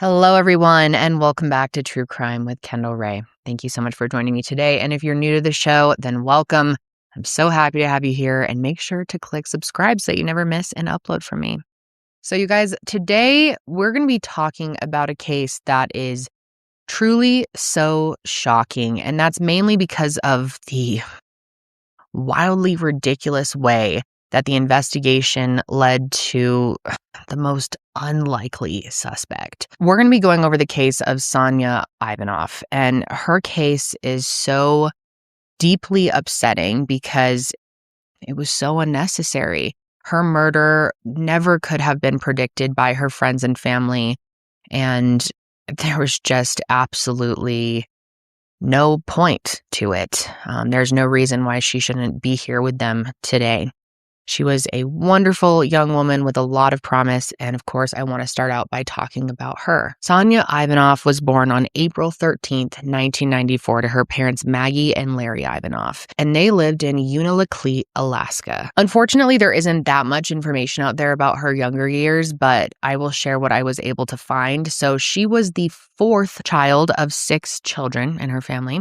Hello, everyone, and welcome back to True Crime with Kendall Ray. Thank you so much for joining me today. And if you're new to the show, then welcome. I'm so happy to have you here, and make sure to click subscribe so you never miss an upload from me. So, you guys, today we're going to be talking about a case that is truly so shocking, and that's mainly because of the wildly ridiculous way that the investigation led to the most unlikely suspect. We're going to be going over the case of Sonya Ivanoff, and her case is so deeply upsetting because it was so unnecessary. Her murder never could have been predicted by her friends and family, and there was just absolutely no point to it. There's no reason why she shouldn't be here with them today. She was a wonderful young woman with a lot of promise, and of course, I want to start out by talking about her. Sonya Ivanoff was born on April 13th, 1994 to her parents Maggie and Larry Ivanoff, and they lived in Unalakleet, Alaska. Unfortunately, there isn't that much information out there about her younger years, but I will share what I was able to find. So she was the fourth child of 6 children in her family.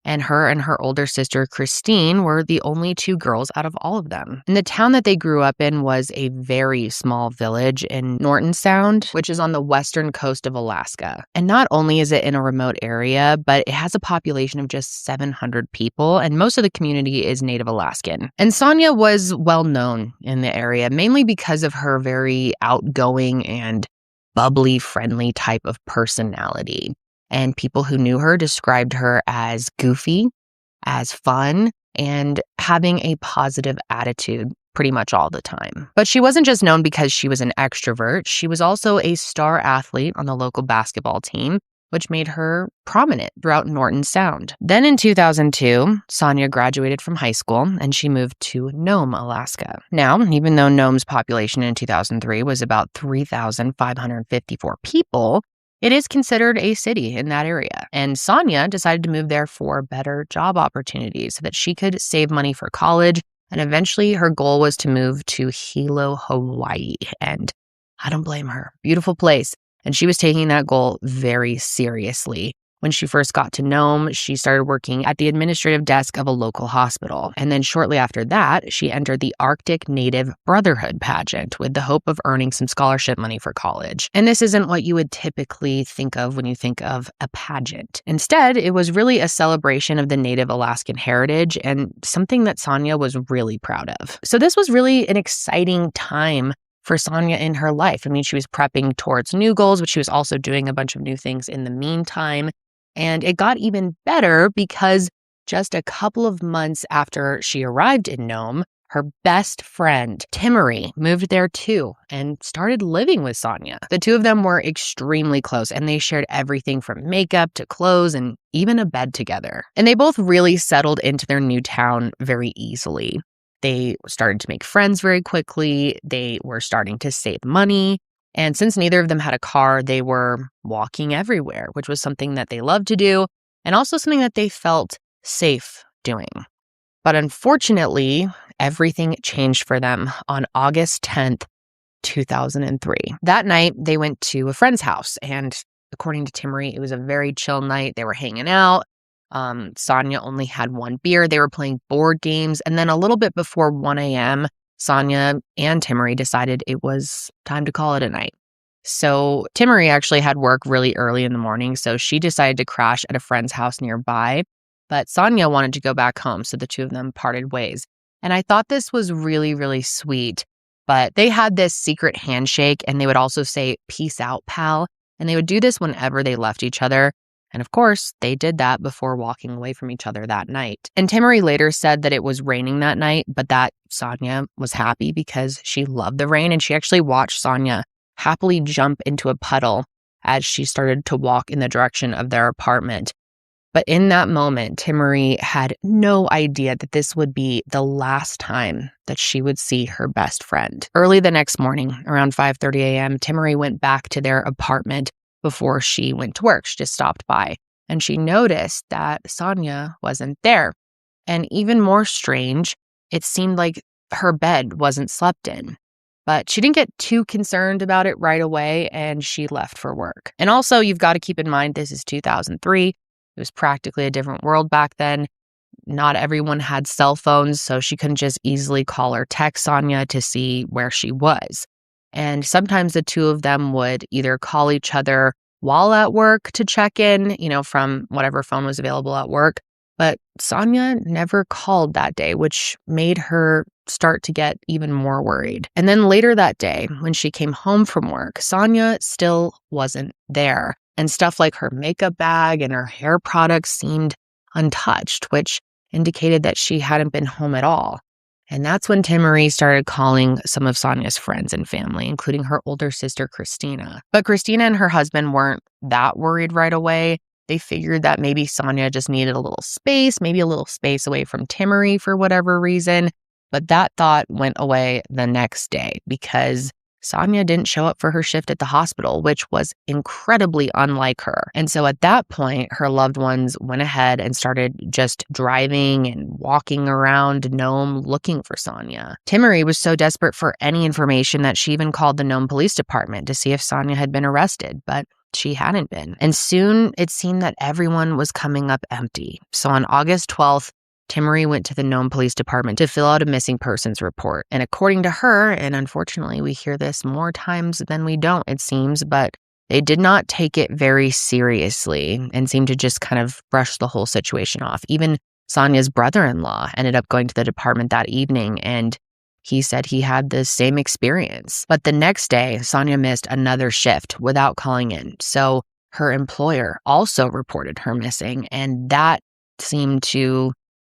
And her older sister, Christine, were the only 2 girls out of all of them. And the town that they grew up in was a very small village in Norton Sound, which is on the western coast of Alaska. And not only is it in a remote area, but it has a population of just 700 people, and most of the community is Native Alaskan. And Sonya was well known in the area, mainly because of her very outgoing and bubbly, friendly type of personality. And people who knew her described her as goofy, as fun, and having a positive attitude pretty much all the time. But she wasn't just known because she was an extrovert. She was also a star athlete on the local basketball team, which made her prominent throughout Norton Sound. Then in 2002, Sonya graduated from high school and she moved to Nome, Alaska. Now, even though Nome's population in 2003 was about 3,554 people, it is considered a city in that area, and Sonya decided to move there for better job opportunities so that she could save money for college, and eventually her goal was to move to Hilo, Hawaii, and I don't blame her. Beautiful place, and she was taking that goal very seriously. When she first got to Nome, she started working at the administrative desk of a local hospital. And then shortly after that, she entered the Arctic Native Brotherhood pageant with the hope of earning some scholarship money for college. And this isn't what you would typically think of when you think of a pageant. Instead, it was really a celebration of the Native Alaskan heritage and something that Sonya was really proud of. So this was really an exciting time for Sonya in her life. I mean, she was prepping towards new goals, but she was also doing a bunch of new things in the meantime. And it got even better because just a couple of months after she arrived in Nome, her best friend, Timmery, moved there too and started living with Sonya. The 2 of them were extremely close, and they shared everything from makeup to clothes and even a bed together. And they both really settled into their new town very easily. They started to make friends very quickly. They were starting to save money. And since neither of them had a car, they were walking everywhere, which was something that they loved to do and also something that they felt safe doing. But unfortunately, everything changed for them on August 10th, 2003. That night, they went to a friend's house, and according to Timmery, it was a very chill night. They were hanging out. Sonya only had 1 beer. They were playing board games, and then a little bit before 1 a.m., Sonya and Timmery decided it was time to call it a night. So Timmery actually had work really early in the morning, so she decided to crash at a friend's house nearby. But Sonya wanted to go back home, so the 2 of them parted ways. And I thought this was really, really sweet. But they had this secret handshake, and they would also say, "Peace out, pal." And they would do this whenever they left each other. And of course, they did that before walking away from each other that night. And Timmery later said that it was raining that night, but that Sonya was happy because she loved the rain, and she actually watched Sonya happily jump into a puddle as she started to walk in the direction of their apartment. But in that moment, Timmery had no idea that this would be the last time that she would see her best friend. Early the next morning, around 5:30 a.m., Timmery went back to their apartment before she went to work. She just stopped by, and she noticed that Sonya wasn't there. And even more strange, it seemed like her bed wasn't slept in. But she didn't get too concerned about it right away, and she left for work. And also, you've got to keep in mind, this is 2003. It was practically a different world back then. Not everyone had cell phones, so she couldn't just easily call or text Sonya to see where she was. And sometimes the two of them would either call each other while at work to check in, from whatever phone was available at work. But Sonya never called that day, which made her start to get even more worried. And then later that day, when she came home from work, Sonya still wasn't there. And stuff like her makeup bag and her hair products seemed untouched, which indicated that she hadn't been home at all. And that's when Timmerie started calling some of Sonya's friends and family, including her older sister, Christina. But Christina and her husband weren't that worried right away. They figured that maybe Sonya just needed a little space, maybe a little space away from Timmerie for whatever reason. But that thought went away the next day because Sonya didn't show up for her shift at the hospital, which was incredibly unlike her. And so at that point, her loved ones went ahead and started just driving and walking around Nome looking for Sonya. Timmerie was so desperate for any information that she even called the Nome Police Department to see if Sonya had been arrested, but she hadn't been. And soon it seemed that everyone was coming up empty. So on August 12th, Timmerie went to the Nome Police Department to fill out a missing persons report. And according to her, and unfortunately we hear this more times than we don't, it seems, but they did not take it very seriously and seemed to just kind of brush the whole situation off. Even Sonya's brother-in-law ended up going to the department that evening, and he said he had the same experience. But the next day, Sonya missed another shift without calling in. So her employer also reported her missing, and that seemed to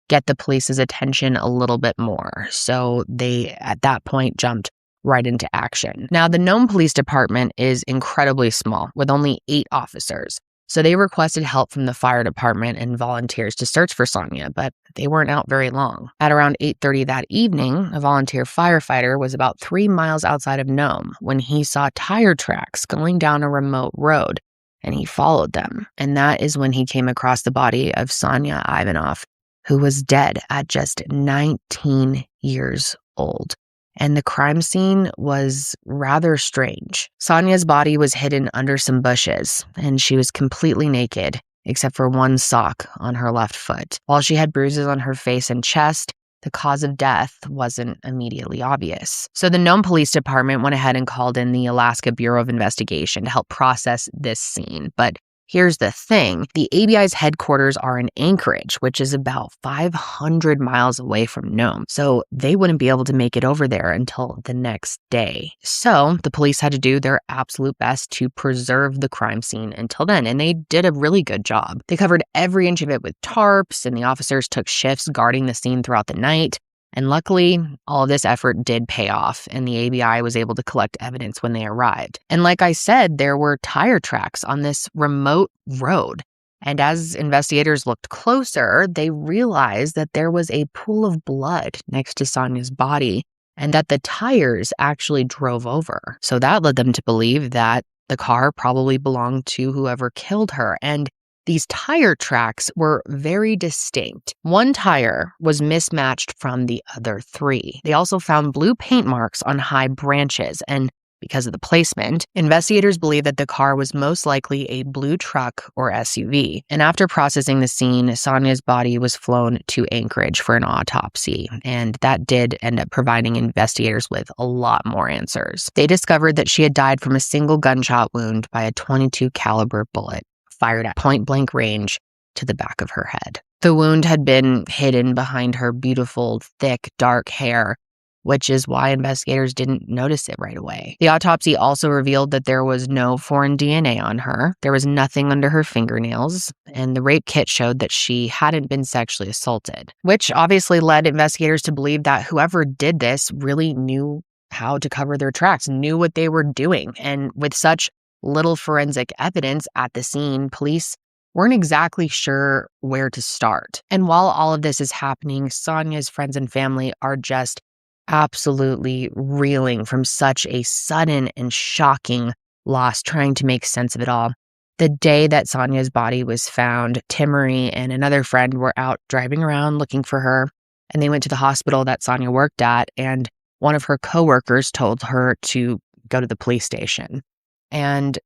get the police's attention a little bit more. So they, at that point, jumped right into action. Now, the Nome Police Department is incredibly small, with only 8 officers. So they requested help from the fire department and volunteers to search for Sonya, but they weren't out very long. At around 8:30 that evening, a volunteer firefighter was about 3 miles outside of Nome when he saw tire tracks going down a remote road, and he followed them. And that is when he came across the body of Sonya Ivanoff, who was dead at just 19 years old. And the crime scene was rather strange. Sonya's body was hidden under some bushes, and she was completely naked, except for one sock on her left foot. While she had bruises on her face and chest, the cause of death wasn't immediately obvious. So the Nome Police Department went ahead and called in the Alaska Bureau of Investigation to help process this scene. But here's the thing. The ABI's headquarters are in Anchorage, which is about 500 miles away from Nome. So they wouldn't be able to make it over there until the next day. So the police had to do their absolute best to preserve the crime scene until then. And they did a really good job. They covered every inch of it with tarps, and the officers took shifts guarding the scene throughout the night. And luckily, all of this effort did pay off, and the ABI was able to collect evidence when they arrived. And like I said, there were tire tracks on this remote road. And as investigators looked closer, they realized that there was a pool of blood next to Sonya's body, and that the tires actually drove over. So that led them to believe that the car probably belonged to whoever killed her. And these tire tracks were very distinct. One tire was mismatched from the other 3. They also found blue paint marks on high branches, and because of the placement, investigators believe that the car was most likely a blue truck or SUV. And after processing the scene, Sonya's body was flown to Anchorage for an autopsy, and that did end up providing investigators with a lot more answers. They discovered that she had died from a single gunshot wound by a .22 caliber bullet, fired at point-blank range to the back of her head. The wound had been hidden behind her beautiful, thick, dark hair, which is why investigators didn't notice it right away. The autopsy also revealed that there was no foreign DNA on her, there was nothing under her fingernails, and the rape kit showed that she hadn't been sexually assaulted, which obviously led investigators to believe that whoever did this really knew how to cover their tracks, knew what they were doing. And with such little forensic evidence at the scene, police weren't exactly sure where to start. And while all of this is happening, Sonya's friends and family are just absolutely reeling from such a sudden and shocking loss, trying to make sense of it all. The day that Sonya's body was found, Timmerie and another friend were out driving around looking for her, and they went to the hospital that Sonya worked at, and one of her coworkers told her to go to the police station. And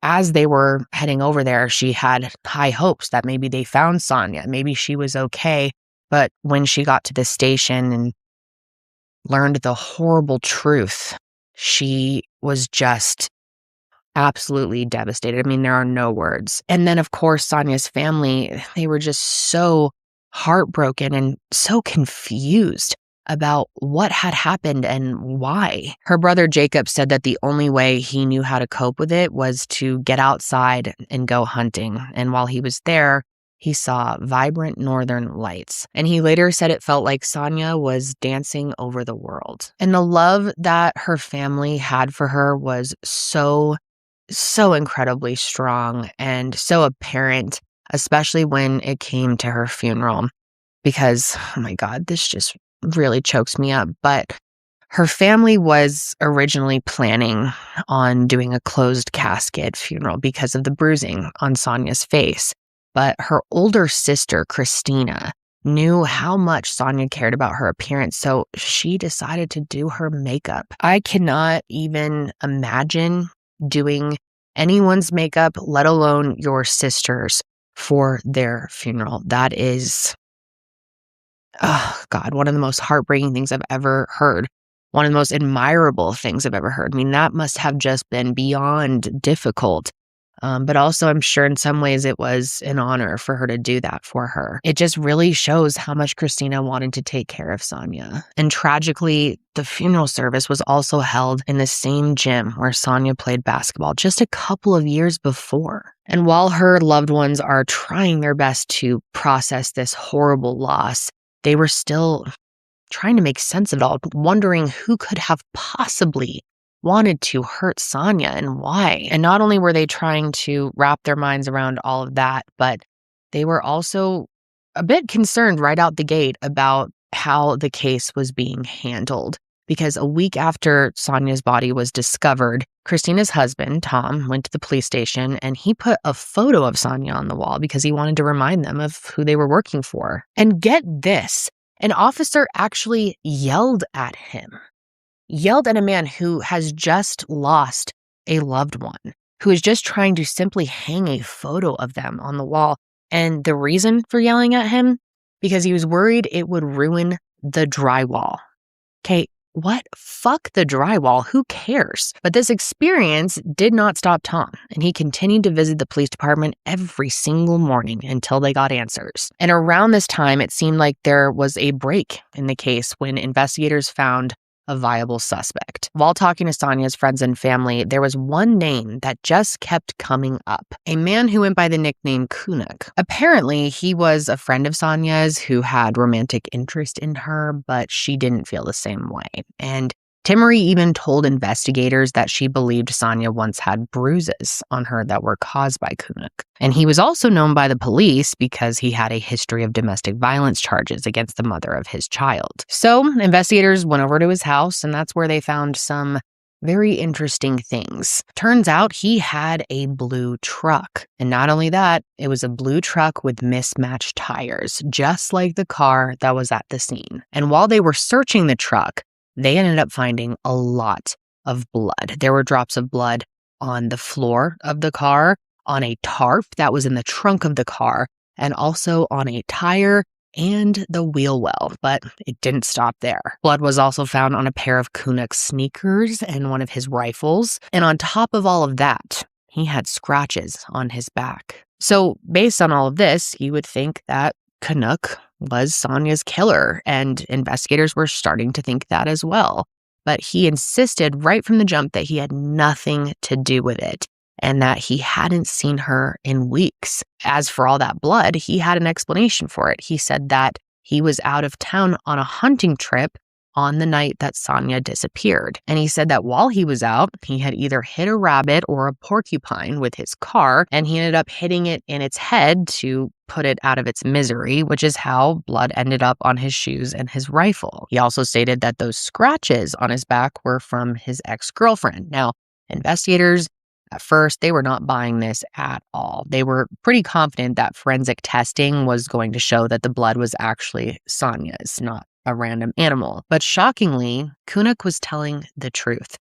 as they were heading over there, she had high hopes that maybe they found Sonya, maybe she was okay. But when she got to the station and learned the horrible truth, she was just absolutely devastated. I mean, there are no words. And then, of course, Sonya's family, they were just so heartbroken and so confused about what had happened and why. Her brother Jacob said that the only way he knew how to cope with it was to get outside and go hunting. And while he was there, he saw vibrant northern lights. And he later said it felt like Sonya was dancing over the world. And the love that her family had for her was so incredibly strong and so apparent, especially when it came to her funeral. Because, oh my God, this just really chokes me up. But her family was originally planning on doing a closed casket funeral because of the bruising on Sonya's face. But her older sister, Christina, knew how much Sonya cared about her appearance, so she decided to do her makeup. I cannot even imagine doing anyone's makeup, let alone your sister's, for their funeral. That is, oh God, one of the most heartbreaking things I've ever heard. One of the most admirable things I've ever heard. I mean, that must have just been beyond difficult. But also, I'm sure in some ways it was an honor for her to do that for her. It just really shows how much Christina wanted to take care of Sonya. And tragically, the funeral service was also held in the same gym where Sonya played basketball just a couple of years before. And while her loved ones are trying their best to process this horrible loss, they were still trying to make sense of it all, wondering who could have possibly wanted to hurt Sonya and why. And not only were they trying to wrap their minds around all of that, but they were also a bit concerned right out the gate about how the case was being handled. Because a week after Sonya's body was discovered, Christina's husband, Tom, went to the police station and he put a photo of Sonya on the wall because he wanted to remind them of who they were working for. And get this, an officer actually yelled at him. Yelled at a man who has just lost a loved one, who is just trying to simply hang a photo of them on the wall. And the reason for yelling at him? Because he was worried it would ruin the drywall. Okay, what? Fuck the drywall. Who cares? But this experience did not stop Tom, and he continued to visit the police department every single morning until they got answers. And around this time, it seemed like there was a break in the case when investigators found a viable suspect. While talking to Sonya's friends and family, there was one name that just kept coming up. A man who went by the nickname Kunuk. Apparently, he was a friend of Sonya's who had romantic interest in her, but she didn't feel the same way. And Timmery even told investigators that she believed Sonya once had bruises on her that were caused by Kunuk. And he was also known by the police because he had a history of domestic violence charges against the mother of his child. So investigators went over to his house, and that's where they found some very interesting things. Turns out he had a blue truck. And not only that, it was a blue truck with mismatched tires, just like the car that was at the scene. And while they were searching the truck, they ended up finding a lot of blood. There were drops of blood on the floor of the car, on a tarp that was in the trunk of the car, and also on a tire and the wheel well. But it didn't stop there. Blood was also found on a pair of Kunuk's sneakers and one of his rifles. And on top of all of that, he had scratches on his back. So based on all of this, you would think that Kunuk was Sonya's killer, and investigators were starting to think that as well. But he insisted right from the jump that he had nothing to do with it and that he hadn't seen her in weeks. As for all that blood, he had an explanation for it. He said that he was out of town on a hunting trip on the night that Sonya disappeared. And he said that while he was out, he had either hit a rabbit or a porcupine with his car, and he ended up hitting it in its head to put it out of its misery, which is how blood ended up on his shoes and his rifle. He also stated that those scratches on his back were from his ex-girlfriend. Now, investigators, at first, they were not buying this at all. They were pretty confident that forensic testing was going to show that the blood was actually Sonya's, not a random animal. But shockingly, Kunuk was telling the truth.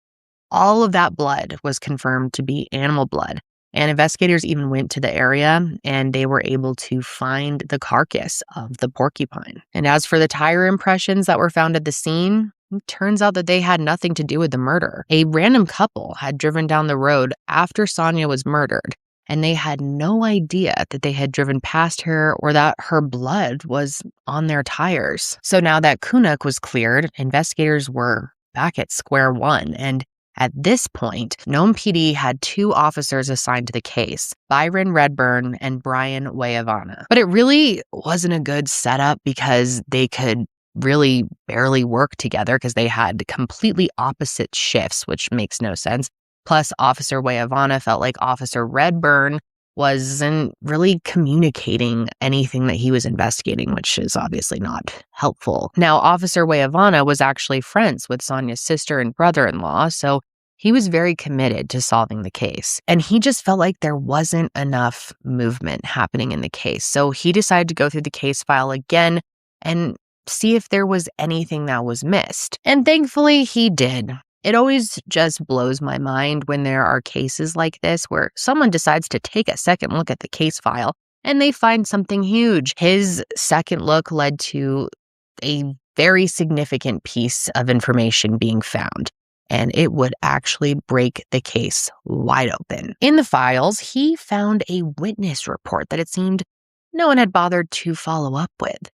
All of that blood was confirmed to be animal blood. And investigators even went to the area and they were able to find the carcass of the porcupine. And as for the tire impressions that were found at the scene, it turns out that they had nothing to do with the murder. A random couple had driven down the road after Sonya was murdered, and they had no idea that they had driven past her or that her blood was on their tires. So now that Kunuk was cleared, investigators were back at square one, and at this point, Nome PD had 2 officers assigned to the case, Byron Redburn and Brian Wayavana. But it really wasn't a good setup because they could really barely work together because they had completely opposite shifts, which makes no sense. Plus, Officer Wayavana felt like Officer Redburn wasn't really communicating anything that he was investigating, which is obviously not helpful. Now, Officer Wayavana was actually friends with Sonya's sister and brother-in-law, so he was very committed to solving the case. And he just felt like there wasn't enough movement happening in the case. So he decided to go through the case file again and see if there was anything that was missed. And thankfully, he did. It always just blows my mind when there are cases like this where someone decides to take a second look at the case file and they find something huge. His second look led to a very significant piece of information being found, and it would actually break the case wide open. In the files, he found a witness report that it seemed no one had bothered to follow up with.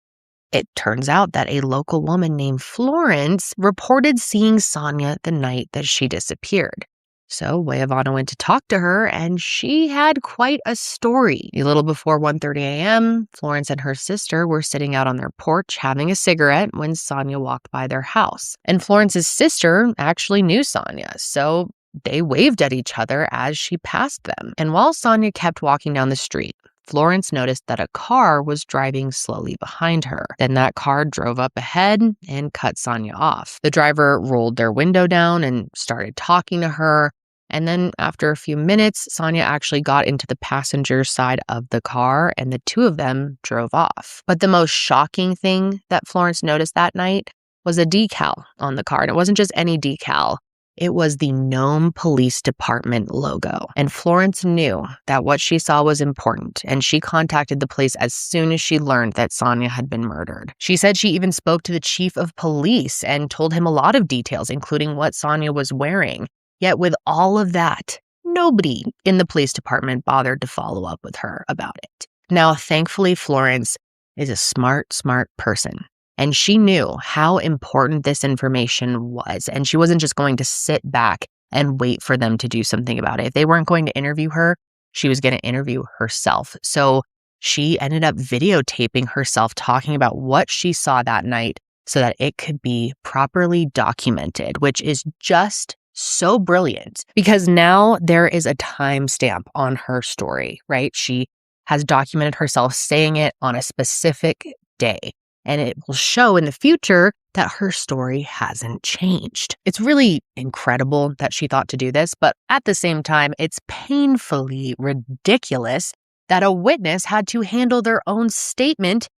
It turns out that a local woman named Florence reported seeing Sonya the night that she disappeared. So Wayavana went to talk to her, and she had quite a story. A little before 1:30 a.m., Florence and her sister were sitting out on their porch having a cigarette when Sonya walked by their house. And Florence's sister actually knew Sonya, so they waved at each other as she passed them. And while Sonya kept walking down the street, Florence noticed that a car was driving slowly behind her. Then that car drove up ahead and cut Sonya off. The driver rolled their window down and started talking to her. And then after a few minutes, Sonya actually got into the passenger side of the car and the 2 of them drove off. But the most shocking thing that Florence noticed that night was a decal on the car. And it wasn't just any decal. It was the Nome Police Department logo. And Florence knew that what she saw was important, and she contacted the police as soon as she learned that Sonya had been murdered. She said she even spoke to the chief of police and told him a lot of details, including what Sonya was wearing. Yet with all of that, nobody in the police department bothered to follow up with her about it. Now, thankfully, Florence is a smart person. And she knew how important this information was. And she wasn't just going to sit back and wait for them to do something about it. If they weren't going to interview her, she was going to interview herself. So she ended up videotaping herself talking about what she saw that night so that it could be properly documented, which is just so brilliant because now there is a timestamp on her story, right? She has documented herself saying it on a specific day. And it will show in the future that her story hasn't changed. It's really incredible that she thought to do this, but at the same time, it's painfully ridiculous that a witness had to handle their own statement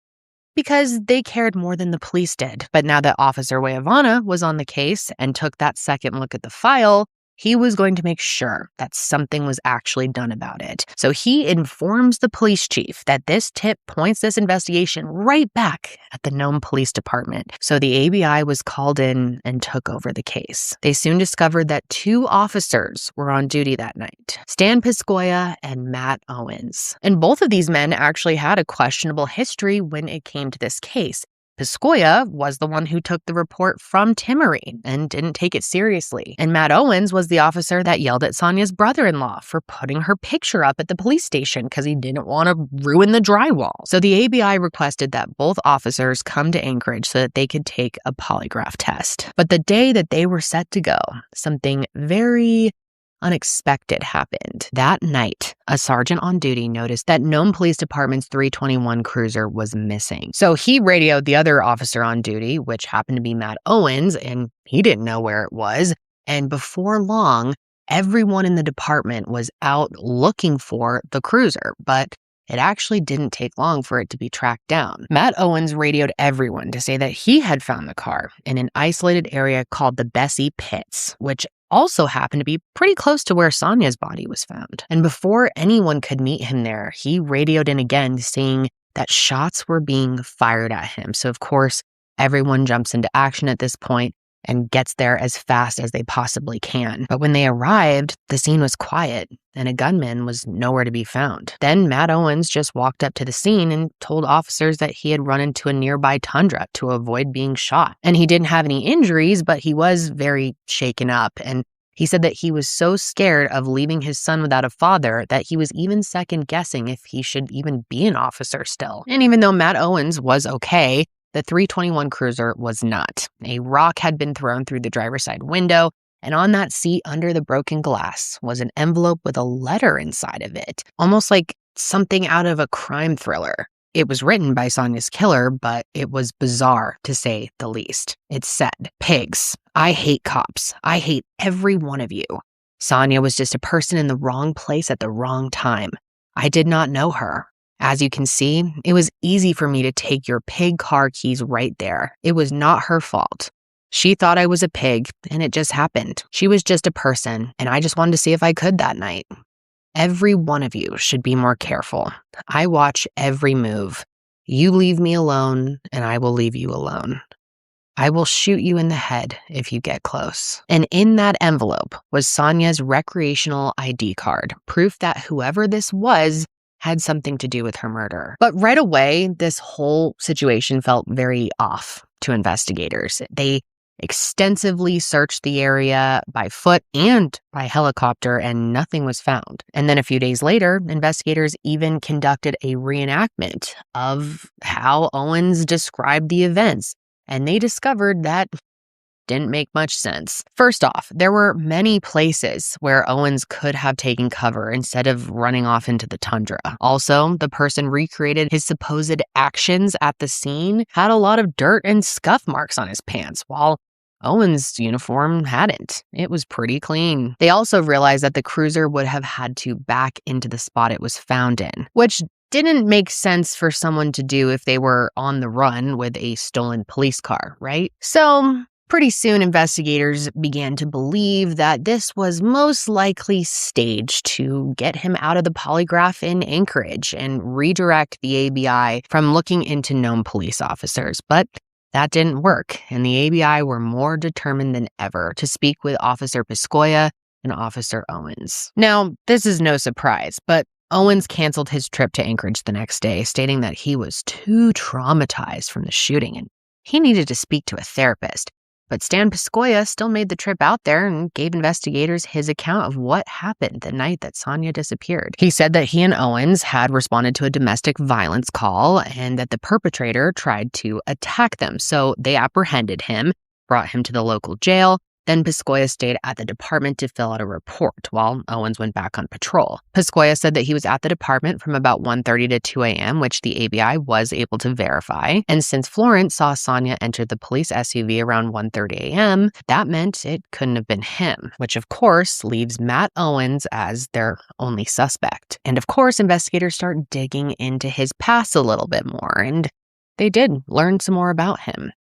because they cared more than the police did. But now that Officer Wayavana was on the case and took that second look at the file, he was going to make sure that something was actually done about it. So he informs the police chief that this tip points this investigation right back at the Nome Police Department. So the ABI was called in and took over the case. They soon discovered that 2 officers were on duty that night, Stan Piscoya and Matt Owens. And both of these men actually had a questionable history when it came to this case. Piscoya was the one who took the report from Timmery and didn't take it seriously. And Matt Owens was the officer that yelled at Sonya's brother-in-law for putting her picture up at the police station because he didn't want to ruin the drywall. So the ABI requested that both officers come to Anchorage so that they could take a polygraph test. But the day that they were set to go, something very unexpected happened. That night, a sergeant on duty noticed that Nome Police Department's 321 cruiser was missing. So he radioed the other officer on duty, which happened to be Matt Owens, and he didn't know where it was. And before long, everyone in the department was out looking for the cruiser, but it actually didn't take long for it to be tracked down. Matt Owens radioed everyone to say that he had found the car in an isolated area called the Bessie Pits, which also happened to be pretty close to where Sonya's body was found. And before anyone could meet him there, he radioed in again saying that shots were being fired at him. So of course, everyone jumps into action at this point and gets there as fast as they possibly can. But when they arrived, the scene was quiet and a gunman was nowhere to be found. Then Matt Owens just walked up to the scene and told officers that he had run into a nearby tundra to avoid being shot. And he didn't have any injuries, but he was very shaken up. And he said that he was so scared of leaving his son without a father that he was even second guessing if he should even be an officer still. And even though Matt Owens was okay, the 321 Cruiser was not. A rock had been thrown through the driver's side window, and on that seat under the broken glass was an envelope with a letter inside of it, almost like something out of a crime thriller. It was written by Sonya's killer, but it was bizarre to say the least. It said, "Pigs, I hate cops. I hate every one of you. Sonya was just a person in the wrong place at the wrong time. I did not know her. As you can see, it was easy for me to take your pig car keys right there. It was not her fault. She thought I was a pig, and it just happened. She was just a person, and I just wanted to see if I could that night. Every one of you should be more careful. I watch every move. You leave me alone, and I will leave you alone. I will shoot you in the head if you get close." And in that envelope was Sonya's recreational ID card, proof that whoever this was had something to do with her murder. But right away, this whole situation felt very off to investigators. They extensively searched the area by foot and by helicopter, and nothing was found. And then a few days later, investigators even conducted a reenactment of how Owens described the events, and they discovered that didn't make much sense. First off, there were many places where Owens could have taken cover instead of running off into the tundra. Also, the person recreated his supposed actions at the scene had a lot of dirt and scuff marks on his pants, while Owens' uniform hadn't. It was pretty clean. They also realized that the cruiser would have had to back into the spot it was found in, which didn't make sense for someone to do if they were on the run with a stolen police car, right? So pretty soon, investigators began to believe that this was most likely staged to get him out of the polygraph in Anchorage and redirect the ABI from looking into known police officers. But that didn't work, and the ABI were more determined than ever to speak with Officer Piscoya and Officer Owens. Now, this is no surprise, but Owens canceled his trip to Anchorage the next day, stating that he was too traumatized from the shooting and he needed to speak to a therapist. But Stan Piscoya still made the trip out there and gave investigators his account of what happened the night that Sonya disappeared. He said that he and Owens had responded to a domestic violence call and that the perpetrator tried to attack them. So they apprehended him, brought him to the local jail. Then Piscoya stayed at the department to fill out a report while Owens went back on patrol. Piscoya said that he was at the department from about 1:30 to 2 a.m., which the ABI was able to verify. And since Florence saw Sonya enter the police SUV around 1:30 a.m., that meant it couldn't have been him, which of course leaves Matt Owens as their only suspect. And of course, investigators start digging into his past a little bit more, and they did learn some more about him.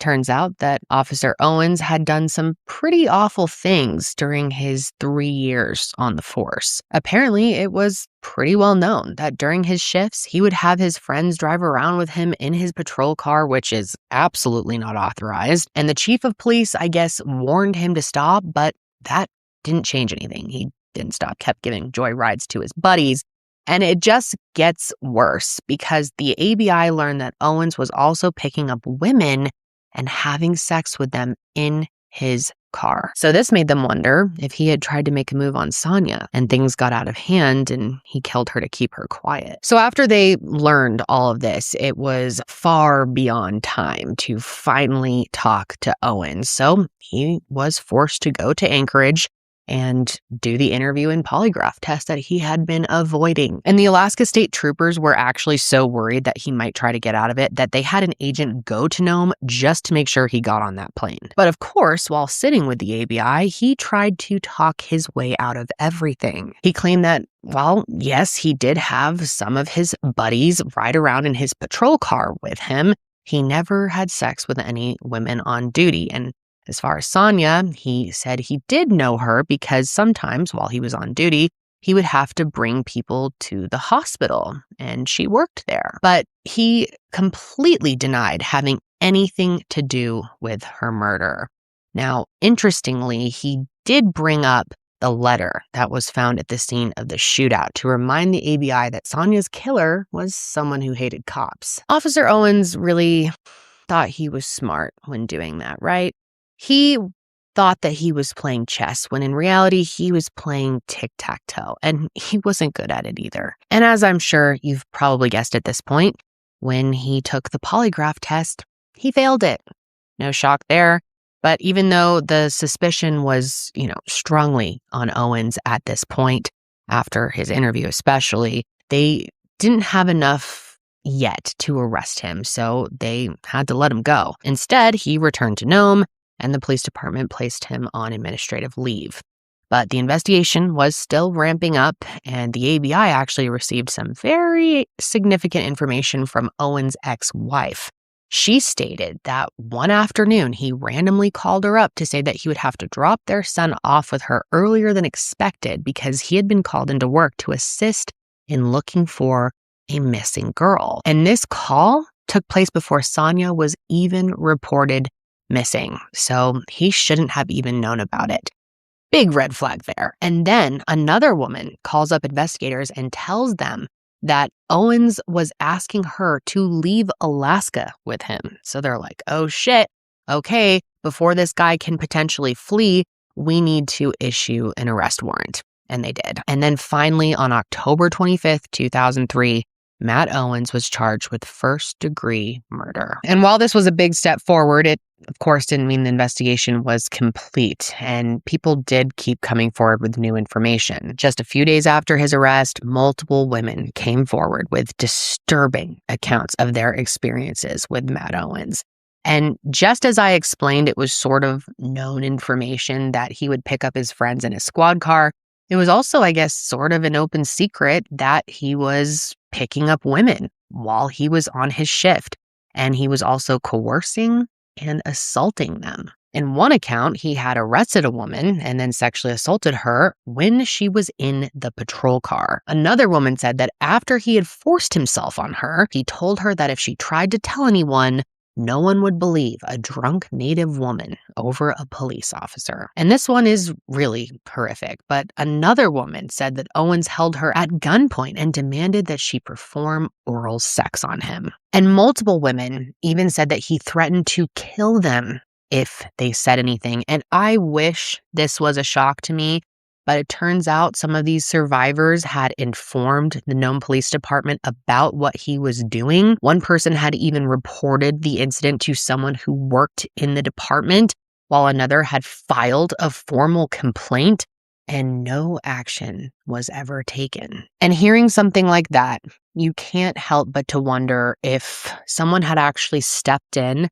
Turns out that Officer Owens had done some pretty awful things during his 3 years on the force. Apparently, it was pretty well known that during his shifts, he would have his friends drive around with him in his patrol car, which is absolutely not authorized. And the chief of police, I guess, warned him to stop, but that didn't change anything. He didn't stop, kept giving joy rides to his buddies. And it just gets worse because the ABI learned that Owens was also picking up women and having sex with them in his car. So this made them wonder if he had tried to make a move on Sonya and things got out of hand and he killed her to keep her quiet. So after they learned all of this, it was far beyond time to finally talk to Owens. So he was forced to go to Anchorage and do the interview and polygraph test that he had been avoiding. And the Alaska State Troopers were actually so worried that he might try to get out of it that they had an agent go to Nome just to make sure he got on that plane. But of course, while sitting with the ABI, he tried to talk his way out of everything. He claimed that, well, yes, he did have some of his buddies ride around in his patrol car with him. He never had sex with any women on duty. And as far as Sonya, he said he did know her because sometimes while he was on duty, he would have to bring people to the hospital, and she worked there. But he completely denied having anything to do with her murder. Now, interestingly, he did bring up the letter that was found at the scene of the shootout to remind the ABI that Sonya's killer was someone who hated cops. Officer Owens really thought he was smart when doing that, right? He thought that he was playing chess when in reality he was playing tic-tac-toe, and he wasn't good at it either. And as I'm sure you've probably guessed at this point, when he took the polygraph test, he failed it. No shock there. But even though the suspicion was, strongly on Owens at this point, after his interview especially, they didn't have enough yet to arrest him, so they had to let him go. Instead, he returned to Nome, and the police department placed him on administrative leave. But the investigation was still ramping up, and the ABI actually received some very significant information from Owens' ex-wife. She stated that one afternoon, he randomly called her up to say that he would have to drop their son off with her earlier than expected because he had been called into work to assist in looking for a missing girl. And this call took place before Sonya was even reported missing, so he shouldn't have even known about it. Big red flag there. And then another woman calls up investigators and tells them that Owens was asking her to leave Alaska with him. So they're like, oh shit, okay, before this guy can potentially flee, we need to issue an arrest warrant. And they did. And then finally on October 25th, 2003, Matt Owens was charged with first-degree murder. And while this was a big step forward, it, of course, didn't mean the investigation was complete, and people did keep coming forward with new information. Just a few days after his arrest, multiple women came forward with disturbing accounts of their experiences with Matt Owens. And just as I explained, it was sort of known information that he would pick up his friends in his squad car. It was also, I guess, sort of an open secret that he was picking up women while he was on his shift, and he was also coercing and assaulting them. In one account, he had arrested a woman and then sexually assaulted her when she was in the patrol car. Another woman said that after he had forced himself on her, he told her that if she tried to tell anyone, no one would believe a drunk Native woman over a police officer. And this one is really horrific. But another woman said that Owens held her at gunpoint and demanded that she perform oral sex on him. And multiple women even said that he threatened to kill them if they said anything. And I wish this was a shock to me, but it turns out some of these survivors had informed the Nome Police Department about what he was doing. One person had even reported the incident to someone who worked in the department, while another had filed a formal complaint, and no action was ever taken. And hearing something like that, you can't help but to wonder if someone had actually stepped in,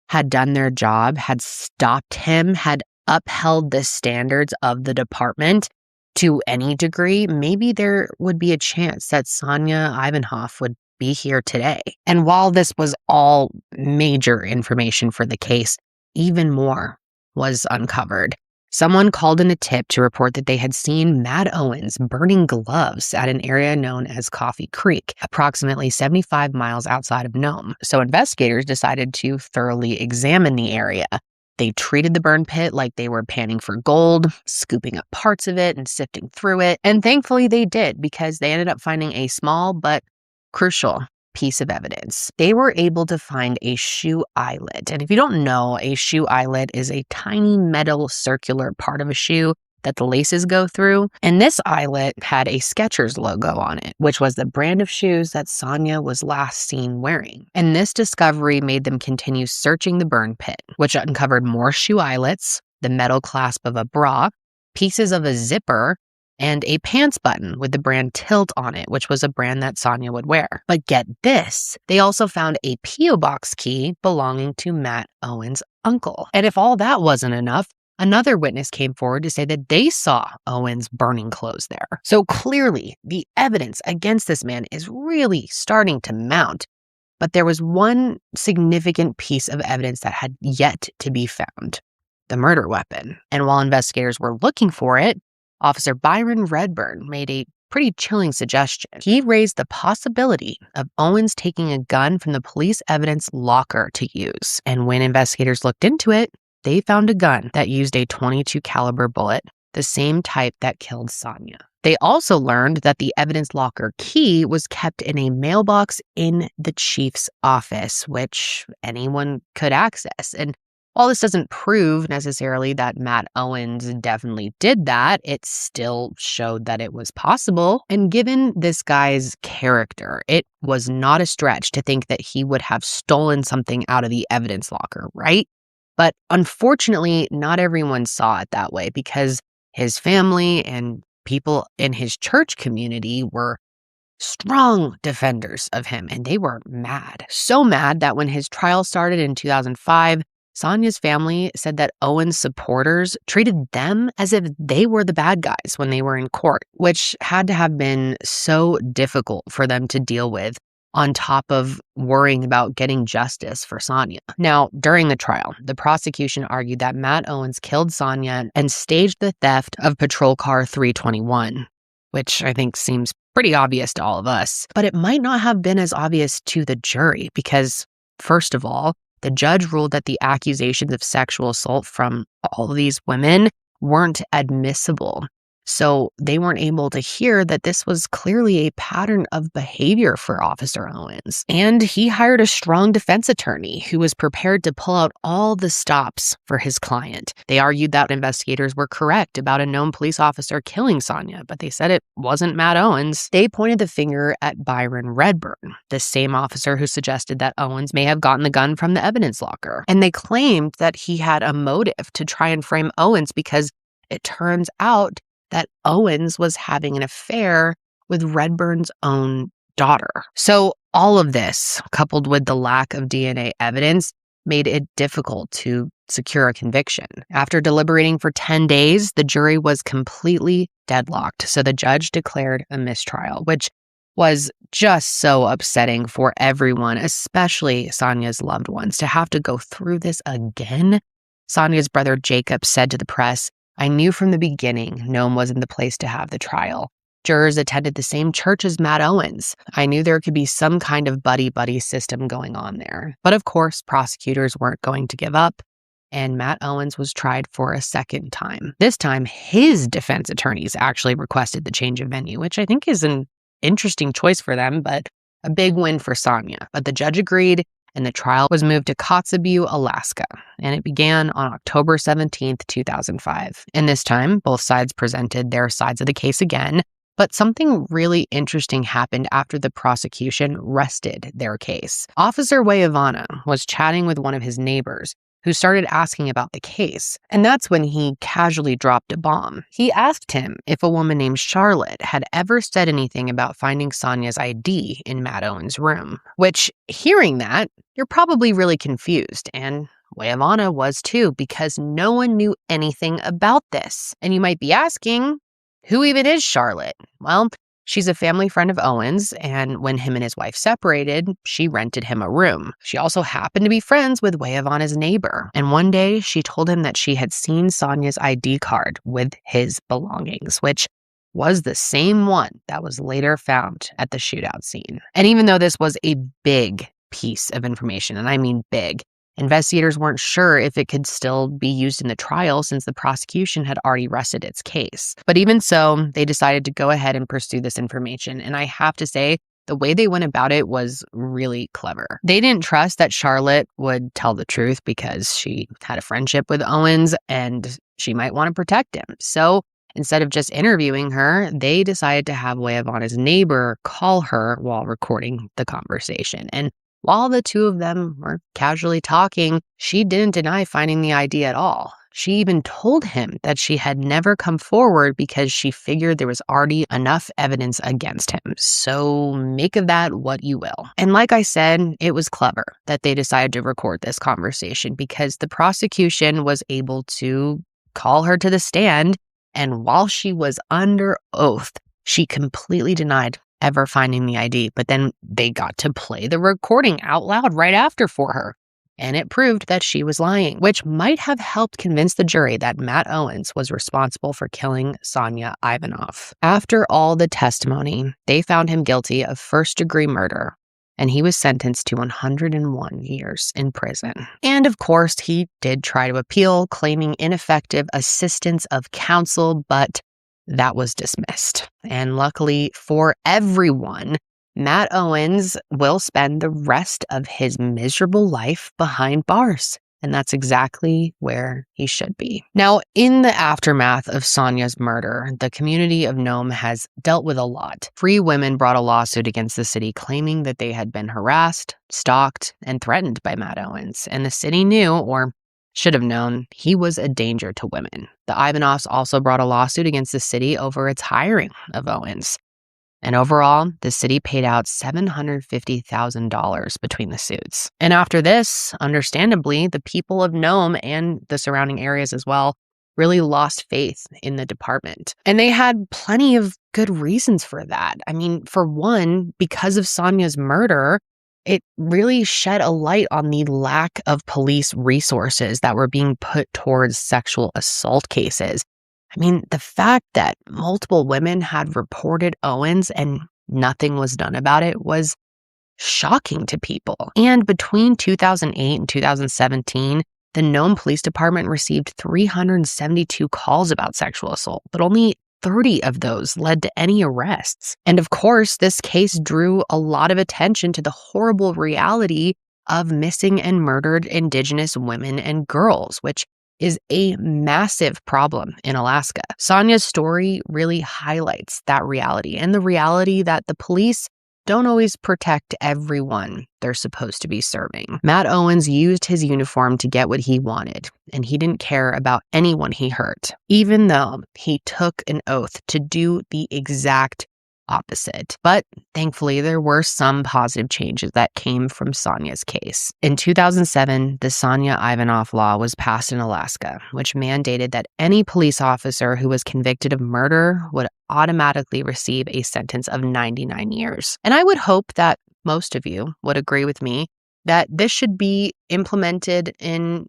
had done their job, had stopped him, had upheld the standards of the department to any degree, maybe there would be a chance that Sonya Ivanoff would be here today. And while this was all major information for the case, even more was uncovered. Someone called in a tip to report that they had seen Matt Owens burning gloves at an area known as Coffee Creek, approximately 75 miles outside of Nome. So investigators decided to thoroughly examine the area. They treated the burn pit like they were panning for gold, scooping up parts of it and sifting through it. And thankfully they did, because they ended up finding a small but crucial piece of evidence. They were able to find a shoe eyelet. And if you don't know, a shoe eyelet is a tiny metal circular part of a shoe that the laces go through. And this eyelet had a Skechers logo on it, which was the brand of shoes that Sonya was last seen wearing. And this discovery made them continue searching the burn pit, which uncovered more shoe eyelets, the metal clasp of a bra, pieces of a zipper, and a pants button with the brand Tilt on it, which was a brand that Sonya would wear. But get this, they also found a P.O. box key belonging to Matt Owen's uncle. And if all that wasn't enough, another witness came forward to say that they saw Owens burning clothes there. So clearly, the evidence against this man is really starting to mount. But there was one significant piece of evidence that had yet to be found: the murder weapon. And while investigators were looking for it, Officer Byron Redburn made a pretty chilling suggestion. He raised the possibility of Owens taking a gun from the police evidence locker to use. And when investigators looked into it, they found a gun that used a .22 caliber bullet, the same type that killed Sonya. They also learned that the evidence locker key was kept in a mailbox in the chief's office, which anyone could access. And while this doesn't prove necessarily that Matt Owens definitely did that, it still showed that it was possible. And given this guy's character, it was not a stretch to think that he would have stolen something out of the evidence locker, right? But unfortunately, not everyone saw it that way, because his family and people in his church community were strong defenders of him, and they were mad. So mad that when his trial started in 2005, Sonya's family said that Owens' supporters treated them as if they were the bad guys when they were in court, which had to have been so difficult for them to deal with, on top of worrying about getting justice for Sonya. Now, during the trial, the prosecution argued that Matt Owens killed Sonya and staged the theft of patrol car 321, which I think seems pretty obvious to all of us. But it might not have been as obvious to the jury because, first of all, the judge ruled that the accusations of sexual assault from all of these women weren't admissible. So they weren't able to hear that this was clearly a pattern of behavior for Officer Owens. And he hired a strong defense attorney who was prepared to pull out all the stops for his client. They argued that investigators were correct about a known police officer killing Sonya, but they said it wasn't Matt Owens. They pointed the finger at Byron Redburn, the same officer who suggested that Owens may have gotten the gun from the evidence locker. And they claimed that he had a motive to try and frame Owens because it turns out that Owens was having an affair with Redburn's own daughter. So all of this, coupled with the lack of DNA evidence, made it difficult to secure a conviction. After deliberating for 10 days, the jury was completely deadlocked, so the judge declared a mistrial, which was just so upsetting for everyone, especially Sonya's loved ones, to have to go through this again. Sonya's brother Jacob said to the press, "I knew from the beginning Nome wasn't the place to have the trial. Jurors attended the same church as Matt Owens. I knew there could be some kind of buddy-buddy system going on there." But of course, prosecutors weren't going to give up, and Matt Owens was tried for a second time. This time, his defense attorneys actually requested the change of venue, which I think is an interesting choice for them, but a big win for Sonya. But the judge agreed, and the trial was moved to Kotzebue, Alaska, and it began on October 17th, 2005. And this time, both sides presented their sides of the case again, but something really interesting happened after the prosecution rested their case. Officer Ivanoff was chatting with one of his neighbors, who started asking about the case, and that's when he casually dropped a bomb. He asked him if a woman named Charlotte had ever said anything about finding Sonya's ID in Matt Owens' room, which, hearing that, you're probably really confused, and Ivanoff was too, because no one knew anything about this. And you might be asking, who even is Charlotte? Well, she's a family friend of Owens, and when him and his wife separated, she rented him a room. She also happened to be friends with Ivanoff's neighbor, and one day she told him that she had seen Sonya's ID card with his belongings, which was the same one that was later found at the shootout scene. And even though this was a big piece of information, and I mean big, investigators weren't sure if it could still be used in the trial since the prosecution had already rested its case. But even so, they decided to go ahead and pursue this information. And I have to say, the way they went about it was really clever. They didn't trust that Charlotte would tell the truth because she had a friendship with Owens and she might want to protect him. So instead of just interviewing her, they decided to have Ivanoff's neighbor call her while recording the conversation. And while the two of them were casually talking, she didn't deny finding the ID at all. She even told him that she had never come forward because she figured there was already enough evidence against him. So make of that what you will. And like I said, it was clever that they decided to record this conversation because the prosecution was able to call her to the stand. And while she was under oath, she completely denied ever finding the ID. But then they got to play the recording out loud right after for her. And it proved that she was lying, which might have helped convince the jury that Matt Owens was responsible for killing Sonya Ivanoff. After all the testimony, they found him guilty of first-degree murder, and he was sentenced to 101 years in prison. And of course, he did try to appeal, claiming ineffective assistance of counsel, but that was dismissed. And luckily for everyone, Matt Owens will spend the rest of his miserable life behind bars. And that's exactly where he should be. Now, in the aftermath of Sonya's murder, the community of Nome has dealt with a lot. Three women brought a lawsuit against the city claiming that they had been harassed, stalked, and threatened by Matt Owens. And the city knew, or should have known, he was a danger to women. The Ivanoffs also brought a lawsuit against the city over its hiring of Owens. And overall, the city paid out $750,000 between the suits. And after this, understandably, the people of Nome and the surrounding areas as well really lost faith in the department. And they had plenty of good reasons for that. I mean, for one, because of Sonya's murder, it really shed a light on the lack of police resources that were being put towards sexual assault cases. I mean, the fact that multiple women had reported Owens and nothing was done about it was shocking to people. And between 2008 and 2017, the Nome Police Department received 372 calls about sexual assault, but only 30 of those led to any arrests. And of course, this case drew a lot of attention to the horrible reality of missing and murdered Indigenous women and girls, which is a massive problem in Alaska. Sonya's story really highlights that reality and the reality that the police don't always protect everyone they're supposed to be serving. Matt Owens used his uniform to get what he wanted, and he didn't care about anyone he hurt, even though he took an oath to do the exact opposite. But thankfully, there were some positive changes that came from Sonya's case. In 2007, the Sonya Ivanoff law was passed in Alaska, which mandated that any police officer who was convicted of murder would automatically receive a sentence of 99 years. And I would hope that most of you would agree with me that this should be implemented in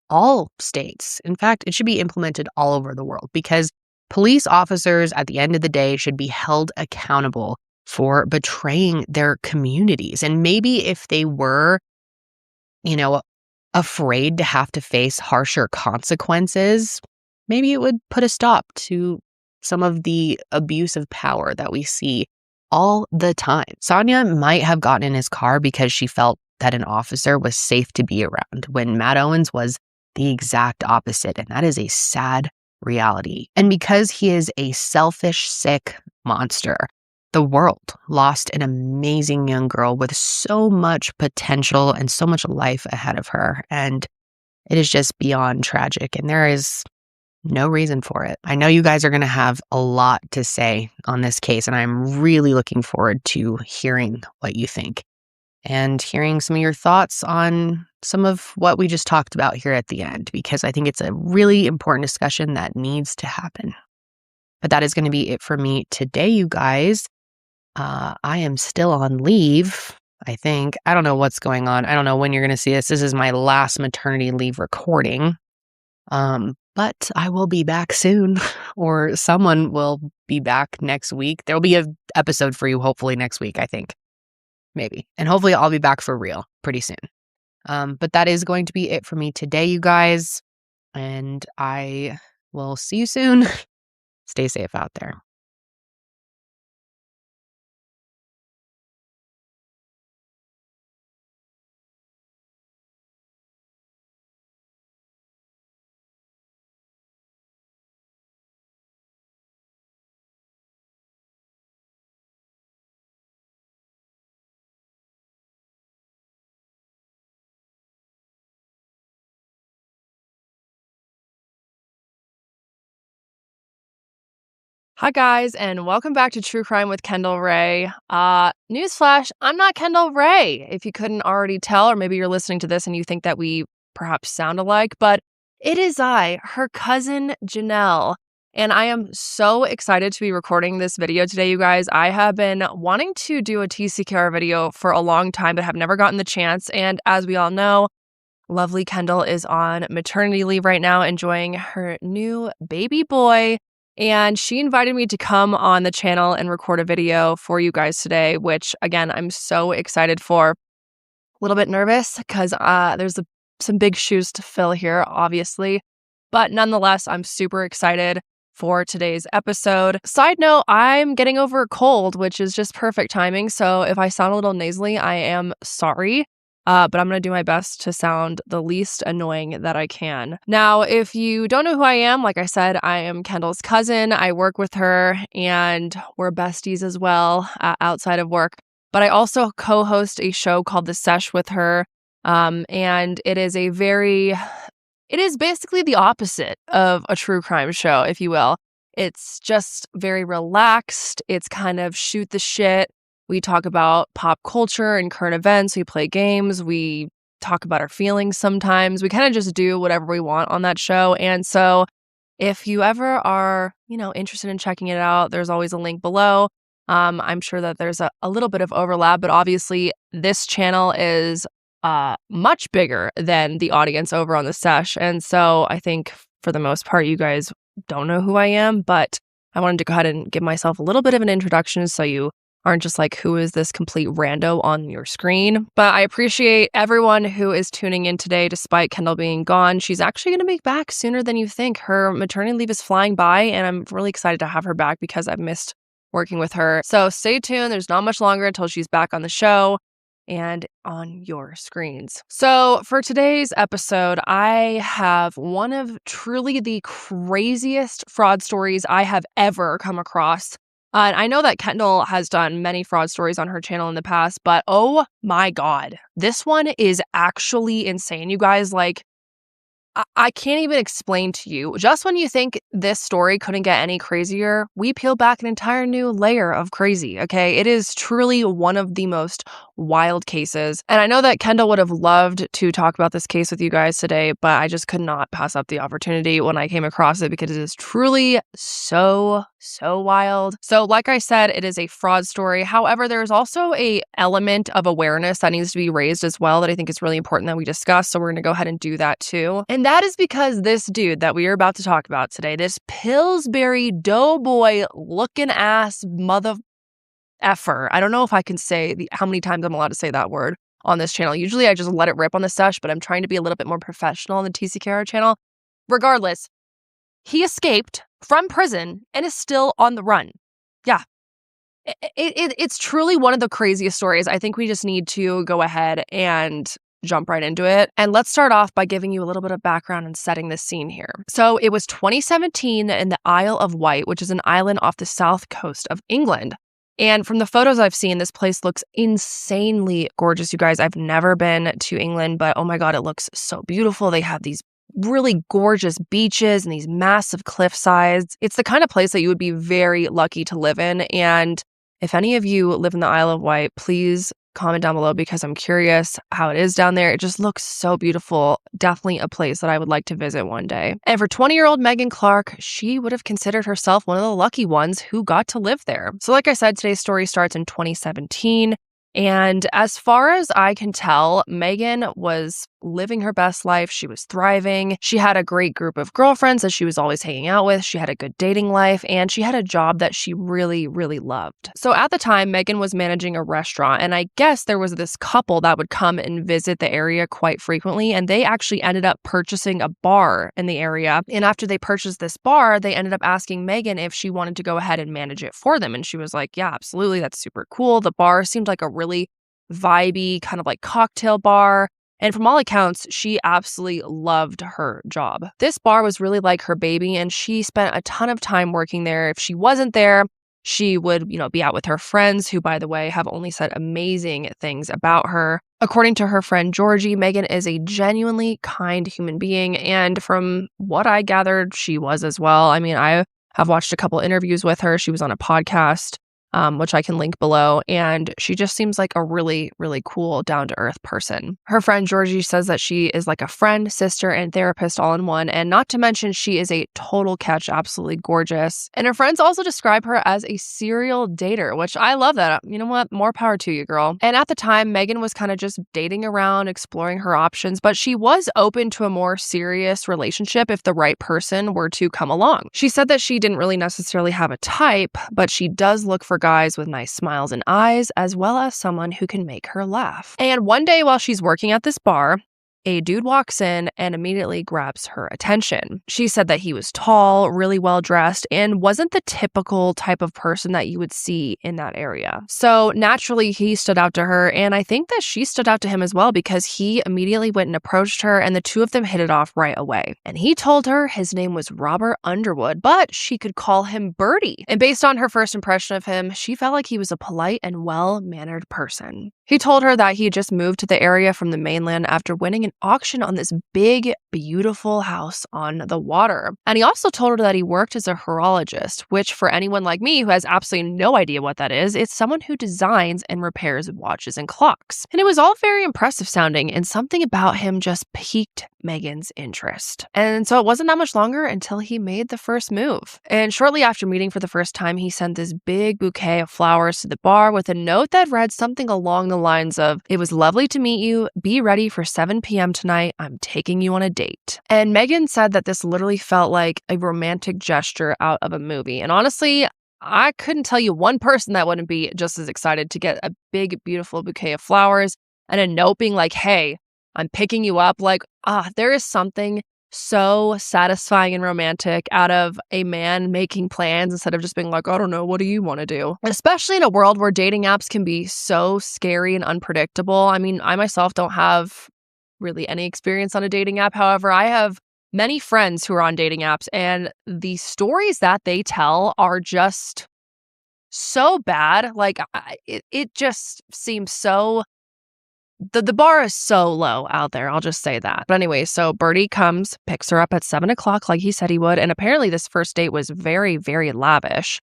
all states. In fact, it should be implemented all over the world because police officers at the end of the day should be held accountable for betraying their communities. And maybe if they were, afraid to have to face harsher consequences, maybe it would put a stop to some of the abuse of power that we see all the time. Sonya might have gotten in his car because she felt that an officer was safe to be around, when Matt Owens was the exact opposite. And that is a sad reality. And because he is a selfish, sick monster, the world lost an amazing young girl with so much potential and so much life ahead of her. And it is just beyond tragic. And there is no reason for it. I know you guys are going to have a lot to say on this case, and I'm really looking forward to hearing what you think and hearing some of your thoughts on some of what we just talked about here at the end, because I think it's a really important discussion that needs to happen. But that is going to be it for me today, you guys. I am still on leave, I think. I don't know what's going on. I don't know when you're going to see this. This is my last maternity leave recording. But I will be back soon, or someone will be back next week. There'll be an episode for you, hopefully next week, I think. Maybe. And hopefully I'll be back for real pretty soon. But that is going to be it for me today, you guys. And I will see you soon. Stay safe out there. Hi guys, and welcome back to True Crime with Kendall Ray. Newsflash, I'm not Kendall Ray, if you couldn't already tell, or maybe you're listening to this and you think that we perhaps sound alike, but it is I, her cousin Janelle, and I am so excited to be recording this video today, you guys. I have been wanting to do a TCKR video for a long time, but have never gotten the chance, and as we all know, lovely Kendall is on maternity leave right now, enjoying her new baby boy. And she invited me to come on the channel and record a video for you guys today, which, again, I'm so excited for. A little bit nervous because there's some big shoes to fill here, obviously. But nonetheless, I'm super excited for today's episode. Side note, I'm getting over a cold, which is just perfect timing. So if I sound a little nasally, I am sorry. But I'm going to do my best to sound the least annoying that I can. Now, if you don't know who I am, like I said, I am Kendall's cousin. I work with her and we're besties as well outside of work. But I also co-host a show called The Sesh with her. And it is basically the opposite of a true crime show, if you will. It's just very relaxed. It's kind of shoot the shit. We talk about pop culture and current events. We play games. We talk about our feelings sometimes. We kind of just do whatever we want on that show. And so if you ever are, interested in checking it out, there's always a link below. I'm sure that there's a little bit of overlap, but obviously this channel is much bigger than the audience over on The Sesh. And so I think for the most part, you guys don't know who I am, but I wanted to go ahead and give myself a little bit of an introduction so you aren't just like, who is this complete rando on your screen? But I appreciate everyone who is tuning in today, despite Kendall being gone. She's actually going to be back sooner than you think. Her maternity leave is flying by, and I'm really excited to have her back because I've missed working with her. So stay tuned. There's not much longer until she's back on the show and on your screens. So for today's episode, I have one of truly the craziest fraud stories I have ever come across. And I know that Kendall has done many fraud stories on her channel in the past, but oh my God, this one is actually insane. You guys, I can't even explain to you. Just when you think this story couldn't get any crazier, we peel back an entire new layer of crazy, okay? It is truly one of the most wild cases. And I know that Kendall would have loved to talk about this case with you guys today, but I just could not pass up the opportunity when I came across it because it is truly so wild. So like I said, it is a fraud story. However, there is also a element of awareness that needs to be raised as well that I think is really important that we discuss. So we're going to go ahead and do that too. And that is because this dude that we are about to talk about today, this Pillsbury doughboy looking ass mother effer. I don't know if I can say how many times I'm allowed to say that word on this channel. Usually I just let it rip on the Sesh, but I'm trying to be a little bit more professional on the TCKR channel. Regardless, he escaped from prison and is still on the run. Yeah. It's truly one of the craziest stories. I think we just need to go ahead and jump right into it. And let's start off by giving you a little bit of background and setting the scene here. So it was 2017 in the Isle of Wight, which is an island off the south coast of England. And from the photos I've seen, this place looks insanely gorgeous, you guys. I've never been to England, but oh my God, it looks so beautiful. They have these really gorgeous beaches and these massive cliff sides. It's the kind of place that you would be very lucky to live in. And if any of you live in the Isle of Wight, please comment down below because I'm curious how it is down there. It just looks so beautiful. Definitely a place that I would like to visit one day. And for 20-year-old Megan Clark, she would have considered herself one of the lucky ones who got to live there. So like I said, today's story starts in 2017. And as far as I can tell, Megan was living her best life. She was thriving. She had a great group of girlfriends that she was always hanging out with. She had a good dating life, and she had a job that she really, really loved. So at the time, Megan was managing a restaurant, and I guess there was this couple that would come and visit the area quite frequently, and they actually ended up purchasing a bar in the area. And after they purchased this bar, they ended up asking Megan if she wanted to go ahead and manage it for them. And she was like, yeah, absolutely. That's super cool. The bar seemed like a really vibey kind of like cocktail bar. And from all accounts, she absolutely loved her job. This bar was really like her baby, and she spent a ton of time working there. If she wasn't there, she would, be out with her friends, who, by the way, have only said amazing things about her. According to her friend Georgie, Megan is a genuinely kind human being, and from what I gathered, she was as well. I mean, I have watched a couple interviews with her. She was on a podcast, which I can link below. And she just seems like a really, really cool, down-to-earth person. Her friend Georgie says that she is like a friend, sister, and therapist all in one. And not to mention, she is a total catch, absolutely gorgeous. And her friends also describe her as a serial dater, which I love that. You know what? More power to you, girl. And at the time, Megan was kind of just dating around, exploring her options, but she was open to a more serious relationship if the right person were to come along. She said that she didn't really necessarily have a type, but she does look for guys with nice smiles and eyes, as well as someone who can make her laugh. And one day while she's working at this bar, a dude walks in and immediately grabs her attention. She said that he was tall, really well dressed, and wasn't the typical type of person that you would see in that area. So naturally, he stood out to her, and I think that she stood out to him as well because he immediately went and approached her, and the two of them hit it off right away. And he told her his name was Robert Underwood, but she could call him Birdie. And based on her first impression of him, she felt like he was a polite and well-mannered person. He told her that he had just moved to the area from the mainland after winning an auction on this big, beautiful house on the water. And he also told her that he worked as a horologist, which for anyone like me who has absolutely no idea what that is, it's someone who designs and repairs watches and clocks. And it was all very impressive sounding, and something about him just piqued Megan's interest. And so it wasn't that much longer until he made the first move. And shortly after meeting for the first time, he sent this big bouquet of flowers to the bar with a note that read something along the lines of, "It was lovely to meet you. Be ready for 7 p.m. tonight. I'm taking you on a date." And Megan said that this literally felt like a romantic gesture out of a movie. And honestly, I couldn't tell you one person that wouldn't be just as excited to get a big, beautiful bouquet of flowers and a note being like, "Hey, I'm picking you up." Like, there is something so satisfying and romantic out of a man making plans instead of just being like, "I don't know, what do you want to do?" Especially in a world where dating apps can be so scary and unpredictable. I mean, I myself don't have really any experience on a dating app. However, I have many friends who are on dating apps, and the stories that they tell are just so bad. Like, it just seems so... The bar is so low out there, I'll just say that. But anyway, so Birdie comes, picks her up at 7 o'clock like he said he would, and apparently this first date was very, very lavish.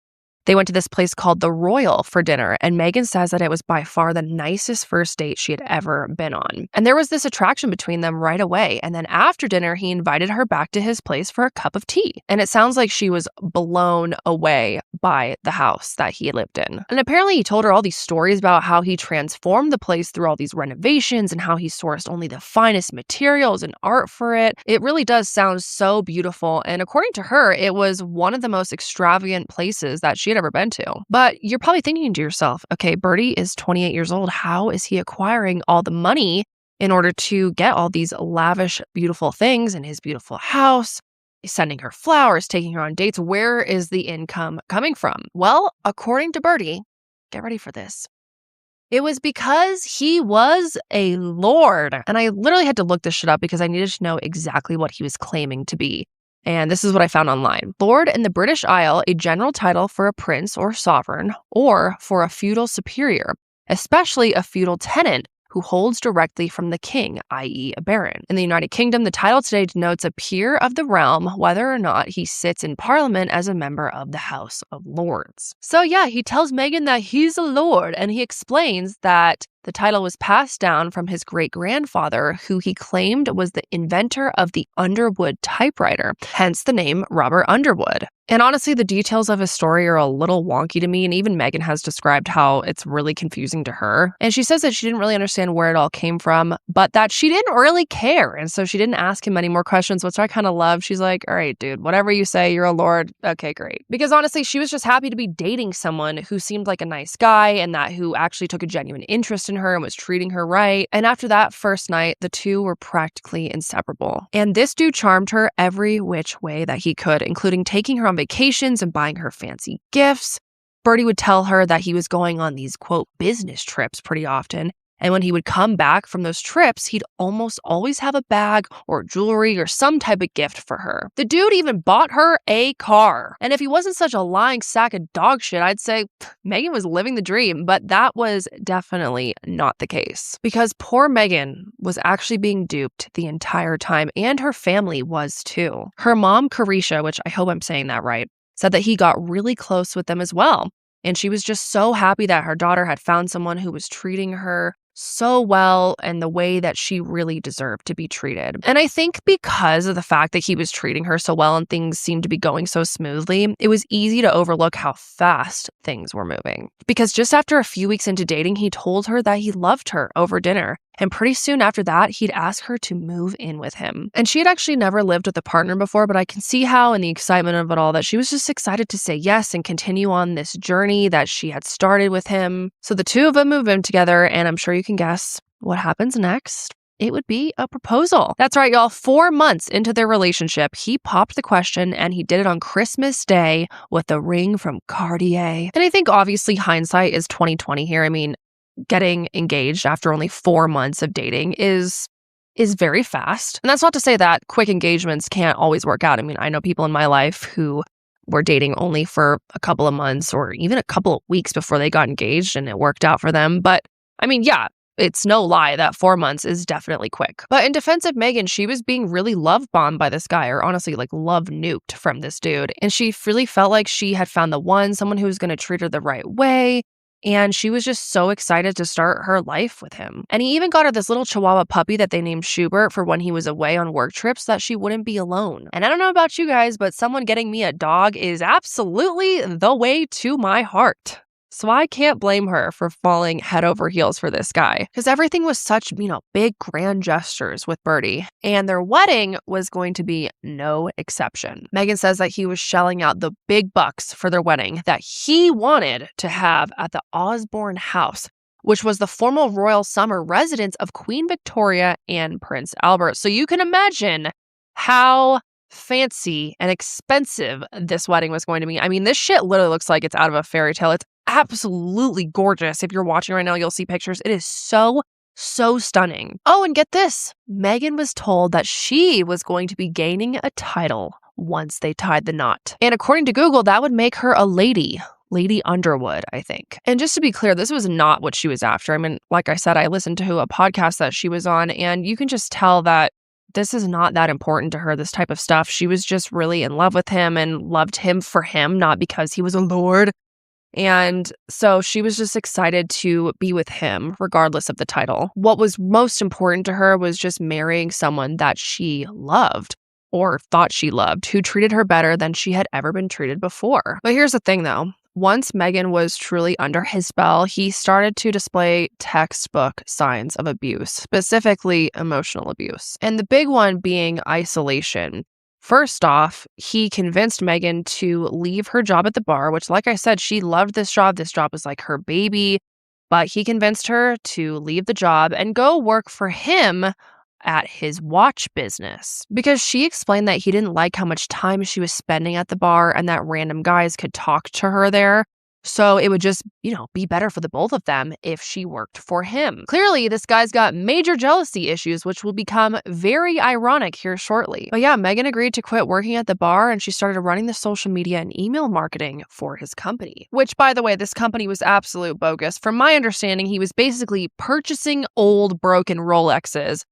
They went to this place called The Royal for dinner, and Megan says that it was by far the nicest first date she had ever been on. And there was this attraction between them right away, and then after dinner, he invited her back to his place for a cup of tea. And it sounds like she was blown away by the house that he lived in. And apparently he told her all these stories about how he transformed the place through all these renovations and how he sourced only the finest materials and art for it. It really does sound so beautiful, and according to her, it was one of the most extravagant places that she had ever been to. But you're probably thinking to yourself, okay, Birdie is 28 years old. How is he acquiring all the money in order to get all these lavish, beautiful things in his beautiful house? He's sending her flowers, taking her on dates. Where is the income coming from? Well, according to Birdie, get ready for this, it was because he was a lord. And I literally had to look this shit up because I needed to know exactly what he was claiming to be. And this is what I found online. Lord in the British Isle, a general title for a prince or sovereign, or for a feudal superior, especially a feudal tenant who holds directly from the king, i.e. a baron. In the United Kingdom, the title today denotes a peer of the realm, whether or not he sits in parliament as a member of the House of Lords. So yeah, he tells Megan that he's a lord, and he explains that the title was passed down from his great-grandfather, who he claimed was the inventor of the Underwood typewriter, hence the name Robert Underwood. And honestly, the details of his story are a little wonky to me, and even Megan has described how it's really confusing to her. And she says that she didn't really understand where it all came from, but that she didn't really care, and so she didn't ask him any more questions, which I kind of love. She's like, all right, dude, whatever you say, you're a lord. Okay, great. Because honestly, she was just happy to be dating someone who seemed like a nice guy and that who actually took a genuine interest in her and was treating her right. And after that first night, the two were practically inseparable. And this dude charmed her every which way that he could, including taking her on vacations and buying her fancy gifts. Birdie would tell her that he was going on these, quote, business trips pretty often. And when he would come back from those trips, he'd almost always have a bag or jewelry or some type of gift for her. The dude even bought her a car. And if he wasn't such a lying sack of dog shit, I'd say Megan was living the dream, but that was definitely not the case. Because poor Megan was actually being duped the entire time, and her family was too. Her mom, Carisha, which I hope I'm saying that right, said that he got really close with them as well. And she was just so happy that her daughter had found someone who was treating her so well and the way that she really deserved to be treated. And I think because of the fact that he was treating her so well and things seemed to be going so smoothly, it was easy to overlook how fast things were moving. Because just after a few weeks into dating, he told her that he loved her over dinner. And pretty soon after that, he'd ask her to move in with him. And she had actually never lived with a partner before, but I can see how in the excitement of it all that she was just excited to say yes and continue on this journey that she had started with him. So the two of them move in together, and I'm sure you can guess what happens next. It would be a proposal. That's right, y'all. 4 months into their relationship, he popped the question, and he did it on Christmas Day with a ring from Cartier. And I think obviously hindsight is 20/20 here. I mean, getting engaged after only 4 months of dating is very fast. And that's not to say that quick engagements can't always work out. I mean, I know people in my life who were dating only for a couple of months or even a couple of weeks before they got engaged and it worked out for them. But I mean, yeah, it's no lie that 4 months is definitely quick. But in defense of Megan, she was being really love bombed by this guy, or honestly, like love nuked from this dude. And she really felt like she had found the one, someone who was going to treat her the right way. And she was just so excited to start her life with him. And he even got her this little Chihuahua puppy that they named Schubert for when he was away on work trips so that she wouldn't be alone. And I don't know about you guys, but someone getting me a dog is absolutely the way to my heart. So I can't blame her for falling head over heels for this guy, because everything was such, big grand gestures with Birdie, and their wedding was going to be no exception. Megan says that he was shelling out the big bucks for their wedding that he wanted to have at the Osborne House, which was the former royal summer residence of Queen Victoria and Prince Albert. So you can imagine how fancy and expensive this wedding was going to be. I mean, this shit literally looks like it's out of a fairy tale. It's absolutely gorgeous. If you're watching right now, you'll see pictures. It is so stunning. Oh, and get this. Megan was told that she was going to be gaining a title once they tied the knot. And according to Google, that would make her a lady. Lady Underwood, I think. And just to be clear, this was not what she was after. I mean, like I said, I listened to a podcast that she was on, and you can just tell that this is not that important to her, this type of stuff. She was just really in love with him and loved him for him, not because he was a lord. And so she was just excited to be with him, regardless of the title. What was most important to her was just marrying someone that she loved, or thought she loved, who treated her better than she had ever been treated before. But here's the thing, though. Once Megan was truly under his spell, he started to display textbook signs of abuse, specifically emotional abuse. And the big one being isolation. First off, he convinced Megan to leave her job at the bar, which, like I said, she loved this job. This job was like her baby. But he convinced her to leave the job and go work for him at his watch business, because she explained that he didn't like how much time she was spending at the bar and that random guys could talk to her there. So it would just, be better for the both of them if she worked for him. Clearly, this guy's got major jealousy issues, which will become very ironic here shortly. But yeah, Megan agreed to quit working at the bar, and she started running the social media and email marketing for his company. Which, by the way, this company was absolute bogus. From my understanding, he was basically purchasing old broken Rolexes,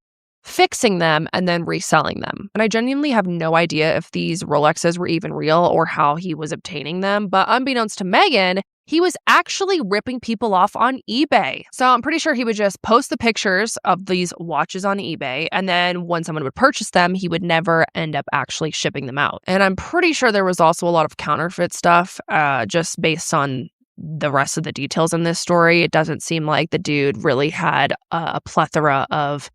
fixing them, and then reselling them. And I genuinely have no idea if these Rolexes were even real or how he was obtaining them. But unbeknownst to Megan, he was actually ripping people off on eBay. So I'm pretty sure he would just post the pictures of these watches on eBay, and then when someone would purchase them, he would never end up actually shipping them out. And I'm pretty sure there was also a lot of counterfeit stuff, just based on the rest of the details in this story. It doesn't seem like the dude really had a plethora of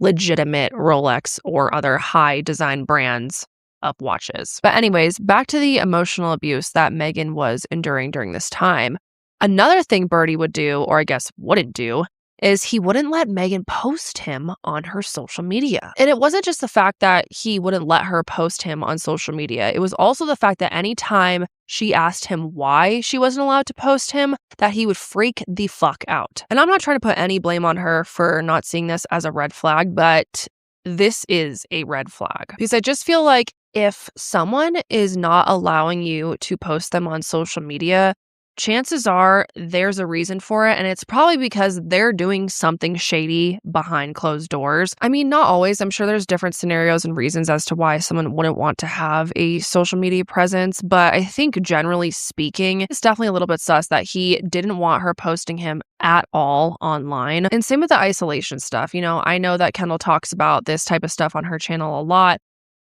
legitimate Rolex or other high design brands of watches. But anyways, back to the emotional abuse that Megan was enduring during this time. Another thing Birdie would do, or I guess wouldn't do, is he wouldn't let Megan post him on her social media. And it wasn't just the fact that he wouldn't let her post him on social media. It was also the fact that anytime she asked him why she wasn't allowed to post him, that he would freak the fuck out. And I'm not trying to put any blame on her for not seeing this as a red flag, but this is a red flag. Because I just feel like if someone is not allowing you to post them on social media, chances are there's a reason for it, and it's probably because they're doing something shady behind closed doors. I mean, not always. I'm sure there's different scenarios and reasons as to why someone wouldn't want to have a social media presence, but I think generally speaking, it's definitely a little bit sus that he didn't want her posting him at all online. And same with the isolation stuff. I know that Kendall talks about this type of stuff on her channel a lot.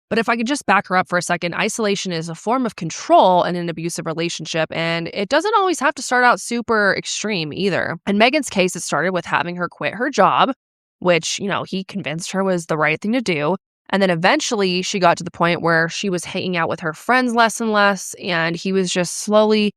But if I could just back her up for a second, isolation is a form of control in an abusive relationship, and it doesn't always have to start out super extreme either. In Megan's case, it started with having her quit her job, which, he convinced her was the right thing to do. And then eventually she got to the point where she was hanging out with her friends less and less, and he was just slowly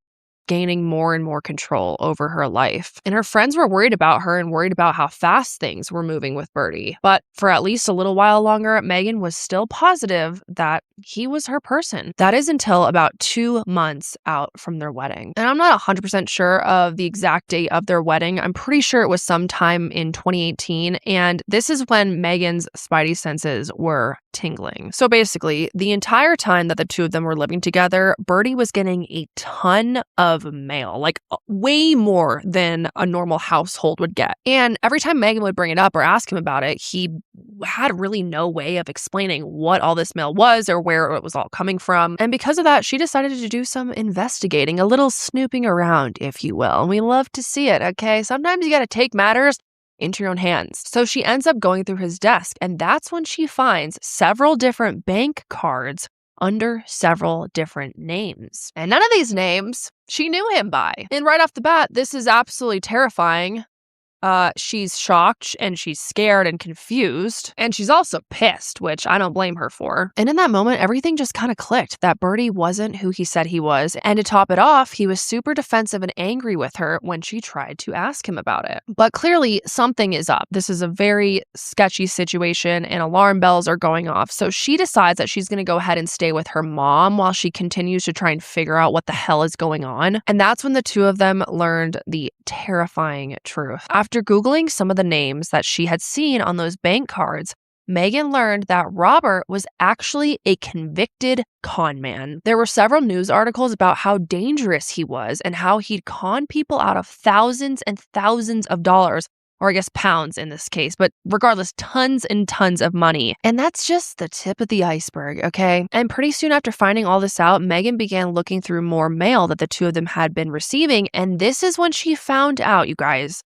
gaining more and more control over her life. And her friends were worried about her and worried about how fast things were moving with Birdie. But for at least a little while longer, Megan was still positive that he was her person. That is until about 2 months out from their wedding. And I'm not 100% sure of the exact date of their wedding. I'm pretty sure it was sometime in 2018. And this is when Megan's spidey senses were tingling. So basically, the entire time that the two of them were living together, Birdie was getting a ton of mail, like way more than a normal household would get. And every time Megan would bring it up or ask him about it, he had really no way of explaining what all this mail was or where it was all coming from. And because of that, she decided to do some investigating, a little snooping around, if you will. And we love to see it, okay? Sometimes you got to take matters into your own hands. So she ends up going through his desk, and that's when she finds several different bank cards under several different names. And none of these names she knew him by. And right off the bat, this is absolutely terrifying. She's shocked and she's scared and confused, and she's also pissed, which I don't blame her for. And in that moment, everything just kind of clicked that Birdie wasn't who he said he was. And to top it off, he was super defensive and angry with her when she tried to ask him about it. But clearly something is up. This is a very sketchy situation and alarm bells are going off. So she decides that she's going to go ahead and stay with her mom while she continues to try and figure out what the hell is going on. And that's when the two of them learned the terrifying truth. After Googling some of the names that she had seen on those bank cards, Megan learned that Robert was actually a convicted con man. There were several news articles about how dangerous he was and how he'd con people out of thousands and thousands of dollars, or I guess pounds in this case, but regardless, tons and tons of money. And that's just the tip of the iceberg, okay? And pretty soon after finding all this out, Megan began looking through more mail that the two of them had been receiving, and this is when she found out, you guys,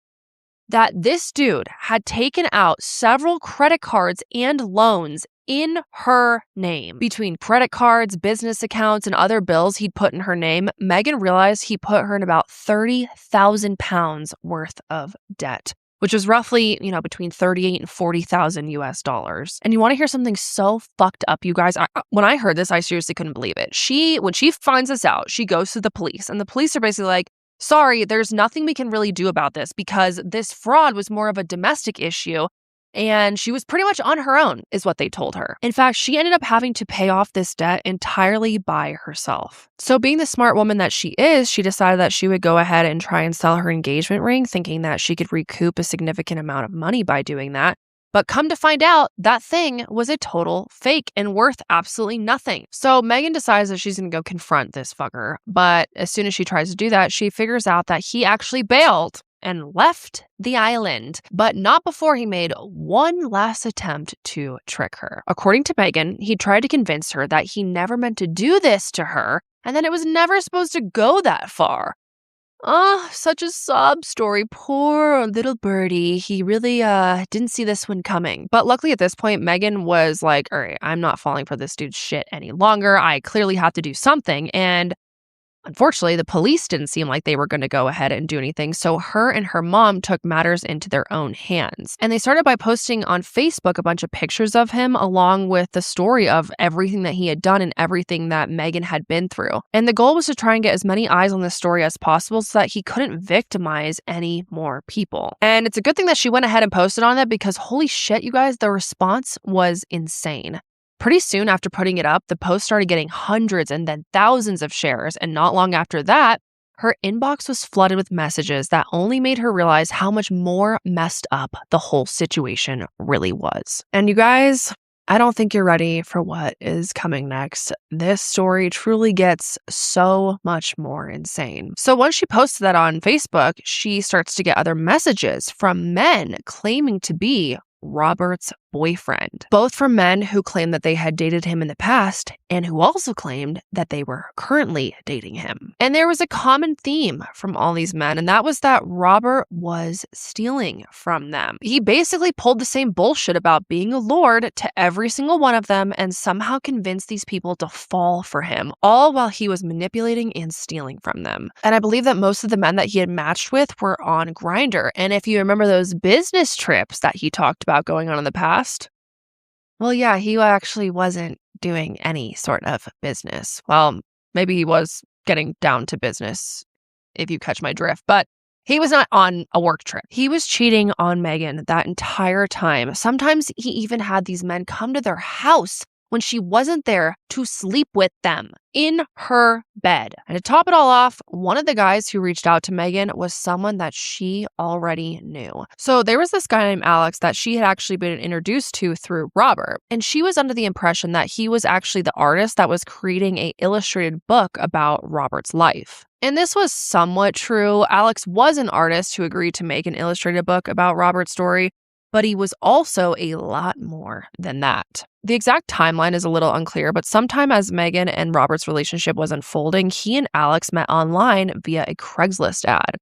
that this dude had taken out several credit cards and loans in her name. Between credit cards, business accounts, and other bills he'd put in her name, Megan realized he put her in about 30,000 pounds worth of debt, which was roughly, between 38 and 40,000 US dollars. And you want to hear something so fucked up, you guys? When I heard this, I seriously couldn't believe it. When she finds this out, she goes to the police, and the police are basically like, sorry, there's nothing we can really do about this because this fraud was more of a domestic issue and she was pretty much on her own, is what they told her. In fact, she ended up having to pay off this debt entirely by herself. So being the smart woman that she is, she decided that she would go ahead and try and sell her engagement ring, thinking that she could recoup a significant amount of money by doing that. But come to find out, that thing was a total fake and worth absolutely nothing. So Megan decides that she's going to go confront this fucker. But as soon as she tries to do that, she figures out that he actually bailed and left the island, but not before he made one last attempt to trick her. According to Megan, he tried to convince her that he never meant to do this to her and that it was never supposed to go that far. Oh, such a sob story. Poor little Birdie. He really didn't see this one coming. But luckily at this point, Megan was like, all right, I'm not falling for this dude's shit any longer. I clearly have to do something. And unfortunately, the police didn't seem like they were going to go ahead and do anything, so her and her mom took matters into their own hands. And they started by posting on Facebook a bunch of pictures of him along with the story of everything that he had done and everything that Megan had been through. And the goal was to try and get as many eyes on this story as possible so that he couldn't victimize any more people. And it's a good thing that she went ahead and posted on that because holy shit, you guys, the response was insane. Pretty soon after putting it up, the post started getting hundreds and then thousands of shares, and not long after that, her inbox was flooded with messages that only made her realize how much more messed up the whole situation really was. And you guys, I don't think you're ready for what is coming next. This story truly gets so much more insane. So once she posted that on Facebook, she starts to get other messages from men claiming to be Robert's boyfriend, both from men who claimed that they had dated him in the past and who also claimed that they were currently dating him. And there was a common theme from all these men, and that was that Robert was stealing from them. He basically pulled the same bullshit about being a lord to every single one of them and somehow convinced these people to fall for him, all while he was manipulating and stealing from them. And I believe that most of the men that he had matched with were on Grindr. And if you remember those business trips that he talked about going on in the past, well, yeah, he actually wasn't doing any sort of business. Well, maybe he was getting down to business, if you catch my drift, but he was not on a work trip. He was cheating on Megan that entire time. Sometimes he even had these men come to their house when she wasn't there to sleep with them in her bed. And to top it all off, one of the guys who reached out to Megan was someone that she already knew. So there was this guy named Alex that she had actually been introduced to through Robert. And she was under the impression that he was actually the artist that was creating an illustrated book about Robert's life. And this was somewhat true. Alex was an artist who agreed to make an illustrated book about Robert's story, but he was also a lot more than that. The exact timeline is a little unclear, but sometime as Megan and Robert's relationship was unfolding, he and Alex met online via a Craigslist ad.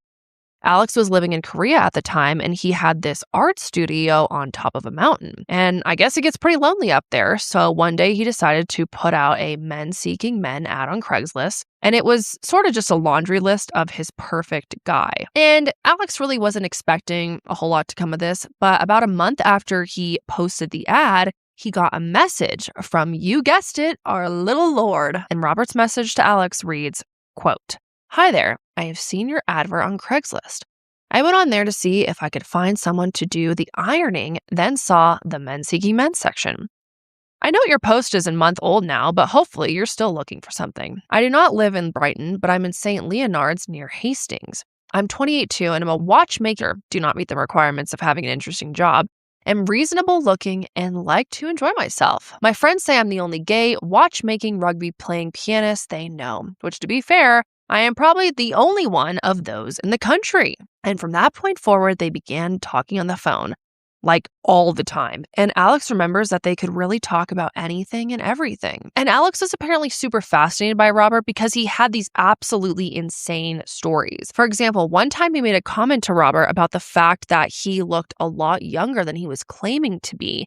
Alex was living in Korea at the time, and he had this art studio on top of a mountain. And I guess it gets pretty lonely up there, so one day he decided to put out a men seeking men ad on Craigslist, and it was sort of just a laundry list of his perfect guy. And Alex really wasn't expecting a whole lot to come of this, but about a month after he posted the ad, he got a message from, you guessed it, our little lord. And Robert's message to Alex reads, quote, "Hi there, I have seen your advert on Craigslist. I went on there to see if I could find someone to do the ironing, then saw the men seeking men section. I know your post is a month old now, but hopefully you're still looking for something. I do not live in Brighton, but I'm in St. Leonard's near Hastings. I'm 28 too, and I'm a watchmaker, do not meet the requirements of having an interesting job, am reasonable looking, and like to enjoy myself. My friends say I'm the only gay watchmaking rugby playing pianist they know, which to be fair, I am probably the only one of those in the country." And from that point forward, they began talking on the phone, like all the time. And Alex remembers that they could really talk about anything and everything. And Alex was apparently super fascinated by Robert because he had these absolutely insane stories. For example, one time he made a comment to Robert about the fact that he looked a lot younger than he was claiming to be.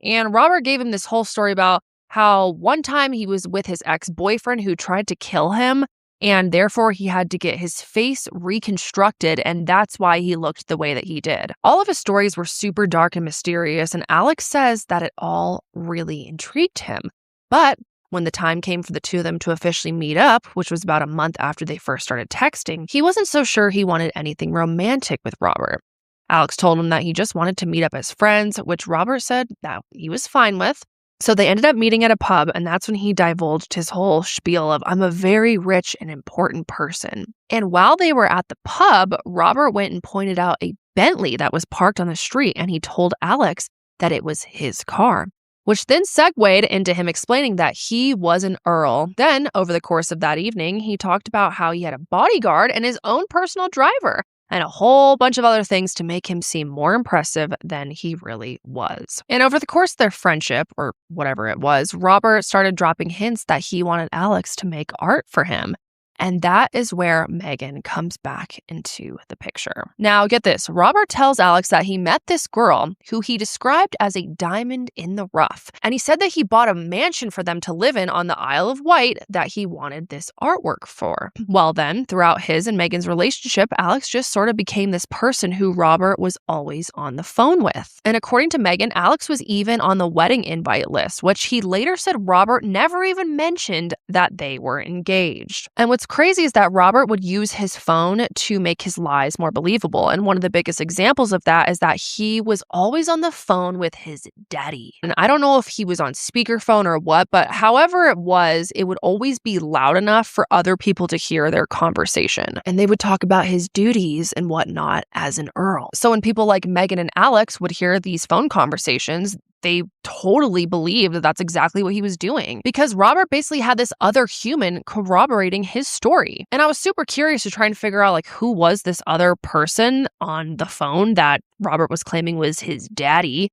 And Robert gave him this whole story about how one time he was with his ex-boyfriend who tried to kill him, and therefore he had to get his face reconstructed, and that's why he looked the way that he did. All of his stories were super dark and mysterious, and Alex says that it all really intrigued him. But when the time came for the two of them to officially meet up, which was about a month after they first started texting, he wasn't so sure he wanted anything romantic with Robert. Alex told him that he just wanted to meet up as friends, which Robert said that he was fine with. So they ended up meeting at a pub, and that's when he divulged his whole spiel of, I'm a very rich and important person. And while they were at the pub, Robert went and pointed out a Bentley that was parked on the street, and he told Alex that it was his car, which then segued into him explaining that he was an earl. Then, over the course of that evening, he talked about how he had a bodyguard and his own personal driver, and a whole bunch of other things to make him seem more impressive than he really was. And over the course of their friendship, or whatever it was, Robert started dropping hints that he wanted Alex to make art for him. And that is where Megan comes back into the picture. Now, get this. Robert tells Alex that he met this girl who he described as a diamond in the rough. And he said that he bought a mansion for them to live in on the Isle of Wight that he wanted this artwork for. Well then, throughout his and Megan's relationship, Alex just sort of became this person who Robert was always on the phone with. And according to Megan, Alex was even on the wedding invite list, which he later said Robert never even mentioned that they were engaged. And what's crazy is that Robert would use his phone to make his lies more believable. And one of the biggest examples of that is that he was always on the phone with his daddy. And I don't know if he was on speakerphone or what, but however it was, it would always be loud enough for other people to hear their conversation. And they would talk about his duties and whatnot as an earl. So when people like Megan and Alex would hear these phone conversations, they totally believed that that's exactly what he was doing because Robert basically had this other human corroborating his story. And I was super curious to try and figure out like who was this other person on the phone that Robert was claiming was his daddy.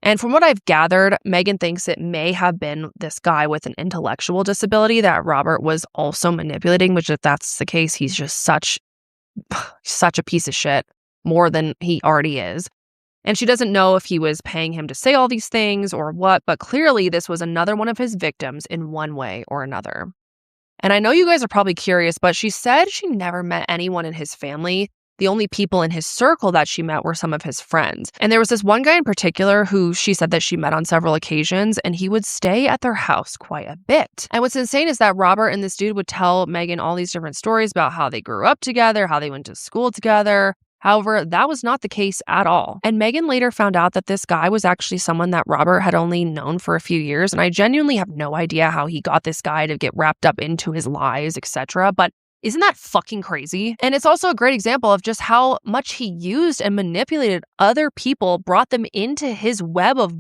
And from what I've gathered, Megan thinks it may have been this guy with an intellectual disability that Robert was also manipulating, which if that's the case, he's just such a piece of shit, more than he already is. And she doesn't know if he was paying him to say all these things or what, but clearly this was another one of his victims in one way or another. And I know you guys are probably curious, but she said she never met anyone in his family. The only people in his circle that she met were some of his friends. And there was this one guy in particular who she said that she met on several occasions, and he would stay at their house quite a bit. And what's insane is that Robert and this dude would tell Megan all these different stories about how they grew up together, how they went to school together. However, that was not the case at all. And Megan later found out that this guy was actually someone that Robert had only known for a few years. And I genuinely have no idea how he got this guy to get wrapped up into his lies, etc. But isn't that fucking crazy? And it's also a great example of just how much he used and manipulated other people, brought them into his web of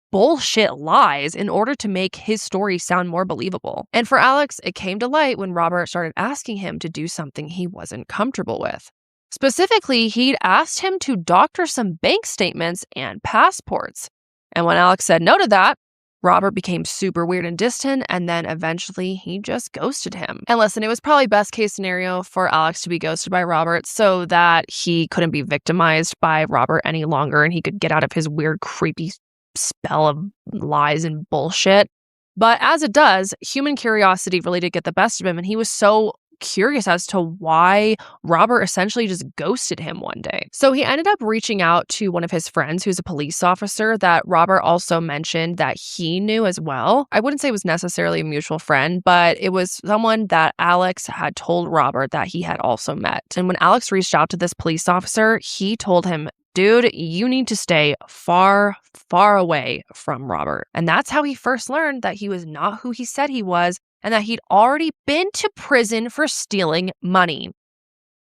bullshit lies in order to make his story sound more believable. And for Alex, it came to light when Robert started asking him to do something he wasn't comfortable with. Specifically, he'd asked him to doctor some bank statements and passports. And when Alex said no to that, Robert became super weird and distant, and then eventually he just ghosted him. And listen, it was probably best case scenario for Alex to be ghosted by Robert so that he couldn't be victimized by Robert any longer and he could get out of his weird, creepy spell of lies and bullshit. But as it does, human curiosity really did get the best of him, and he was so curious as to why Robert essentially just ghosted him one day. So he ended up reaching out to one of his friends who's a police officer that Robert also mentioned that he knew as well. I wouldn't say it was necessarily a mutual friend, but it was someone that Alex had told Robert that he had also met. And when Alex reached out to this police officer, he told him, dude, you need to stay far, far away from Robert. And that's how he first learned that he was not who he said he was and that he'd already been to prison for stealing money.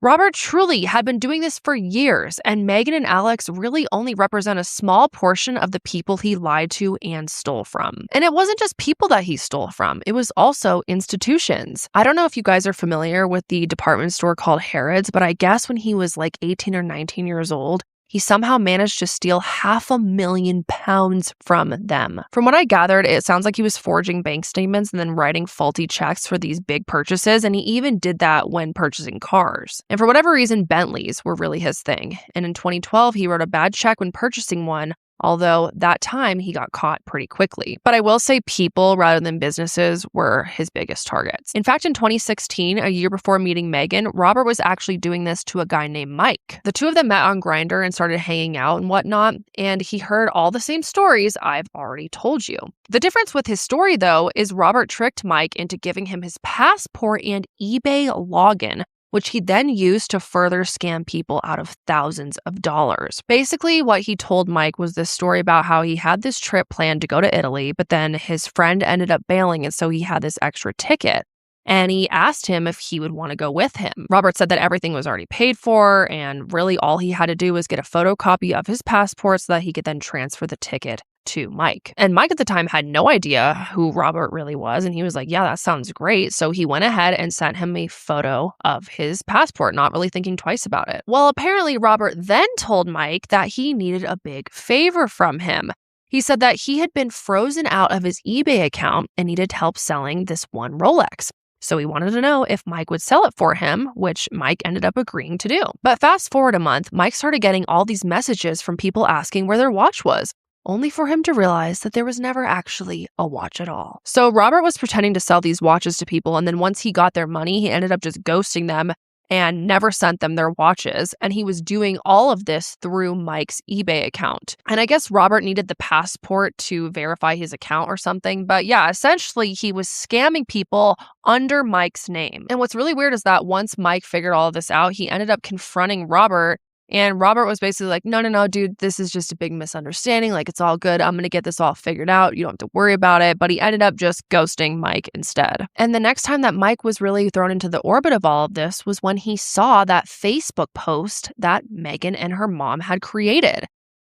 Robert truly had been doing this for years, and Megan and Alex really only represent a small portion of the people he lied to and stole from. And it wasn't just people that he stole from, it was also institutions. I don't know if you guys are familiar with the department store called Harrods, but I guess when he was like 18 or 19 years old, he somehow managed to steal £500,000 from them. From what I gathered, it sounds like he was forging bank statements and then writing faulty checks for these big purchases, and he even did that when purchasing cars. And for whatever reason, Bentleys were really his thing. And in 2012, he wrote a bad check when purchasing one, although that time he got caught pretty quickly. But I will say people rather than businesses were his biggest targets. In fact, in 2016, a year before meeting Megan, Robert was actually doing this to a guy named Mike. The two of them met on Grindr and started hanging out and whatnot, and he heard all the same stories I've already told you. The difference with his story, though, is Robert tricked Mike into giving him his passport and eBay login, which he then used to further scam people out of thousands of dollars. Basically, what he told Mike was this story about how he had this trip planned to go to Italy, but then his friend ended up bailing, and so he had this extra ticket. And he asked him if he would want to go with him. Robert said that everything was already paid for, and really all he had to do was get a photocopy of his passport so that he could then transfer the ticket to Mike. And Mike at the time had no idea who Robert really was, and he was like, yeah, that sounds great. So he went ahead and sent him a photo of his passport, not really thinking twice about it. Well, apparently Robert then told Mike that he needed a big favor from him. He said that he had been frozen out of his eBay account and needed help selling this one Rolex. So he wanted to know if Mike would sell it for him, which Mike ended up agreeing to do. But fast forward a month, Mike started getting all these messages from people asking where their watch was, only for him to realize that there was never actually a watch at all. So Robert was pretending to sell these watches to people, and then once he got their money, he ended up just ghosting them and never sent them their watches. And he was doing all of this through Mike's eBay account. And I guess Robert needed the passport to verify his account or something. But yeah, essentially he was scamming people under Mike's name. And what's really weird is that once Mike figured all of this out, he ended up confronting Robert. And Robert was basically like, no, dude, this is just a big misunderstanding. Like, it's all good. I'm going to get this all figured out. You don't have to worry about it. But he ended up just ghosting Mike instead. And the next time that Mike was really thrown into the orbit of all of this was when he saw that Facebook post that Megan and her mom had created.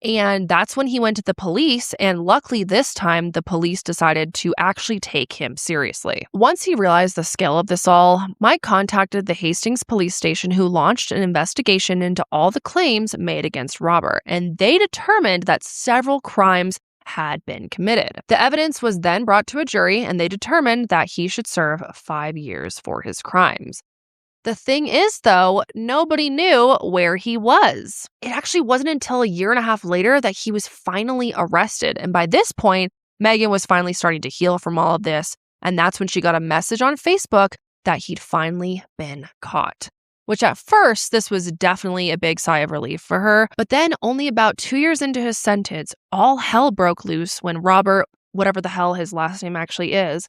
And that's when he went to the police, and luckily this time the police decided to actually take him seriously. Once he realized the scale of this all, Mike contacted the Hastings police station, who launched an investigation into all the claims made against Robert, and they determined that several crimes had been committed. The evidence was then brought to a jury, and they determined that he should serve 5 years for his crimes. The thing is, though, nobody knew where he was. It actually wasn't until a year and a half later that he was finally arrested. And by this point, Megan was finally starting to heal from all of this. And that's when she got a message on Facebook that he'd finally been caught. Which at first, this was definitely a big sigh of relief for her. But then only about 2 years into his sentence, all hell broke loose when Robert, whatever the hell his last name actually is,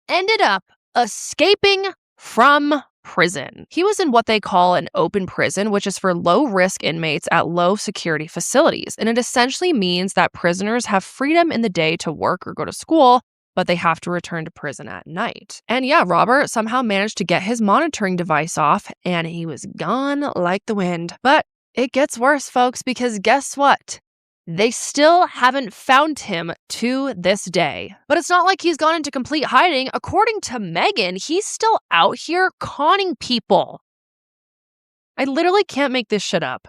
ended up escaping from prison. He was in what they call an open prison, which is for low-risk inmates at low-security facilities. And it essentially means that prisoners have freedom in the day to work or go to school, but they have to return to prison at night. And yeah, Robert somehow managed to get his monitoring device off, and he was gone like the wind. But it gets worse, folks, because guess what? They still haven't found him to this day. But it's not like he's gone into complete hiding. According to Megan, he's still out here conning people. I literally can't make this shit up.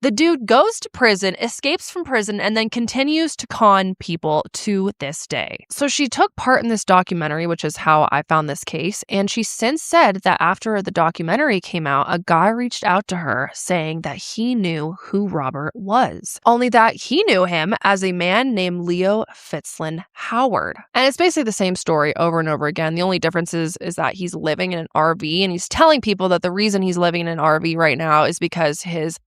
The dude goes to prison, escapes from prison, and then continues to con people to this day. So she took part in this documentary, which is how I found this case, and she since said that after the documentary came out, a guy reached out to her saying that he knew who Robert was. Only that he knew him as a man named Leo Fitzlin Howard. And it's basically the same story over and over again. The only difference is that he's living in an RV, and he's telling people that the reason he's living in an RV right now is because his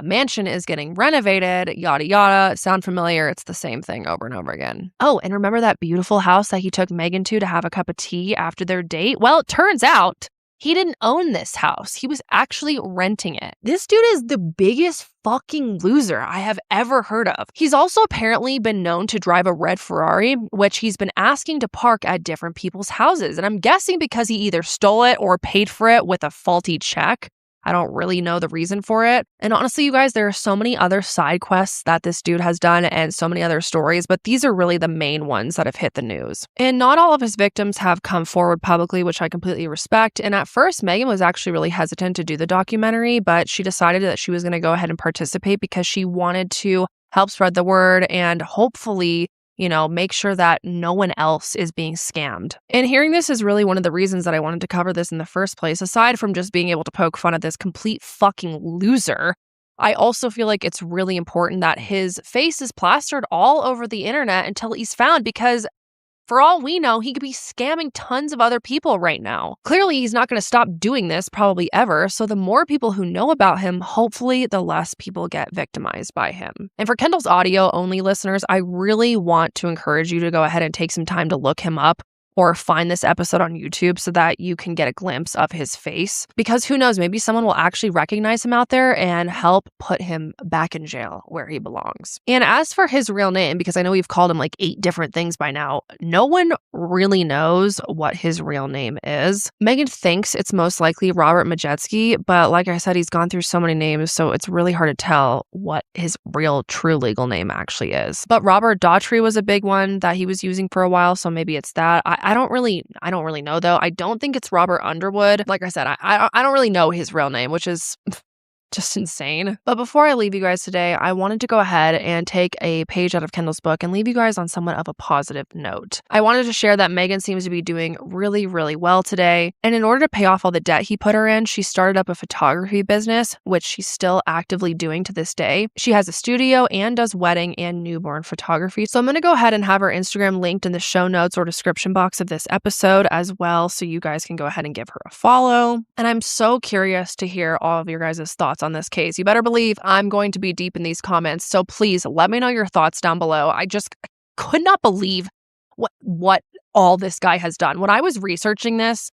mansion is getting renovated, yada, yada. Sound familiar? It's the same thing over and over again. Oh, and remember that beautiful house that he took Megan to have a cup of tea after their date? Well, it turns out he didn't own this house. He was actually renting it. This dude is the biggest fucking loser I have ever heard of. He's also apparently been known to drive a red Ferrari, which he's been asking to park at different people's houses. And I'm guessing because he either stole it or paid for it with a faulty check. I don't really know the reason for it. And honestly, you guys, there are so many other side quests that this dude has done and so many other stories, but these are really the main ones that have hit the news. And not all of his victims have come forward publicly, which I completely respect. And at first, Megan was actually really hesitant to do the documentary, but she decided that she was going to go ahead and participate because she wanted to help spread the word and hopefully make sure that no one else is being scammed. And hearing this is really one of the reasons that I wanted to cover this in the first place. Aside from just being able to poke fun at this complete fucking loser, I also feel like it's really important that his face is plastered all over the internet until he's found, because for all we know, he could be scamming tons of other people right now. Clearly, he's not going to stop doing this probably ever, so the more people who know about him, hopefully the less people get victimized by him. And for Kendall's audio-only listeners, I really want to encourage you to go ahead and take some time to look him up or find this episode on YouTube so that you can get a glimpse of his face. Because who knows, maybe someone will actually recognize him out there and help put him back in jail where he belongs. And as for his real name, because I know we've called him like 8 different things by now, no one really knows what his real name is. Megan thinks it's most likely Robert Majetsky, but like I said, he's gone through so many names, so it's really hard to tell what his real true legal name actually is. But Robert Daughtry was a big one that he was using for a while, so maybe it's that. I don't really know though. I don't think it's Robert Underwood. Like I said, I don't really know his real name, which is just insane. But before I leave you guys today, I wanted to go ahead and take a page out of Kendall's book and leave you guys on somewhat of a positive note. I wanted to share that Megan seems to be doing really, really well today. And in order to pay off all the debt he put her in, she started up a photography business, which she's still actively doing to this day. She has a studio and does wedding and newborn photography. So I'm going to go ahead and have her Instagram linked in the show notes or description box of this episode as well, so you guys can go ahead and give her a follow. And I'm so curious to hear all of your guys' thoughts on this case. You better believe I'm going to be deep in these comments, so please let me know your thoughts down below. I could not believe what all this guy has done. When I was researching this,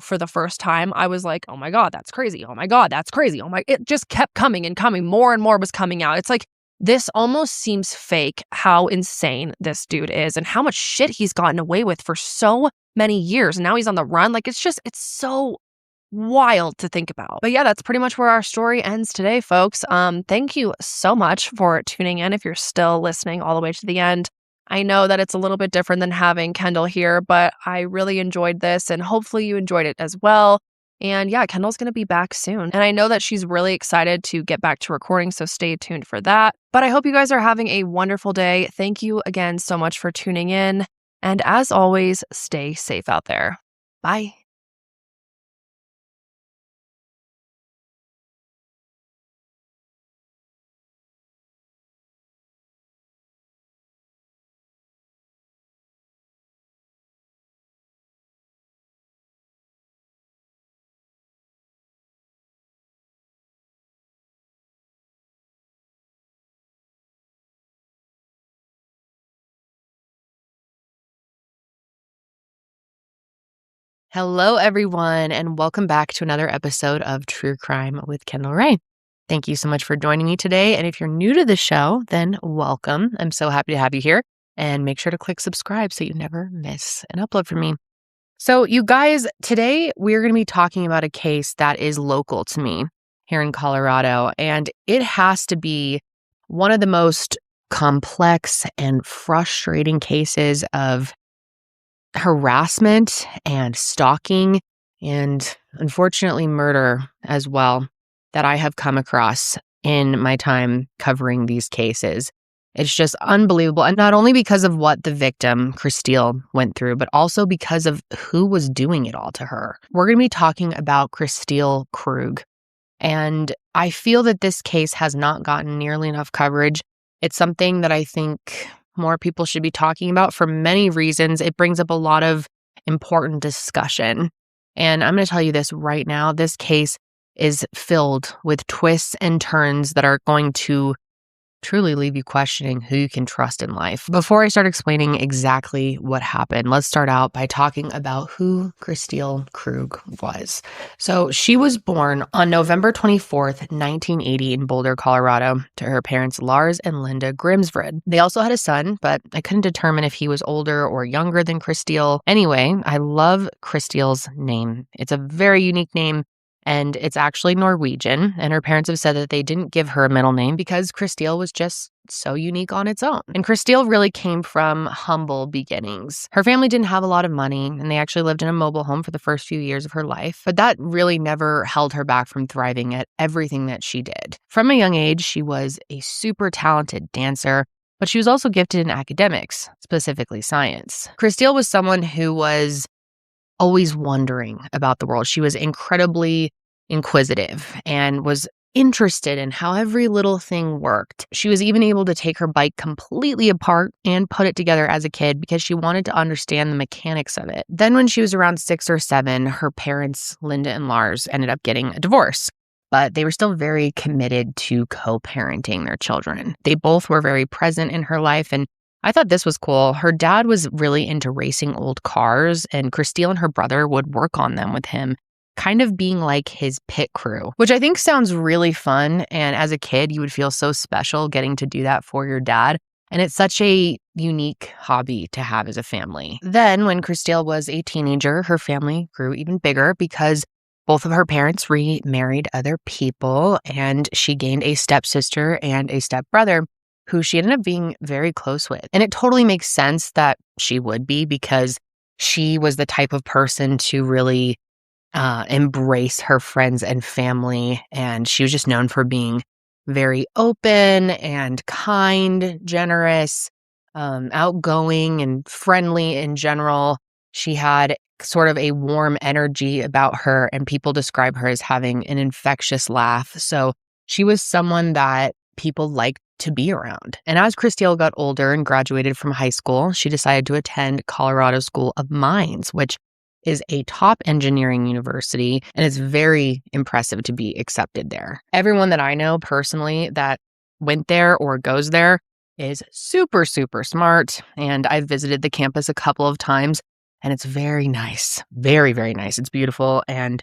for the first time, I was like, oh my God, that's crazy. Oh my God, that's crazy. It just kept coming and coming. More and more was coming out. It's like, this almost seems fake how insane this dude is and how much shit he's gotten away with for so many years. And now he's on the run. Like, it's so wild to think about. But yeah, that's pretty much where our story ends today, folks. Thank you so much for tuning in if you're still listening all the way to the end. I know that it's a little bit different than having Kendall here, but I really enjoyed this and hopefully you enjoyed it as well. And yeah, Kendall's going to be back soon. And I know that she's really excited to get back to recording, so stay tuned for that. But I hope you guys are having a wonderful day. Thank you again so much for tuning in. And as always, stay safe out there. Bye. Hello, everyone, and welcome back to another episode of True Crime with Kendall Ray. Thank you so much for joining me today. And if you're new to the show, then welcome. I'm so happy to have you here. And make sure to click subscribe so you never miss an upload from me. So, you guys, today we're going to be talking about a case that is local to me here in Colorado. And it has to be one of the most complex and frustrating cases of harassment and stalking and unfortunately murder as well that I have come across in my time covering these cases. It's just unbelievable. And not only because of what the victim, Christelle, went through, but also because of who was doing it all to her. We're going to be talking about Christelle Krug. And I feel that this case has not gotten nearly enough coverage. It's something that I think more people should be talking about for many reasons. It brings up a lot of important discussion. And I'm going to tell you this right now. This case is filled with twists and turns that are going to truly leave you questioning who you can trust in life. Before I start explaining exactly what happened, let's start out by talking about who Christelle Krug was. So she was born on November 24th, 1980 in Boulder, Colorado, to her parents Lars and Linda Grimsrud. They also had a son, but I couldn't determine if he was older or younger than Christelle. Anyway, I love Christelle's name. It's a very unique name. And it's actually Norwegian, and her parents have said that they didn't give her a middle name because Christelle was just so unique on its own. And Christelle really came from humble beginnings. Her family didn't have a lot of money, and they actually lived in a mobile home for the first few years of her life. But that really never held her back from thriving at everything that she did. From a young age, she was a super talented dancer, but she was also gifted in academics, specifically science. Christelle was someone who was always wondering about the world. She was incredibly inquisitive and was interested in how every little thing worked. She was even able to take her bike completely apart and put it together as a kid because she wanted to understand the mechanics of it. Then when she was around 6 or 7, her parents, Linda and Lars, ended up getting a divorce. But they were still very committed to co-parenting their children. They both were very present in her life, and I thought this was cool. Her dad was really into racing old cars, and Christelle and her brother would work on them with him, kind of being like his pit crew, which I think sounds really fun. And as a kid, you would feel so special getting to do that for your dad. And it's such a unique hobby to have as a family. Then when Christelle was a teenager, her family grew even bigger because both of her parents remarried other people, and she gained a stepsister and a stepbrother who she ended up being very close with. And it totally makes sense that she would be because she was the type of person to really embrace her friends and family. And she was just known for being very open and kind, generous, outgoing and friendly in general. She had sort of a warm energy about her, and people describe her as having an infectious laugh. So she was someone that people liked to be around. And as Christelle got older and graduated from high school, she decided to attend Colorado School of Mines, which is a top engineering university, and it's very impressive to be accepted there. Everyone that I know personally that went there or goes there is super, super smart, and I've visited the campus a couple of times, and it's very nice. Very, very nice. It's beautiful, and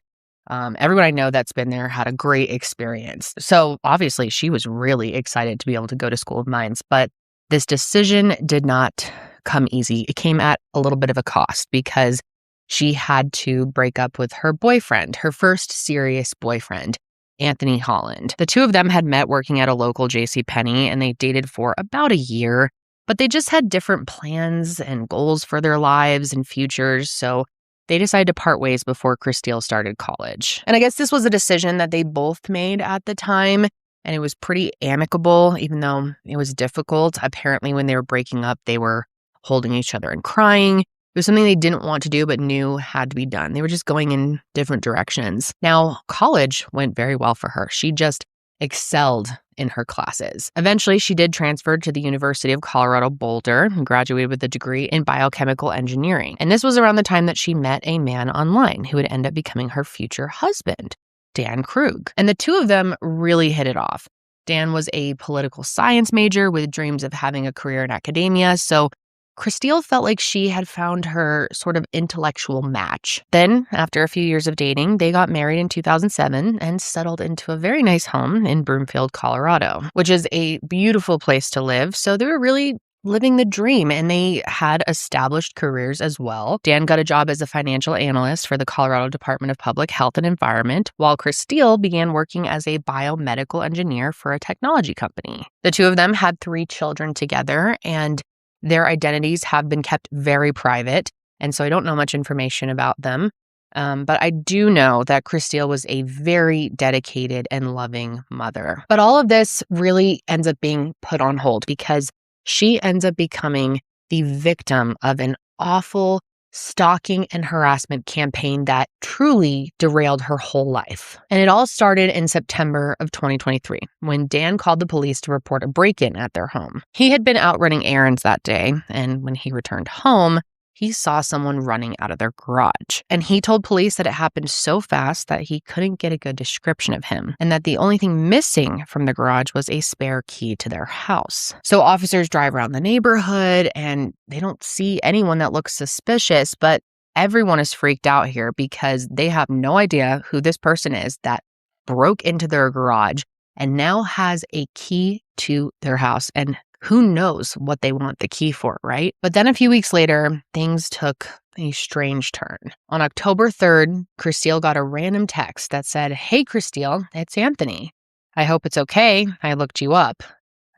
everyone I know that's been there had a great experience. So obviously she was really excited to be able to go to School of Mines, but this decision did not come easy. It came at a little bit of a cost because she had to break up with her boyfriend, her first serious boyfriend, Anthony Holland. The two of them had met working at a local JCPenney, and they dated for about a year, but they just had different plans and goals for their lives and futures, so they decided to part ways before Christelle started college. And I guess this was a decision that they both made at the time, and it was pretty amicable, even though it was difficult. Apparently, when they were breaking up, they were holding each other and crying. It was something they didn't want to do but knew had to be done. They were just going in different directions. Now, college went very well for her. She just excelled in her classes. Eventually, she did transfer to the University of Colorado Boulder and graduated with a degree in biochemical engineering. And this was around the time that she met a man online who would end up becoming her future husband, Dan Krug. And the two of them really hit it off. Dan was a political science major with dreams of having a career in academia, so Christelle felt like she had found her sort of intellectual match. Then, after a few years of dating, they got married in 2007 and settled into a very nice home in Broomfield, Colorado, which is a beautiful place to live. So they were really living the dream, and they had established careers as well. Dan got a job as a financial analyst for the Colorado Department of Public Health and Environment, while Christelle began working as a biomedical engineer for a technology company. The two of them had 3 children together, and their identities have been kept very private, and so I don't know much information about them. But I do know that Christelle was a very dedicated and loving mother. But all of this really ends up being put on hold because she ends up becoming the victim of an awful stalking and harassment campaign that truly derailed her whole life. And it all started in September of 2023 when Dan called the police to report a break-in at their home. He had been out running errands that day, and when he returned home, he saw someone running out of their garage. And he told police that it happened so fast that he couldn't get a good description of him, and that the only thing missing from the garage was a spare key to their house. So officers drive around the neighborhood, and they don't see anyone that looks suspicious, but everyone is freaked out here because they have no idea who this person is that broke into their garage and now has a key to their house. And who knows what they want the key for, right? But then a few weeks later, things took a strange turn. On October 3rd, Christelle got a random text that said, "Hey, Christelle, it's Anthony. I hope it's okay. I looked you up.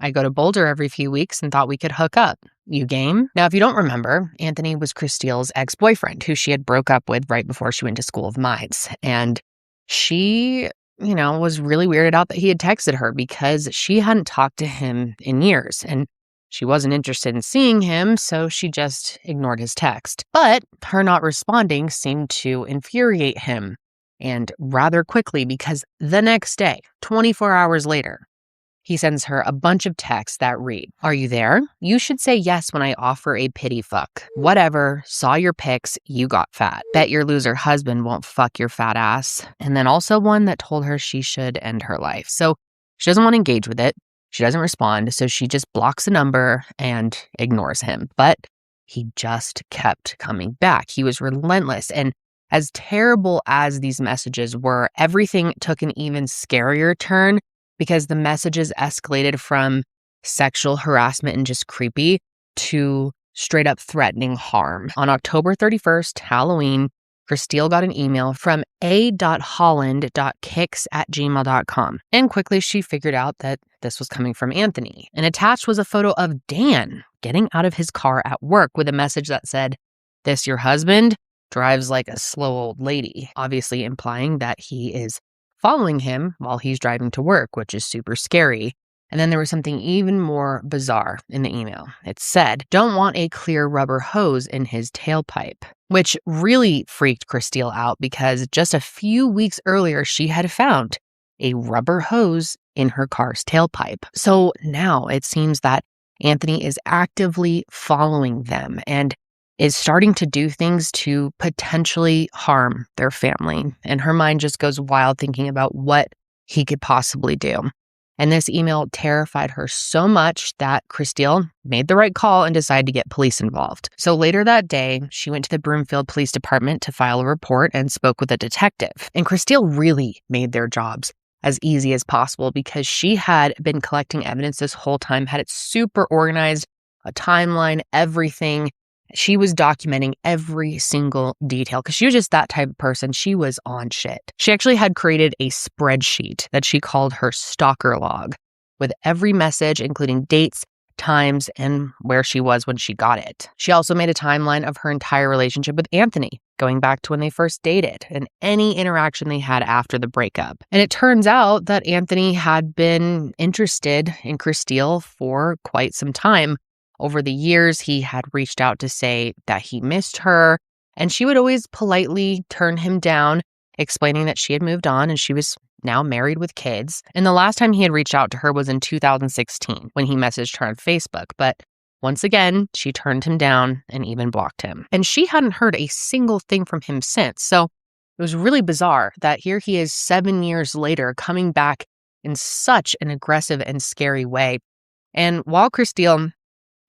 I go to Boulder every few weeks and thought we could hook up. You game?" Now, if you don't remember, Anthony was Christelle's ex-boyfriend who she had broke up with right before she went to School of Mines. And she was really weirded out that he had texted her because she hadn't talked to him in years and she wasn't interested in seeing him, so she just ignored his text. But her not responding seemed to infuriate him, and rather quickly, because the next day, 24 hours later, he sends her a bunch of texts that read, "Are you there? You should say yes when I offer a pity fuck. Whatever. Saw your pics. You got fat. Bet your loser husband won't fuck your fat ass." And then also one that told her she should end her life. So she doesn't want to engage with it. She doesn't respond. So she just blocks the number and ignores him. But he just kept coming back. He was relentless. And as terrible as these messages were, everything took an even scarier turn, because the messages escalated from sexual harassment and just creepy to straight up threatening harm. On October 31st, Halloween, Christelle got an email from a.holland.kicks@gmail.com. And quickly she figured out that this was coming from Anthony. And attached was a photo of Dan getting out of his car at work with a message that said, "This your husband? Drives like a slow old lady," obviously implying that he is following him while he's driving to work, which is super scary. And then there was something even more bizarre in the email. It said, "Don't want a clear rubber hose in his tailpipe," which really freaked Christelle out because just a few weeks earlier, she had found a rubber hose in her car's tailpipe. So now it seems that Anthony is actively following them and is starting to do things to potentially harm their family. And her mind just goes wild thinking about what he could possibly do. And this email terrified her so much that Christelle made the right call and decided to get police involved. So later that day, she went to the Broomfield Police Department to file a report and spoke with a detective. And Christelle really made their jobs as easy as possible because she had been collecting evidence this whole time, had it super organized, a timeline, everything. She was documenting every single detail because she was just that type of person. She was on shit. She actually had created a spreadsheet that she called her stalker log with every message, including dates, times, and where she was when she got it. She also made a timeline of her entire relationship with Anthony, going back to when they first dated and any interaction they had after the breakup. And it turns out that Anthony had been interested in Christelle for quite some time. Over the years, he had reached out to say that he missed her, and she would always politely turn him down, explaining that she had moved on and she was now married with kids. And the last time he had reached out to her was in 2016 when he messaged her on Facebook. But once again, she turned him down and even blocked him. And she hadn't heard a single thing from him since. So it was really bizarre that here he is 7 years later coming back in such an aggressive and scary way. And while Christelle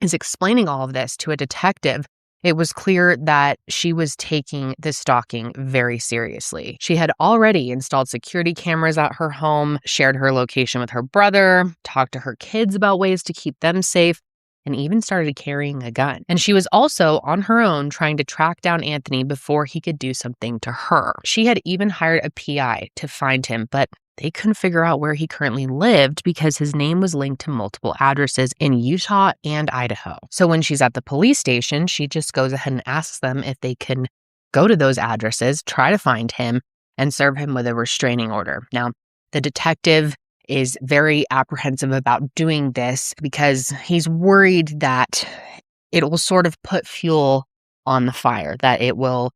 is explaining all of this to a detective, it was clear that she was taking the stalking very seriously. She had already installed security cameras at her home, shared her location with her brother, talked to her kids about ways to keep them safe, and even started carrying a gun. And she was also on her own trying to track down Anthony before he could do something to her. She had even hired a PI to find him, but they couldn't figure out where he currently lived because his name was linked to multiple addresses in Utah and Idaho. So when she's at the police station, she just goes ahead and asks them if they can go to those addresses, try to find him, and serve him with a restraining order. Now, the detective is very apprehensive about doing this because he's worried that it will sort of put fuel on the fire, that it will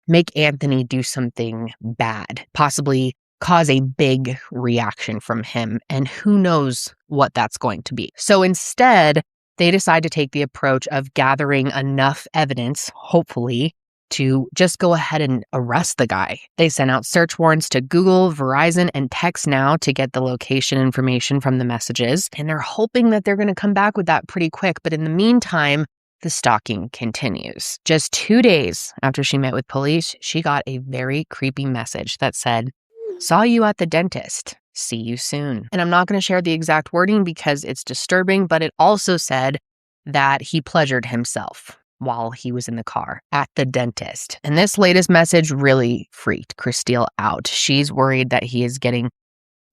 make Anthony do something bad, possibly cause a big reaction from him, and who knows what that's going to be. So instead, they decide to take the approach of gathering enough evidence, hopefully, to just go ahead and arrest the guy. They sent out search warrants to Google, Verizon, and TextNow to get the location information from the messages, and they're hoping that they're going to come back with that pretty quick. But in the meantime, the stalking continues. Just 2 days after she met with police, she got a very creepy message that said, "Saw you at the dentist. See you soon." And I'm not going to share the exact wording because it's disturbing, but it also said that he pleasured himself while he was in the car at the dentist. And this latest message really freaked Christelle out. She's worried that he is getting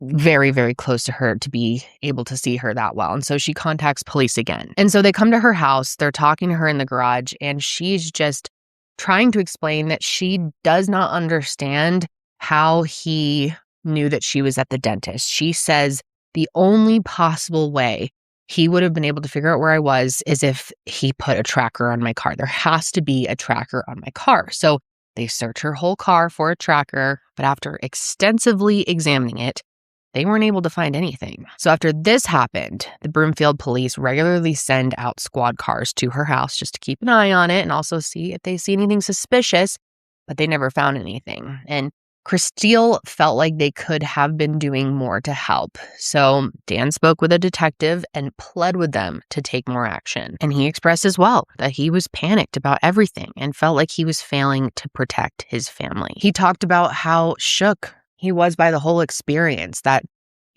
very, very close to her to be able to see her that well. And so she contacts police again. And so they come to her house, they're talking to her in the garage, and she's just trying to explain that she does not understand how he knew that she was at the dentist. She says the only possible way he would have been able to figure out where I was is if he put a tracker on my car. There has to be a tracker on my car. So they search her whole car for a tracker, but after extensively examining it, they weren't able to find anything. So after this happened, the Broomfield police regularly send out squad cars to her house just to keep an eye on it and also see if they see anything suspicious, but they never found anything. And Christelle felt like they could have been doing more to help. So Dan spoke with a detective and pled with them to take more action. And he expressed as well that he was panicked about everything and felt like he was failing to protect his family. He talked about how shook he was by the whole experience, that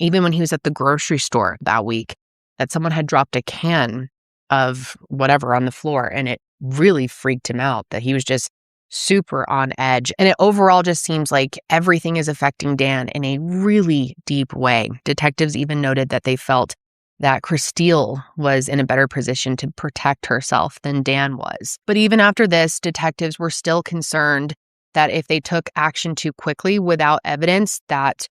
even when he was at the grocery store that week, that someone had dropped a can of whatever on the floor, and it really freaked him out, that he was just super on edge. And it overall just seems like everything is affecting Dan in a really deep way. Detectives even noted that they felt that Christelle was in a better position to protect herself than Dan was. But even after this, detectives were still concerned that if they took action too quickly without evidence, that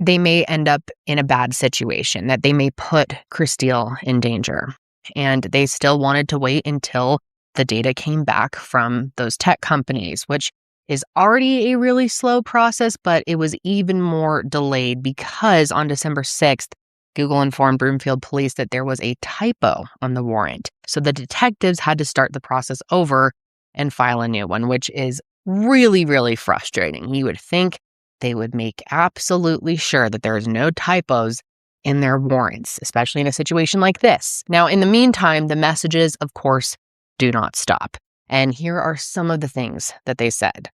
they may end up in a bad situation, that they may put Christelle in danger. And they still wanted to wait until the data came back from those tech companies, which is already a really slow process, but it was even more delayed because on December 6th, Google informed Broomfield police that there was a typo on the warrant. So the detectives had to start the process over and file a new one, which is really, really frustrating. You would think they would make absolutely sure that there's no typos in their warrants, especially in a situation like this. Now, in the meantime, the messages, of course, do not stop. And here are some of the things that they said.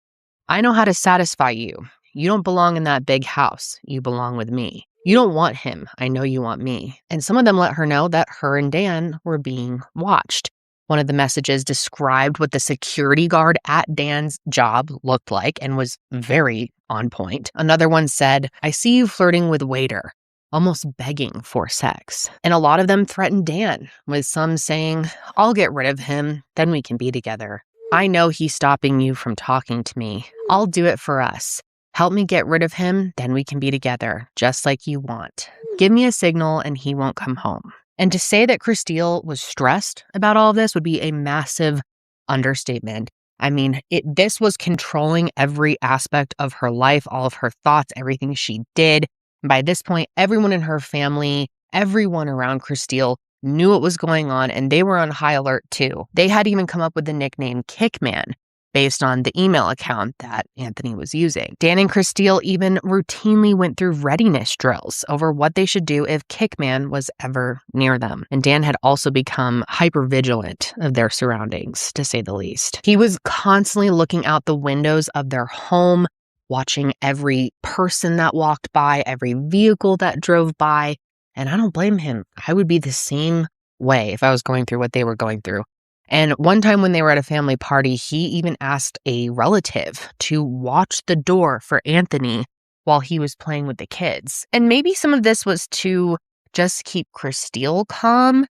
"I know how to satisfy you. You don't belong in that big house. You belong with me. You don't want him. I know you want me." And some of them let her know that her and Dan were being watched. One of the messages described what the security guard at Dan's job looked like and was very on point. Another one said, "I see you flirting with waiter," almost begging for sex. And a lot of them threatened Dan, with some saying, "I'll get rid of him, then we can be together. I know he's stopping you from talking to me. I'll do it for us. Help me get rid of him, then we can be together, just like you want. Give me a signal and he won't come home." And to say that Christelle was stressed about all of this would be a massive understatement. I mean, this was controlling every aspect of her life, all of her thoughts, everything she did. By this point, everyone in her family, everyone around Christelle knew what was going on, and they were on high alert too. They had even come up with the nickname Kickman based on the email account that Anthony was using. Dan and Christelle even routinely went through readiness drills over what they should do if Kickman was ever near them. And Dan had also become hypervigilant of their surroundings, to say the least. He was constantly looking out the windows of their home, watching every person that walked by, every vehicle that drove by. And I don't blame him. I would be the same way if I was going through what they were going through. And one time when they were at a family party, he even asked a relative to watch the door for Anthony while he was playing with the kids. And maybe some of this was to just keep Christelle calm,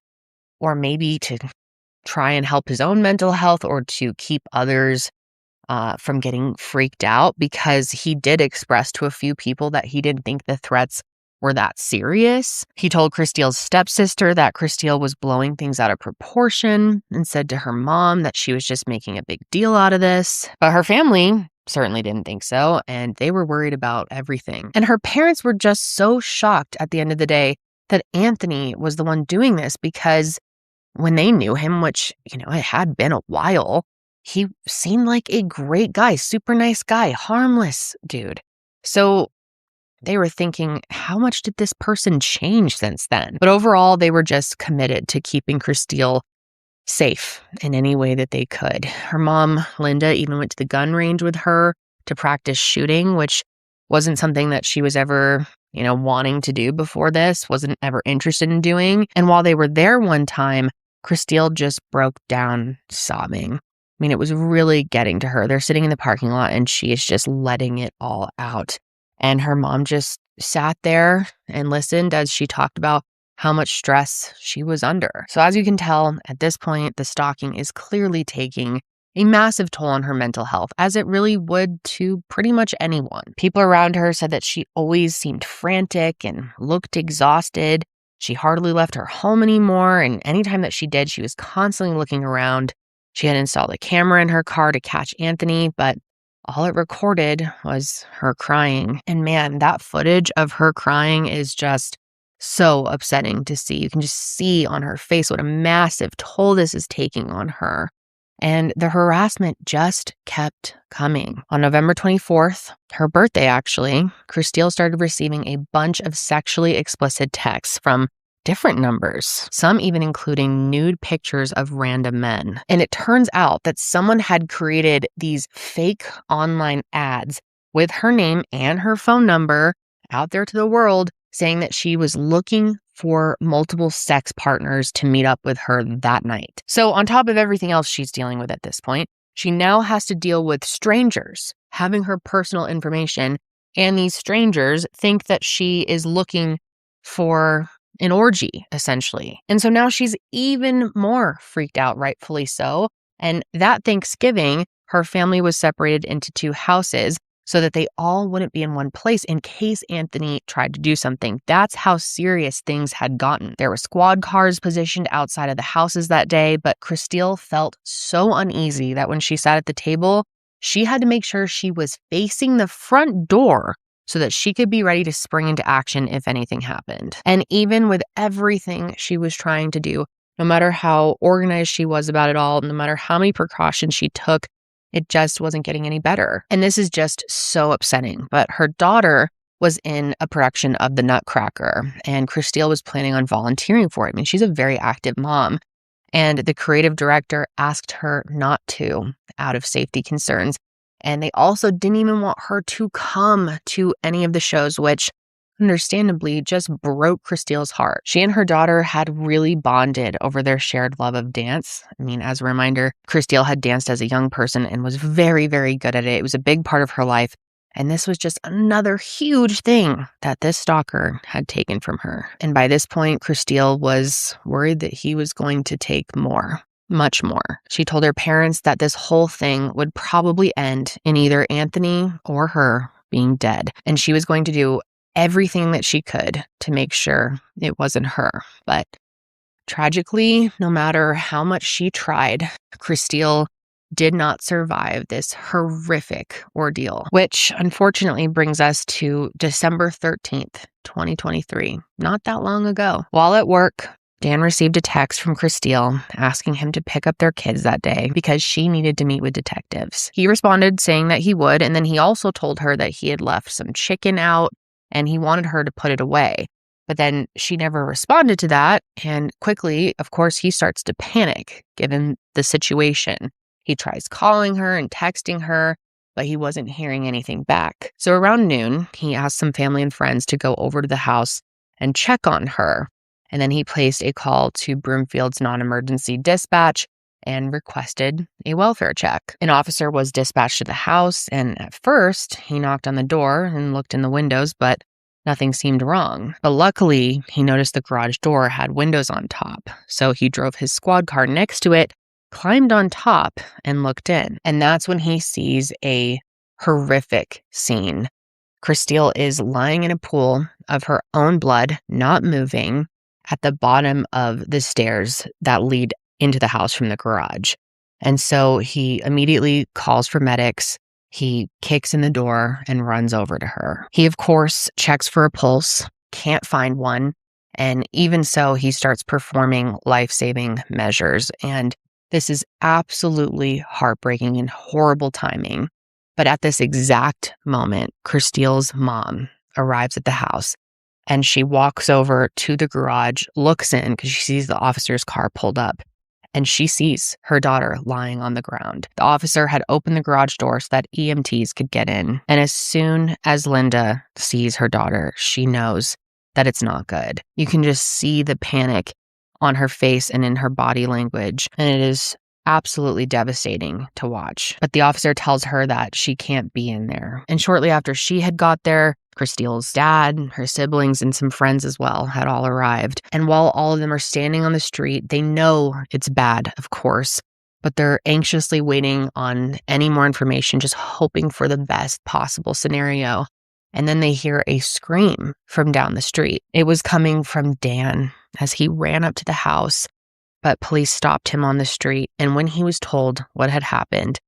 or maybe to try and help his own mental health, or to keep others from getting freaked out, because he did express to a few people that he didn't think the threats were that serious. He told Christelle's stepsister that Christelle was blowing things out of proportion and said to her mom that she was just making a big deal out of this. But her family certainly didn't think so, and they were worried about everything. And her parents were just so shocked at the end of the day that Anthony was the one doing this, because when they knew him, which, it had been a while, he seemed like a great guy, super nice guy, harmless dude. So they were thinking, how much did this person change since then? But overall, they were just committed to keeping Christelle safe in any way that they could. Her mom, Linda, even went to the gun range with her to practice shooting, which wasn't something that she was ever, wanting to do before this, wasn't ever interested in doing. And while they were there one time, Christelle just broke down sobbing. I mean, it was really getting to her. They're sitting in the parking lot and she is just letting it all out. And her mom just sat there and listened as she talked about how much stress she was under. So as you can tell, at this point, the stalking is clearly taking a massive toll on her mental health, as it really would to pretty much anyone. People around her said that she always seemed frantic and looked exhausted. She hardly left her home anymore, and anytime that she did, she was constantly looking around. She had installed a camera in her car to catch Anthony, but all it recorded was her crying. And man, that footage of her crying is just so upsetting to see. You can just see on her face what a massive toll this is taking on her. And the harassment just kept coming. On November 24th, her birthday actually, Christelle started receiving a bunch of sexually explicit texts from different numbers, some even including nude pictures of random men. And it turns out that someone had created these fake online ads with her name and her phone number out there to the world, saying that she was looking for multiple sex partners to meet up with her that night. So on top of everything else she's dealing with at this point, she now has to deal with strangers having her personal information, and these strangers think that she is looking for an orgy, essentially. And so now she's even more freaked out, rightfully so. And that Thanksgiving, her family was separated into two houses so that they all wouldn't be in one place in case Anthony tried to do something. That's how serious things had gotten. There were squad cars positioned outside of the houses that day, but Christelle felt so uneasy that when she sat at the table, she had to make sure she was facing the front door so that she could be ready to spring into action if anything happened. And even with everything she was trying to do, no matter how organized she was about it all, no matter how many precautions she took, it just wasn't getting any better. And this is just so upsetting. But her daughter was in a production of The Nutcracker, and Christelle was planning on volunteering for it. I mean, she's a very active mom. And the creative director asked her not to, out of safety concerns. And they also didn't even want her to come to any of the shows, which understandably just broke Christelle's heart. She and her daughter had really bonded over their shared love of dance. I mean, as a reminder, Christelle had danced as a young person and was very, very good at it. It was a big part of her life. And this was just another huge thing that this stalker had taken from her. And by this point, Christelle was worried that he was going to take more. Much more. She told her parents that this whole thing would probably end in either Anthony or her being dead. And she was going to do everything that she could to make sure it wasn't her. But tragically, no matter how much she tried, Christelle did not survive this horrific ordeal, which unfortunately brings us to December 13th, 2023, not that long ago. While at work, Dan received a text from Christelle asking him to pick up their kids that day because she needed to meet with detectives. He responded saying that he would, and then he also told her that he had left some chicken out and he wanted her to put it away. But then she never responded to that, and quickly, of course, he starts to panic given the situation. He tries calling her and texting her, but he wasn't hearing anything back. So around noon, he asked some family and friends to go over to the house and check on her. And then he placed a call to Broomfield's non-emergency dispatch and requested a welfare check. An officer was dispatched to the house, and at first, he knocked on the door and looked in the windows, but nothing seemed wrong. But luckily, he noticed the garage door had windows on top. So he drove his squad car next to it, climbed on top, and looked in. And that's when he sees a horrific scene. Christelle is lying in a pool of her own blood, not moving, at the bottom of the stairs that lead into the house from the garage. And so he immediately calls for medics. He kicks in the door and runs over to her. He, of course, checks for a pulse, can't find one. And even so, he starts performing life-saving measures. And this is absolutely heartbreaking and horrible timing. But at this exact moment, Christelle's mom arrives at the house. And she walks over to the garage, looks in because she sees the officer's car pulled up, and she sees her daughter lying on the ground. The officer had opened the garage door so that EMTs could get in. And as soon as Linda sees her daughter, she knows that it's not good. You can just see the panic on her face and in her body language, and it is absolutely devastating to watch. But the officer tells her that she can't be in there. And shortly after she had got there, Christelle's dad, her siblings, and some friends as well had all arrived. And while all of them are standing on the street, they know it's bad, of course, but they're anxiously waiting on any more information, just hoping for the best possible scenario. And then they hear a scream from down the street. It was coming from Dan as he ran up to the house, but police stopped him on the street. And when he was told what had happened,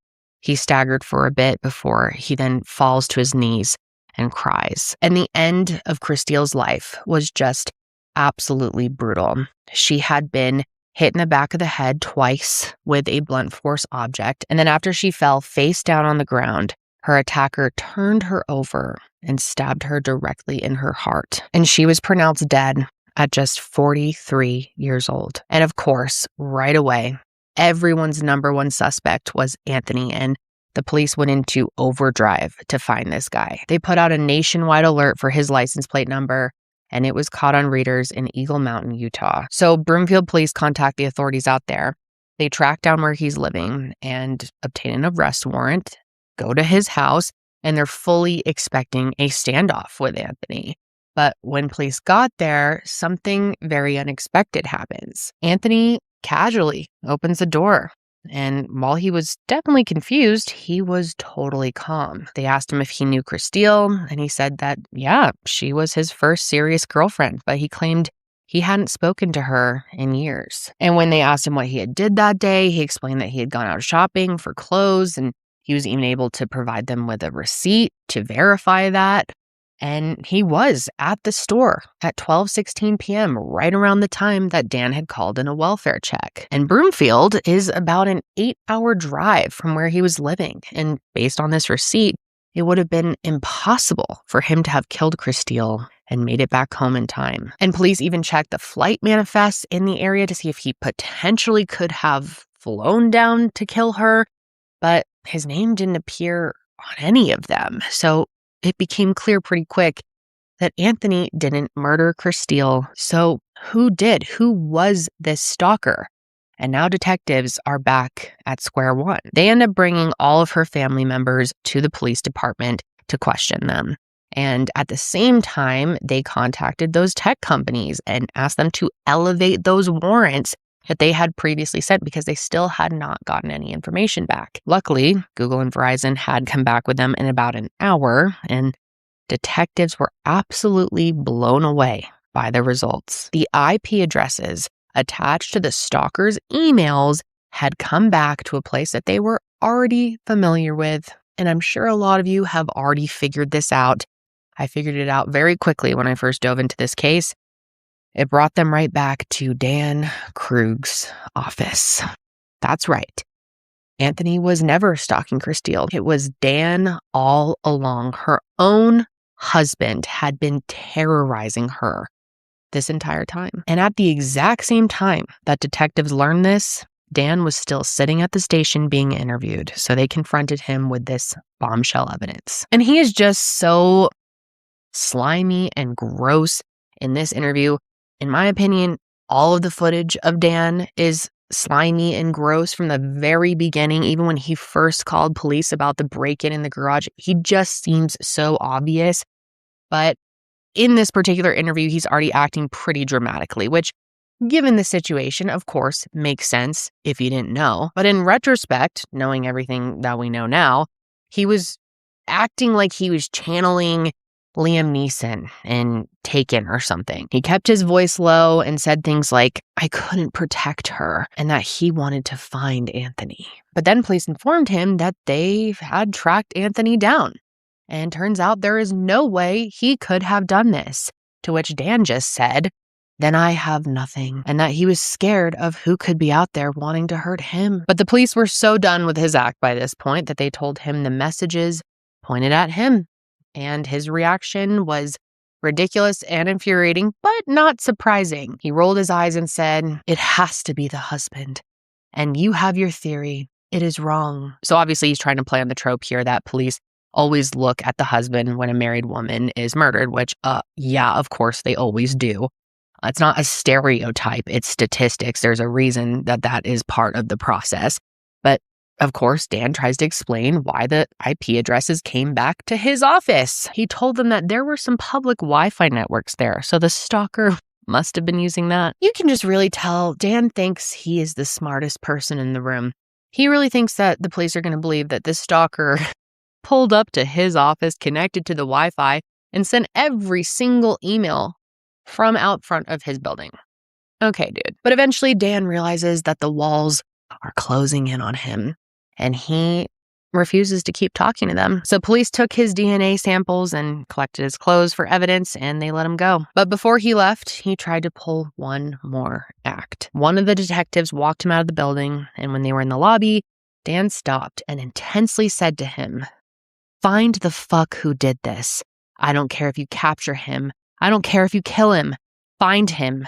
he staggered for a bit before he then falls to his knees and cries. And the end of Christelle's life was just absolutely brutal. She had been hit in the back of the head twice with a blunt force object. And then after she fell face down on the ground, her attacker turned her over and stabbed her directly in her heart. And she was pronounced dead at just 43 years old. And of course, right away, everyone's number one suspect was Anthony, and the police went into overdrive to find this guy. They put out a nationwide alert for his license plate number, and it was caught on readers in Eagle Mountain, Utah. So Broomfield police contact the authorities out there. They track down where he's living and obtain an arrest warrant, go to his house, and they're fully expecting a standoff with Anthony. But when police got there, something very unexpected happens. Anthony casually opens the door. And while he was definitely confused, he was totally calm. They asked him if he knew Christelle, and he said that, yeah, she was his first serious girlfriend, but he claimed he hadn't spoken to her in years. And when they asked him what he had did that day, he explained that he had gone out shopping for clothes, and he was even able to provide them with a receipt to verify that. And he was at the store at 12:16 p.m., right around the time that Dan had called in a welfare check. And Broomfield is about an 8-hour drive from where he was living. And based on this receipt, it would have been impossible for him to have killed Christelle and made it back home in time. And police even checked the flight manifests in the area to see if he potentially could have flown down to kill her, but his name didn't appear on any of them. So it became clear pretty quick that Anthony didn't murder Christelle. So who did? Who was this stalker? And now detectives are back at square one. They end up bringing all of her family members to the police department to question them. And at the same time, they contacted those tech companies and asked them to elevate those warrants that they had previously sent because they still had not gotten any information back. Luckily, Google and Verizon had come back with them in about an hour, and detectives were absolutely blown away by the results. The IP addresses attached to the stalker's emails had come back to a place that they were already familiar with. And I'm sure a lot of you have already figured this out. I figured it out very quickly when I first dove into this case. It brought them right back to Dan Krug's office. That's right. Anthony was never stalking Christelle. It was Dan all along. Her own husband had been terrorizing her this entire time. And at the exact same time that detectives learned this, Dan was still sitting at the station being interviewed. So they confronted him with this bombshell evidence. And he is just so slimy and gross in this interview. In my opinion, all of the footage of Dan is slimy and gross from the very beginning. Even when he first called police about the break-in in the garage, he just seems so obvious. But in this particular interview, he's already acting pretty dramatically, which, given the situation, of course, makes sense if you didn't know. But in retrospect, knowing everything that we know now, he was acting like he was channeling Liam Neeson in Taken or something. He kept his voice low and said things like, I couldn't protect her, and that he wanted to find Anthony. But then police informed him that they had tracked Anthony down. And turns out there is no way he could have done this. To which Dan just said, then I have nothing, and that he was scared of who could be out there wanting to hurt him. But the police were so done with his act by this point that they told him the messages pointed at him. And his reaction was ridiculous and infuriating, but not surprising. He rolled his eyes and said, it has to be the husband. And you have your theory. It is wrong. So obviously he's trying to play on the trope here that police always look at the husband when a married woman is murdered, which, yeah, of course they always do. It's not a stereotype, it's statistics. There's a reason that that is part of the process. But of course, Dan tries to explain why the IP addresses came back to his office. He told them that there were some public Wi-Fi networks there, so the stalker must have been using that. You can just really tell Dan thinks he is the smartest person in the room. He really thinks that the police are going to believe that this stalker pulled up to his office, connected to the Wi-Fi, and sent every single email from out front of his building. Okay, dude. But eventually Dan realizes that the walls are closing in on him, and he refuses to keep talking to them. So police took his DNA samples and collected his clothes for evidence, and they let him go. But before he left, he tried to pull one more act. One of the detectives walked him out of the building, and when they were in the lobby, Dan stopped and intensely said to him, find the fuck who did this. I don't care if you capture him. I don't care if you kill him. Find him.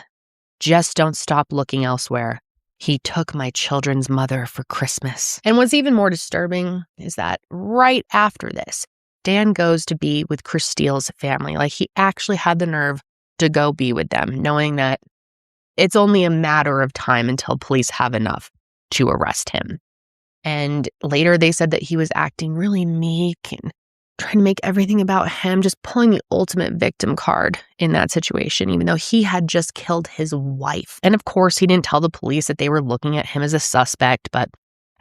Just don't stop looking elsewhere. He took my children's mother for Christmas. And what's even more disturbing is that right after this, Dan goes to be with Christelle's family. Like, he actually had the nerve to go be with them, knowing that it's only a matter of time until police have enough to arrest him. And later they said that he was acting really meek and trying to make everything about him, just pulling the ultimate victim card in that situation, even though he had just killed his wife. And of course, he didn't tell the police that they were looking at him as a suspect, but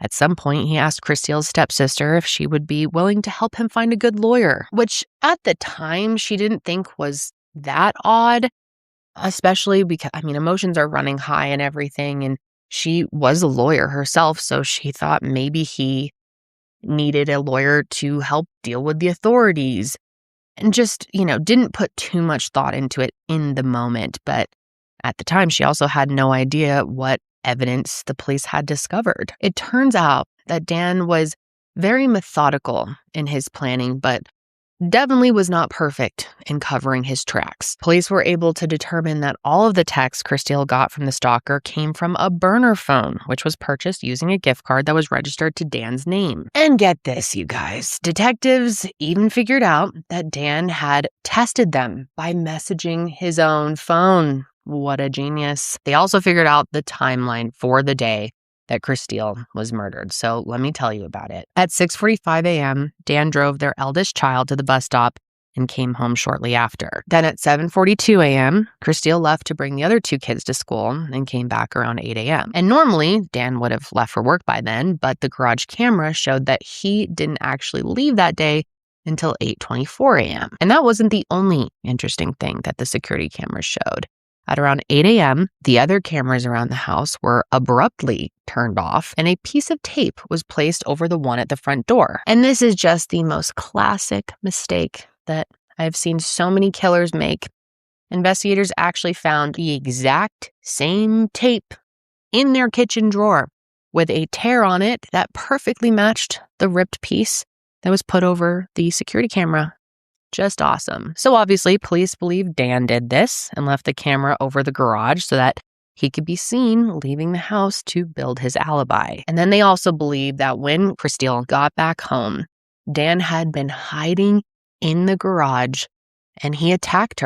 at some point he asked Christelle's stepsister if she would be willing to help him find a good lawyer, which at the time she didn't think was that odd, especially because, emotions are running high and everything, and she was a lawyer herself, so she thought maybe he needed a lawyer to help deal with the authorities, and just, didn't put too much thought into it in the moment. But at the time, she also had no idea what evidence the police had discovered. It turns out that Dan was very methodical in his planning, but definitely was not perfect in covering his tracks. Police were able to determine that all of the texts Christelle got from the stalker came from a burner phone, which was purchased using a gift card that was registered to Dan's name. And get this, you guys, detectives even figured out that Dan had tested them by messaging his own phone. What a genius. They also figured out the timeline for the day that Christelle was murdered. So let me tell you about it. At 6:45 a.m., Dan drove their eldest child to the bus stop and came home shortly after. Then at 7:42 a.m., Christelle left to bring the other two kids to school and came back around 8 a.m. And normally, Dan would have left for work by then, but the garage camera showed that he didn't actually leave that day until 8:24 a.m. And that wasn't the only interesting thing that the security cameras showed. At around 8 a.m., the other cameras around the house were abruptly turned off, and a piece of tape was placed over the one at the front door. And this is just the most classic mistake that I've seen so many killers make. Investigators actually found the exact same tape in their kitchen drawer with a tear on it that perfectly matched the ripped piece that was put over the security camera. Just awesome. So obviously, police believe Dan did this and left the camera over the garage so that he could be seen leaving the house to build his alibi. And then they also believe that when Christelle got back home, Dan had been hiding in the garage and he attacked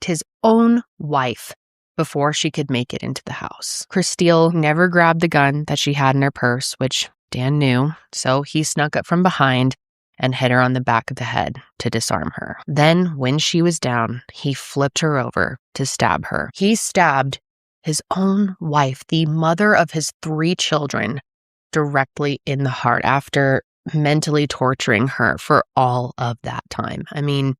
his own wife before she could make it into the house. Christelle never grabbed the gun that she had in her purse, which Dan knew, so he snuck up from behind and hit her on the back of the head to disarm her. Then, when she was down, he flipped her over to stab her. He stabbed his own wife, the mother of his 3 children, directly in the heart after mentally torturing her for all of that time. I mean,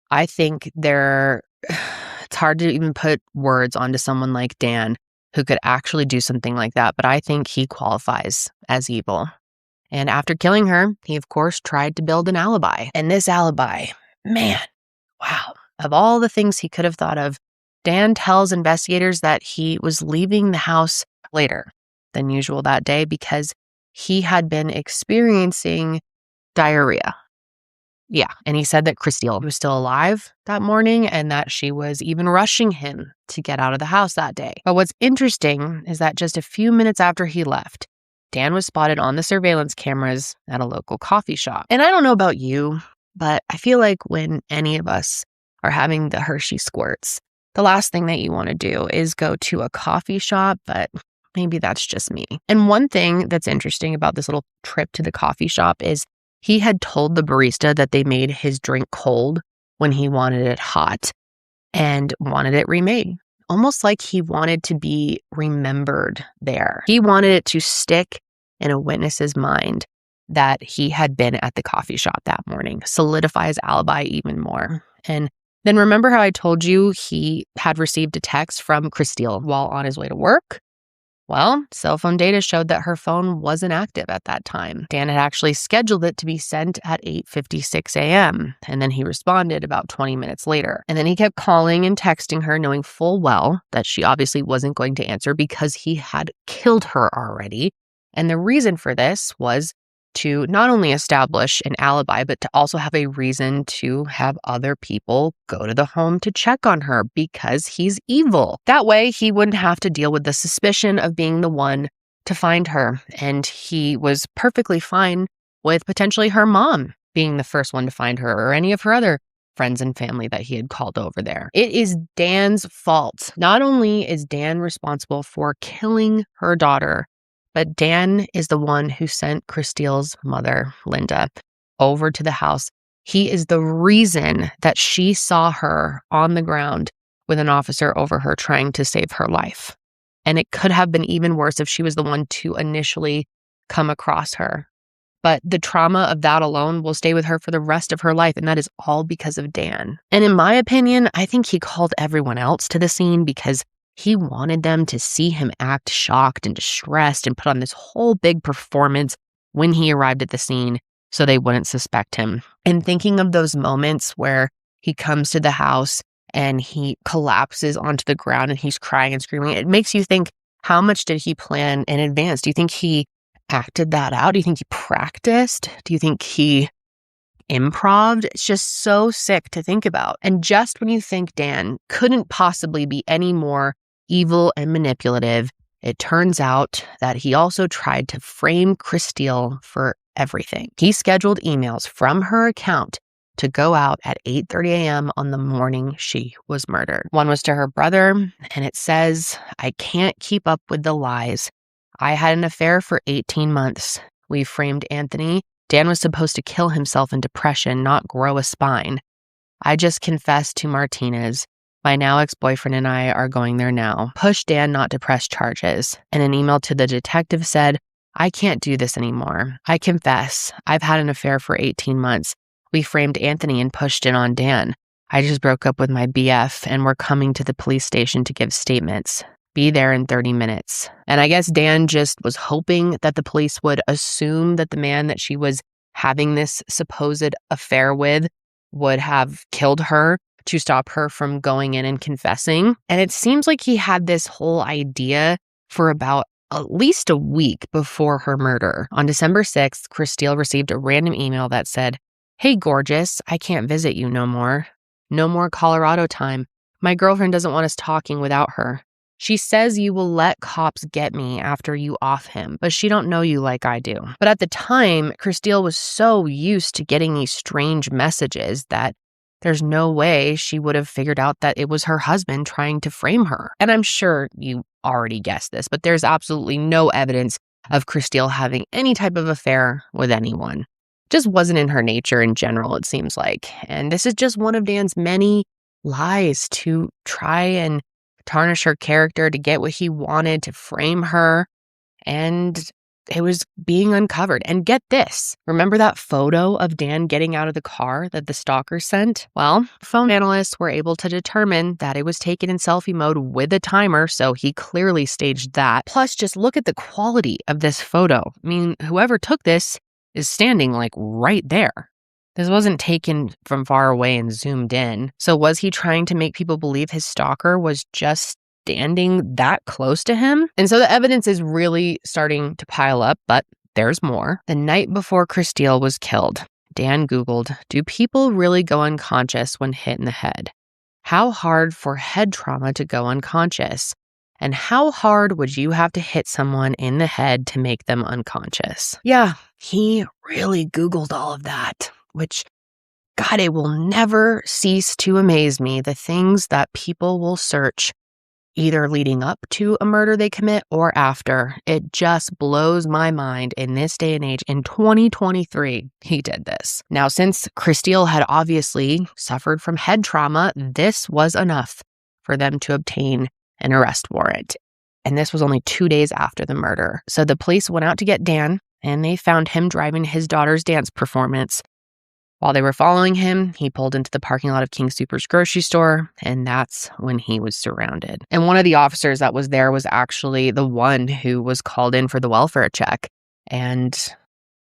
I think it's hard to even put words onto someone like Dan who could actually do something like that, but I think he qualifies as evil. And after killing her, he, of course, tried to build an alibi. And this alibi, man, wow. Of all the things he could have thought of, Dan tells investigators that he was leaving the house later than usual that day because he had been experiencing diarrhea. Yeah, and he said that Christelle was still alive that morning and that she was even rushing him to get out of the house that day. But what's interesting is that just a few minutes after he left, Dan was spotted on the surveillance cameras at a local coffee shop. And I don't know about you, but I feel like when any of us are having the Hershey squirts, the last thing that you want to do is go to a coffee shop, but maybe that's just me. And one thing that's interesting about this little trip to the coffee shop is he had told the barista that they made his drink cold when he wanted it hot and wanted it remade. Almost like he wanted to be remembered there. He wanted it to stick in a witness's mind that he had been at the coffee shop that morning, solidify his alibi even more. And then remember how I told you he had received a text from Christelle while on his way to work? Well, cell phone data showed that her phone wasn't active at that time. Dan had actually scheduled it to be sent at 8:56 a.m., and then he responded about 20 minutes later. And then he kept calling and texting her, knowing full well that she obviously wasn't going to answer because he had killed her already. And the reason for this was to not only establish an alibi, but to also have a reason to have other people go to the home to check on her because he's evil. That way, he wouldn't have to deal with the suspicion of being the one to find her. And he was perfectly fine with potentially her mom being the first one to find her or any of her other friends and family that he had called over there. It is Dan's fault. Not only is Dan responsible for killing her daughter, but Dan is the one who sent Christelle's mother, Linda, over to the house. He is the reason that she saw her on the ground with an officer over her trying to save her life. And it could have been even worse if she was the one to initially come across her. But the trauma of that alone will stay with her for the rest of her life, and that is all because of Dan. And in my opinion, I think he called everyone else to the scene because he wanted them to see him act shocked and distressed and put on this whole big performance when he arrived at the scene so they wouldn't suspect him. And thinking of those moments where he comes to the house and he collapses onto the ground and he's crying and screaming, it makes you think, how much did he plan in advance? Do you think he acted that out? Do you think he practiced? Do you think he improv. It's just so sick to think about. And just when you think Dan couldn't possibly be any more evil and manipulative, it turns out that he also tried to frame Christelle for everything. He scheduled emails from her account to go out at 8:30 a.m. on the morning she was murdered. One was to her brother, and it says, "I can't keep up with the lies. I had an affair for 18 months. We framed Anthony. Dan was supposed to kill himself in depression, not grow a spine. I just confessed to Martinez. My now ex-boyfriend and I are going there now. Push Dan not to press charges." And an email to the detective said, "I can't do this anymore. I confess. I've had an affair for 18 months. We framed Anthony and pushed it on Dan. I just broke up with my BF and we're coming to the police station to give statements. Be there in 30 minutes. And I guess Dan just was hoping that the police would assume that the man that she was having this supposed affair with would have killed her to stop her from going in and confessing. And it seems like he had this whole idea for about at least a week before her murder. On December 6th, Christelle received a random email that said, "Hey, gorgeous, I can't visit you no more. No more Colorado time. My girlfriend doesn't want us talking without her. She says you will let cops get me after you off him, but she don't know you like I do." But at the time, Christelle was so used to getting these strange messages that there's no way she would have figured out that it was her husband trying to frame her. And I'm sure you already guessed this, but there's absolutely no evidence of Christelle having any type of affair with anyone. Just wasn't in her nature in general, it seems like. And this is just one of Dan's many lies to try and tarnish her character, to get what he wanted, to frame her. And it was being uncovered. And get this, remember that photo of Dan getting out of the car that the stalker sent? Well, phone analysts were able to determine that it was taken in selfie mode with a timer, so he clearly staged that. Plus, just look at the quality of this photo. I mean, whoever took this is standing like right there. This wasn't taken from far away and zoomed in. So was he trying to make people believe his stalker was just standing that close to him? And so the evidence is really starting to pile up, but there's more. The night before Christelle was killed, Dan Googled, "Do people really go unconscious when hit in the head? How hard for head trauma to go unconscious? And how hard would you have to hit someone in the head to make them unconscious?" Yeah, he really Googled all of that, which, God, it will never cease to amaze me, the things that people will search either leading up to a murder they commit or after. It just blows my mind in this day and age. In 2023, he did this. Now, since Christelle had obviously suffered from head trauma, this was enough for them to obtain an arrest warrant. And this was only 2 days after the murder. So the police went out to get Dan, and they found him driving his daughter's dance performance. While they were following him, he pulled into the parking lot of King Soopers grocery store, and that's when he was surrounded. And one of the officers that was there was actually the one who was called in for the welfare check and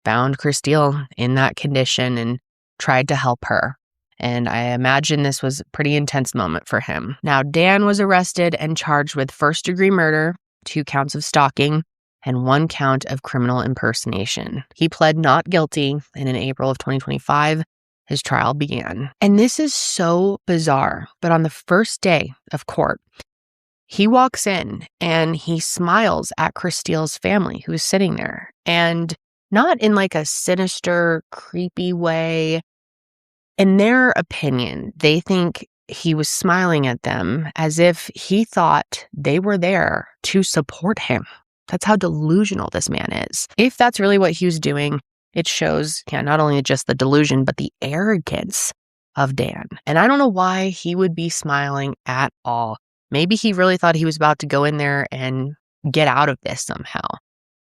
found Christelle in that condition and tried to help her. And I imagine this was a pretty intense moment for him. Now, Dan was arrested and charged with first-degree murder, 2 counts of stalking, and 1 count of criminal impersonation. He pled not guilty, and in April of 2025, his trial began. And this is so bizarre, but on the first day of court, he walks in and he smiles at Christelle's family who is sitting there. And not in like a sinister, creepy way. In their opinion, they think he was smiling at them as if he thought they were there to support him. That's how delusional this man is. If that's really what he was doing, it shows not only just the delusion, but the arrogance of Dan. And I don't know why he would be smiling at all. Maybe he really thought he was about to go in there and get out of this somehow.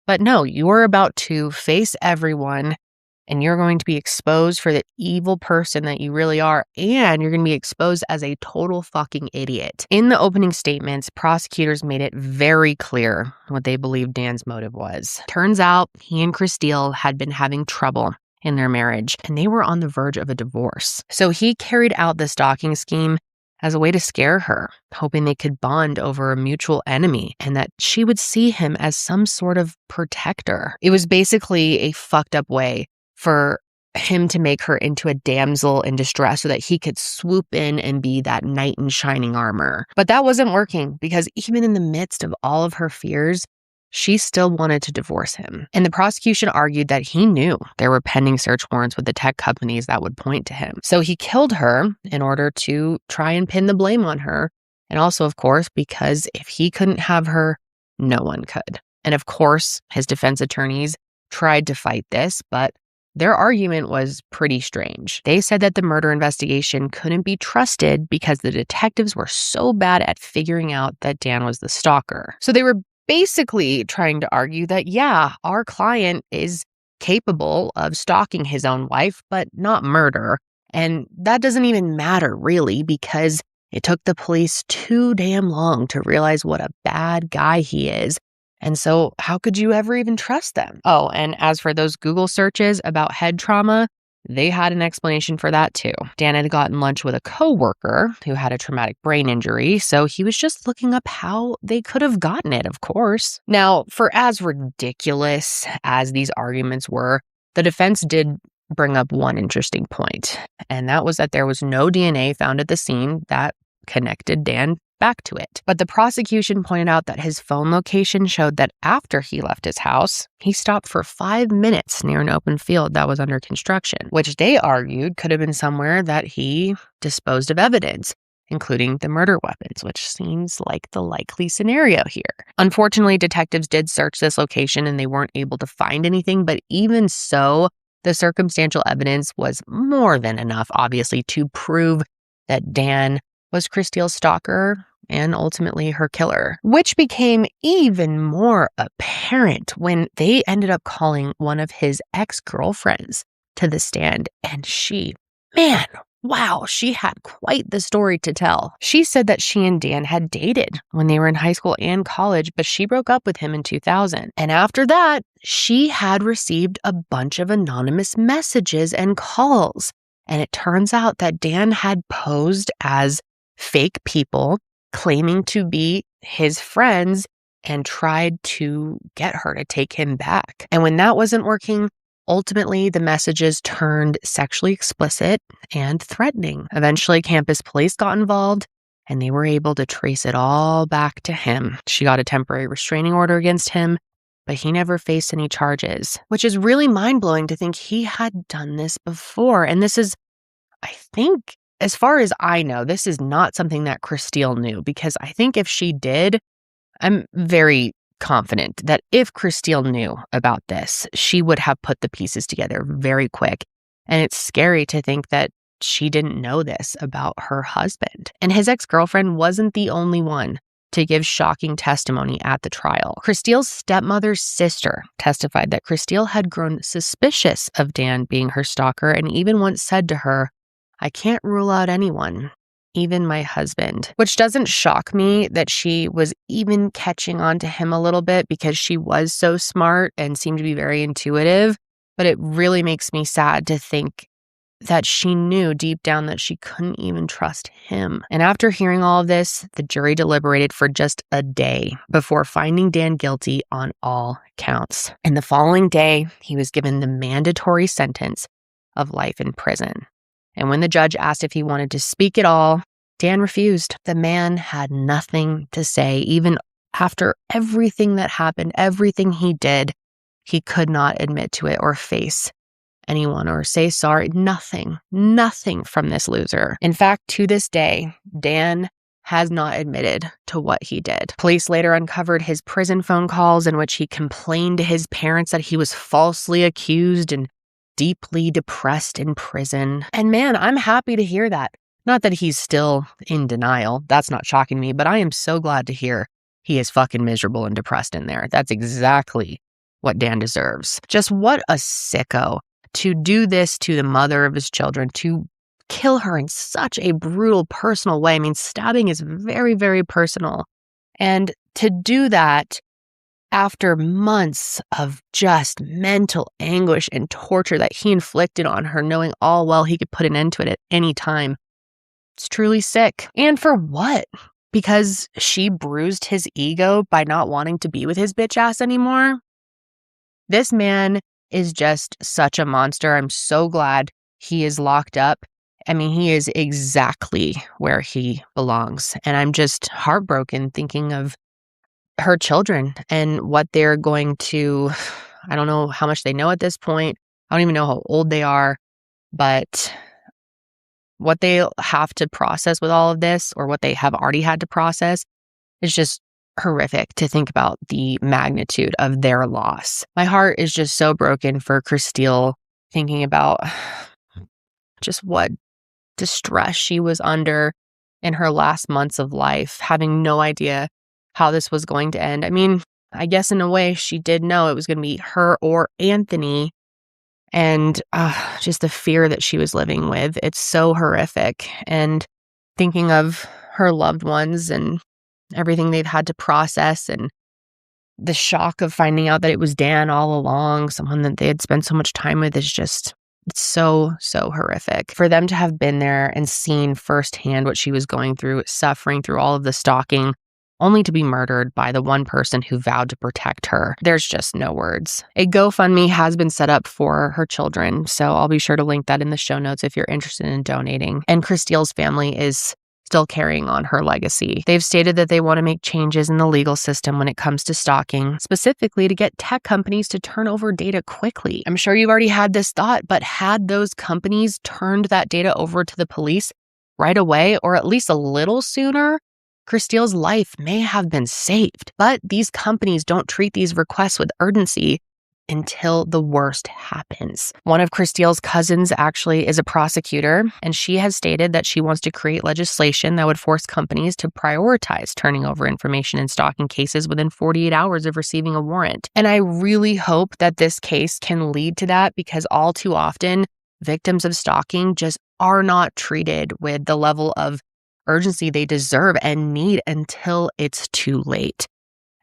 But no, you're about to face everyone, and you're going to be exposed for the evil person that you really are, and you're going to be exposed as a total fucking idiot. In the opening statements, prosecutors made it very clear what they believed Dan's motive was. Turns out he and Christelle had been having trouble in their marriage, and they were on the verge of a divorce. So he carried out the stalking scheme as a way to scare her, hoping they could bond over a mutual enemy and that she would see him as some sort of protector. It was basically a fucked up way for him to make her into a damsel in distress so that he could swoop in and be that knight in shining armor. But that wasn't working because even in the midst of all of her fears, she still wanted to divorce him. And the prosecution argued that he knew there were pending search warrants with the tech companies that would point to him. So he killed her in order to try and pin the blame on her. And also, of course, because if he couldn't have her, no one could. And of course, his defense attorneys tried to fight this, but their argument was pretty strange. They said that the murder investigation couldn't be trusted because the detectives were so bad at figuring out that Dan was the stalker. So they were basically trying to argue that, yeah, our client is capable of stalking his own wife, but not murder. And that doesn't even matter, really, because it took the police too damn long to realize what a bad guy he is. And so how could you ever even trust them? Oh, and as for those Google searches about head trauma, they had an explanation for that too. Dan had gotten lunch with a coworker who had a traumatic brain injury, so he was just looking up how they could have gotten it, of course. Now, for as ridiculous as these arguments were, the defense did bring up one interesting point, and that was that there was no DNA found at the scene that connected Dan back to it. But the prosecution pointed out that his phone location showed that after he left his house, he stopped for 5 minutes near an open field that was under construction, which they argued could have been somewhere that he disposed of evidence, including the murder weapons, which seems like the likely scenario here. Unfortunately, detectives did search this location and they weren't able to find anything, but even so, the circumstantial evidence was more than enough, obviously, to prove that Dan was Christiel's stalker and ultimately her killer, which became even more apparent when they ended up calling one of his ex-girlfriends to the stand. And she had quite the story to tell. She said that she and Dan had dated when they were in high school and college, but she broke up with him in 2000. And after that, she had received a bunch of anonymous messages and calls. And it turns out that Dan had posed as fake people claiming to be his friends and tried to get her to take him back. And when that wasn't working, ultimately the messages turned sexually explicit and threatening. Eventually, campus police got involved and they were able to trace it all back to him. She got a temporary restraining order against him, but he never faced any charges, which is really mind-blowing to think he had done this before. And this is, I think, as far as I know, this is not something that Christiel knew, because I think if she did, I'm very confident that if Christiel knew about this, she would have put the pieces together very quick. And it's scary to think that she didn't know this about her husband. And his ex-girlfriend wasn't the only one to give shocking testimony at the trial. Christiel's stepmother's sister testified that Christiel had grown suspicious of Dan being her stalker and even once said to her, "I can't rule out anyone, even my husband," which doesn't shock me that she was even catching on to him a little bit because she was so smart and seemed to be very intuitive. But it really makes me sad to think that she knew deep down that she couldn't even trust him. And after hearing all of this, the jury deliberated for just a day before finding Dan guilty on all counts. And the following day, he was given the mandatory sentence of life in prison. And when the judge asked if he wanted to speak at all, Dan refused. The man had nothing to say. Even after everything that happened, everything he did, he could not admit to it or face anyone or say sorry. Nothing from this loser. In fact, to this day, Dan has not admitted to what he did. Police later uncovered his prison phone calls in which he complained to his parents that he was falsely accused and deeply depressed in prison. And man, I'm happy to hear that. Not that he's still in denial. That's not shocking me, but I am so glad to hear he is fucking miserable and depressed in there. That's exactly what Dan deserves. Just what a sicko to do this to the mother of his children, to kill her in such a brutal, personal way. I mean, stabbing is very, very personal. And to do that after months of just mental anguish and torture that he inflicted on her, knowing all well he could put an end to it at any time. It's truly sick. And for what? Because she bruised his ego by not wanting to be with his bitch ass anymore? This man is just such a monster. I'm so glad he is locked up. I mean, he is exactly where he belongs. And I'm just heartbroken thinking of her children and what they're going to, I don't know how much they know at this point. I don't even know how old they are, but what they have to process with all of this, or what they have already had to process, is just horrific to think about the magnitude of their loss. My heart is just so broken for Christelle, thinking about just what distress she was under in her last months of life, having no idea how this was going to end. I mean, I guess in a way she did know it was going to be her or Anthony, and just the fear that she was living with. It's so horrific. And thinking of her loved ones and everything they've had to process, and the shock of finding out that it was Dan all along, someone that they had spent so much time with, is just, it's so, so horrific. For them to have been there and seen firsthand what she was going through, suffering through all of the stalking, only to be murdered by the one person who vowed to protect her. There's just no words. A GoFundMe has been set up for her children, so I'll be sure to link that in the show notes if you're interested in donating. And Christelle's family is still carrying on her legacy. They've stated that they want to make changes in the legal system when it comes to stalking, specifically to get tech companies to turn over data quickly. I'm sure you've already had this thought, but had those companies turned that data over to the police right away, or at least a little sooner, Christelle's life may have been saved. But these companies don't treat these requests with urgency until the worst happens. One of Christelle's cousins actually is a prosecutor, and she has stated that she wants to create legislation that would force companies to prioritize turning over information in stalking cases within 48 hours of receiving a warrant. And I really hope that this case can lead to that, because all too often, victims of stalking just are not treated with the level of urgency they deserve and need until it's too late.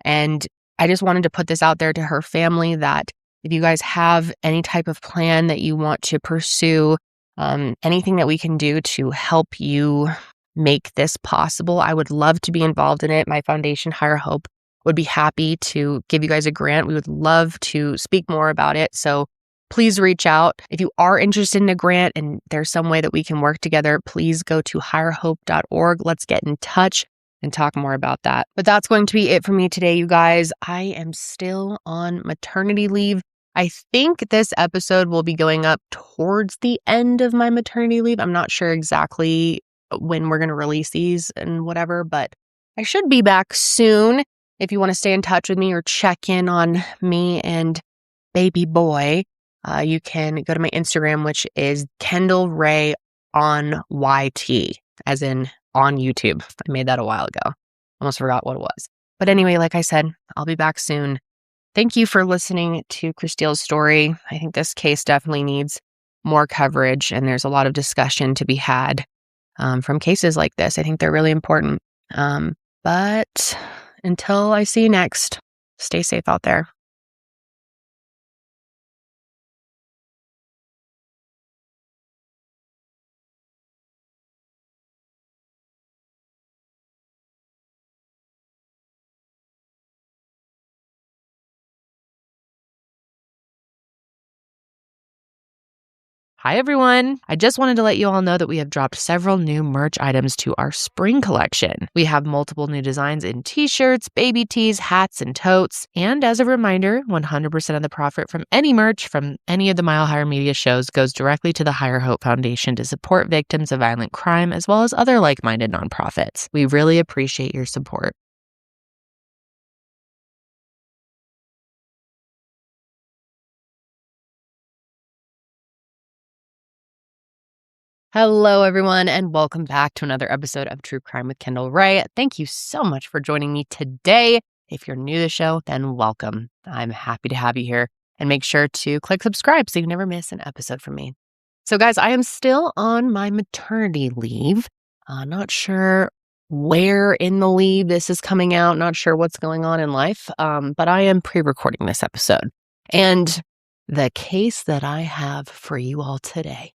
And I just wanted to put this out there to her family, that if you guys have any type of plan that you want to pursue, anything that we can do to help you make this possible, I would love to be involved in it. My foundation, Higher Hope, would be happy to give you guys a grant. We would love to speak more about it. So please reach out. If you are interested in a grant and there's some way that we can work together, please go to higherhope.org. Let's get in touch and talk more about that. But that's going to be it for me today, you guys. I am still on maternity leave. I think this episode will be going up towards the end of my maternity leave. I'm not sure exactly when we're going to release these and whatever, but I should be back soon. If you want to stay in touch with me or check in on me and baby boy, you can go to my Instagram, which is Kendall Ray on YT, as in on YouTube. I made that a while ago. Almost forgot what it was. But anyway, like I said, I'll be back soon. Thank you for listening to Christelle's story. I think this case definitely needs more coverage, and there's a lot of discussion to be had from cases like this. I think they're really important. But until I see you next, stay safe out there. Hi, everyone. I just wanted to let you all know that we have dropped several new merch items to our spring collection. We have multiple new designs in t-shirts, baby tees, hats, and totes. And as a reminder, 100% of the profit from any merch from any of the Mile Higher Media shows goes directly to the Higher Hope Foundation to support victims of violent crime, as well as other like-minded nonprofits. We really appreciate your support. Hello, everyone, and welcome back to another episode of True Crime with Kendall Ray. Thank you so much for joining me today. If you're new to the show, then welcome. I'm happy to have you here, and make sure to click subscribe so you never miss an episode from me. So, guys, I am still on my maternity leave. Not sure where in the leave this is coming out. Not sure what's going on in life, but I am pre-recording this episode. And the case that I have for you all today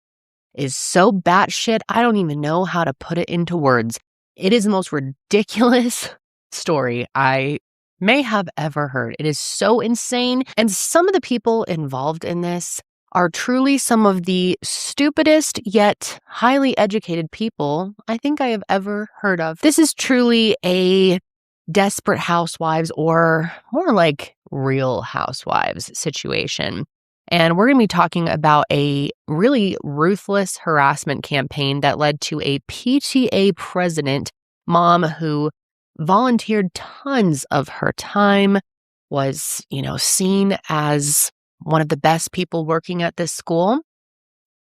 is so batshit, I don't even know how to put it into words. It is the most ridiculous story I may have ever heard. It is so insane. And some of the people involved in this are truly some of the stupidest yet highly educated people I think I have ever heard of. This is truly a Desperate Housewives, or more like Real Housewives situation. And we're going to be talking about a really ruthless harassment campaign that led to a PTA president mom who volunteered tons of her time, was, seen as one of the best people working at this school,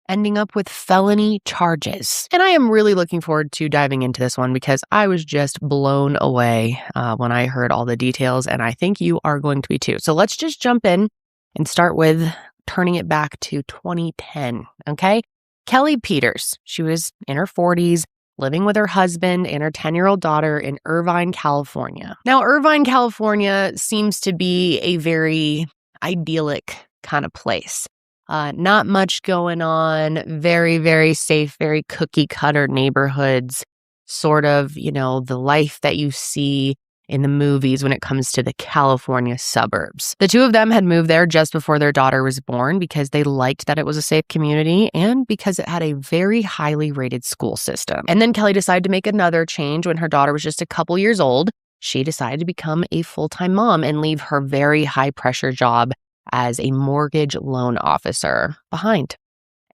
ending up with felony charges. And I am really looking forward to diving into this one because I was just blown away when I heard all the details, and I think you are going to be too. So let's just jump in and start with turning it back to 2010, okay? Kelly Peters, she was in her 40s, living with her husband and her 10-year-old daughter in Irvine, California. Now, Irvine, California seems to be a very idyllic kind of place. Not much going on, very, very safe, very cookie cutter neighborhoods, sort of, the life that you see in the movies when it comes to the California suburbs. The two of them had moved there just before their daughter was born because they liked that it was a safe community and because it had a very highly rated school system. And then Kelly decided to make another change when her daughter was just a couple years old. She decided to become a full-time mom and leave her very high-pressure job as a mortgage loan officer behind.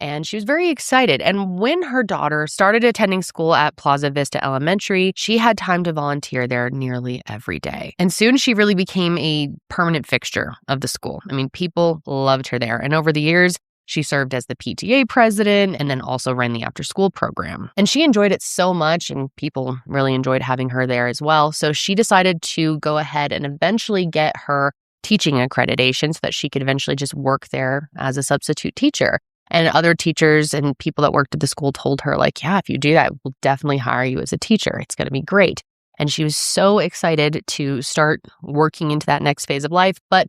And she was very excited. And when her daughter started attending school at Plaza Vista Elementary, she had time to volunteer there nearly every day. And soon she really became a permanent fixture of the school. I mean, people loved her there. And over the years, she served as the PTA president and then also ran the after-school program. And she enjoyed it so much, and people really enjoyed having her there as well. So she decided to go ahead and eventually get her teaching accreditation so that she could eventually just work there as a substitute teacher. And other teachers and people that worked at the school told her, like, yeah, if you do that, we'll definitely hire you as a teacher. It's going to be great. And she was so excited to start working into that next phase of life. But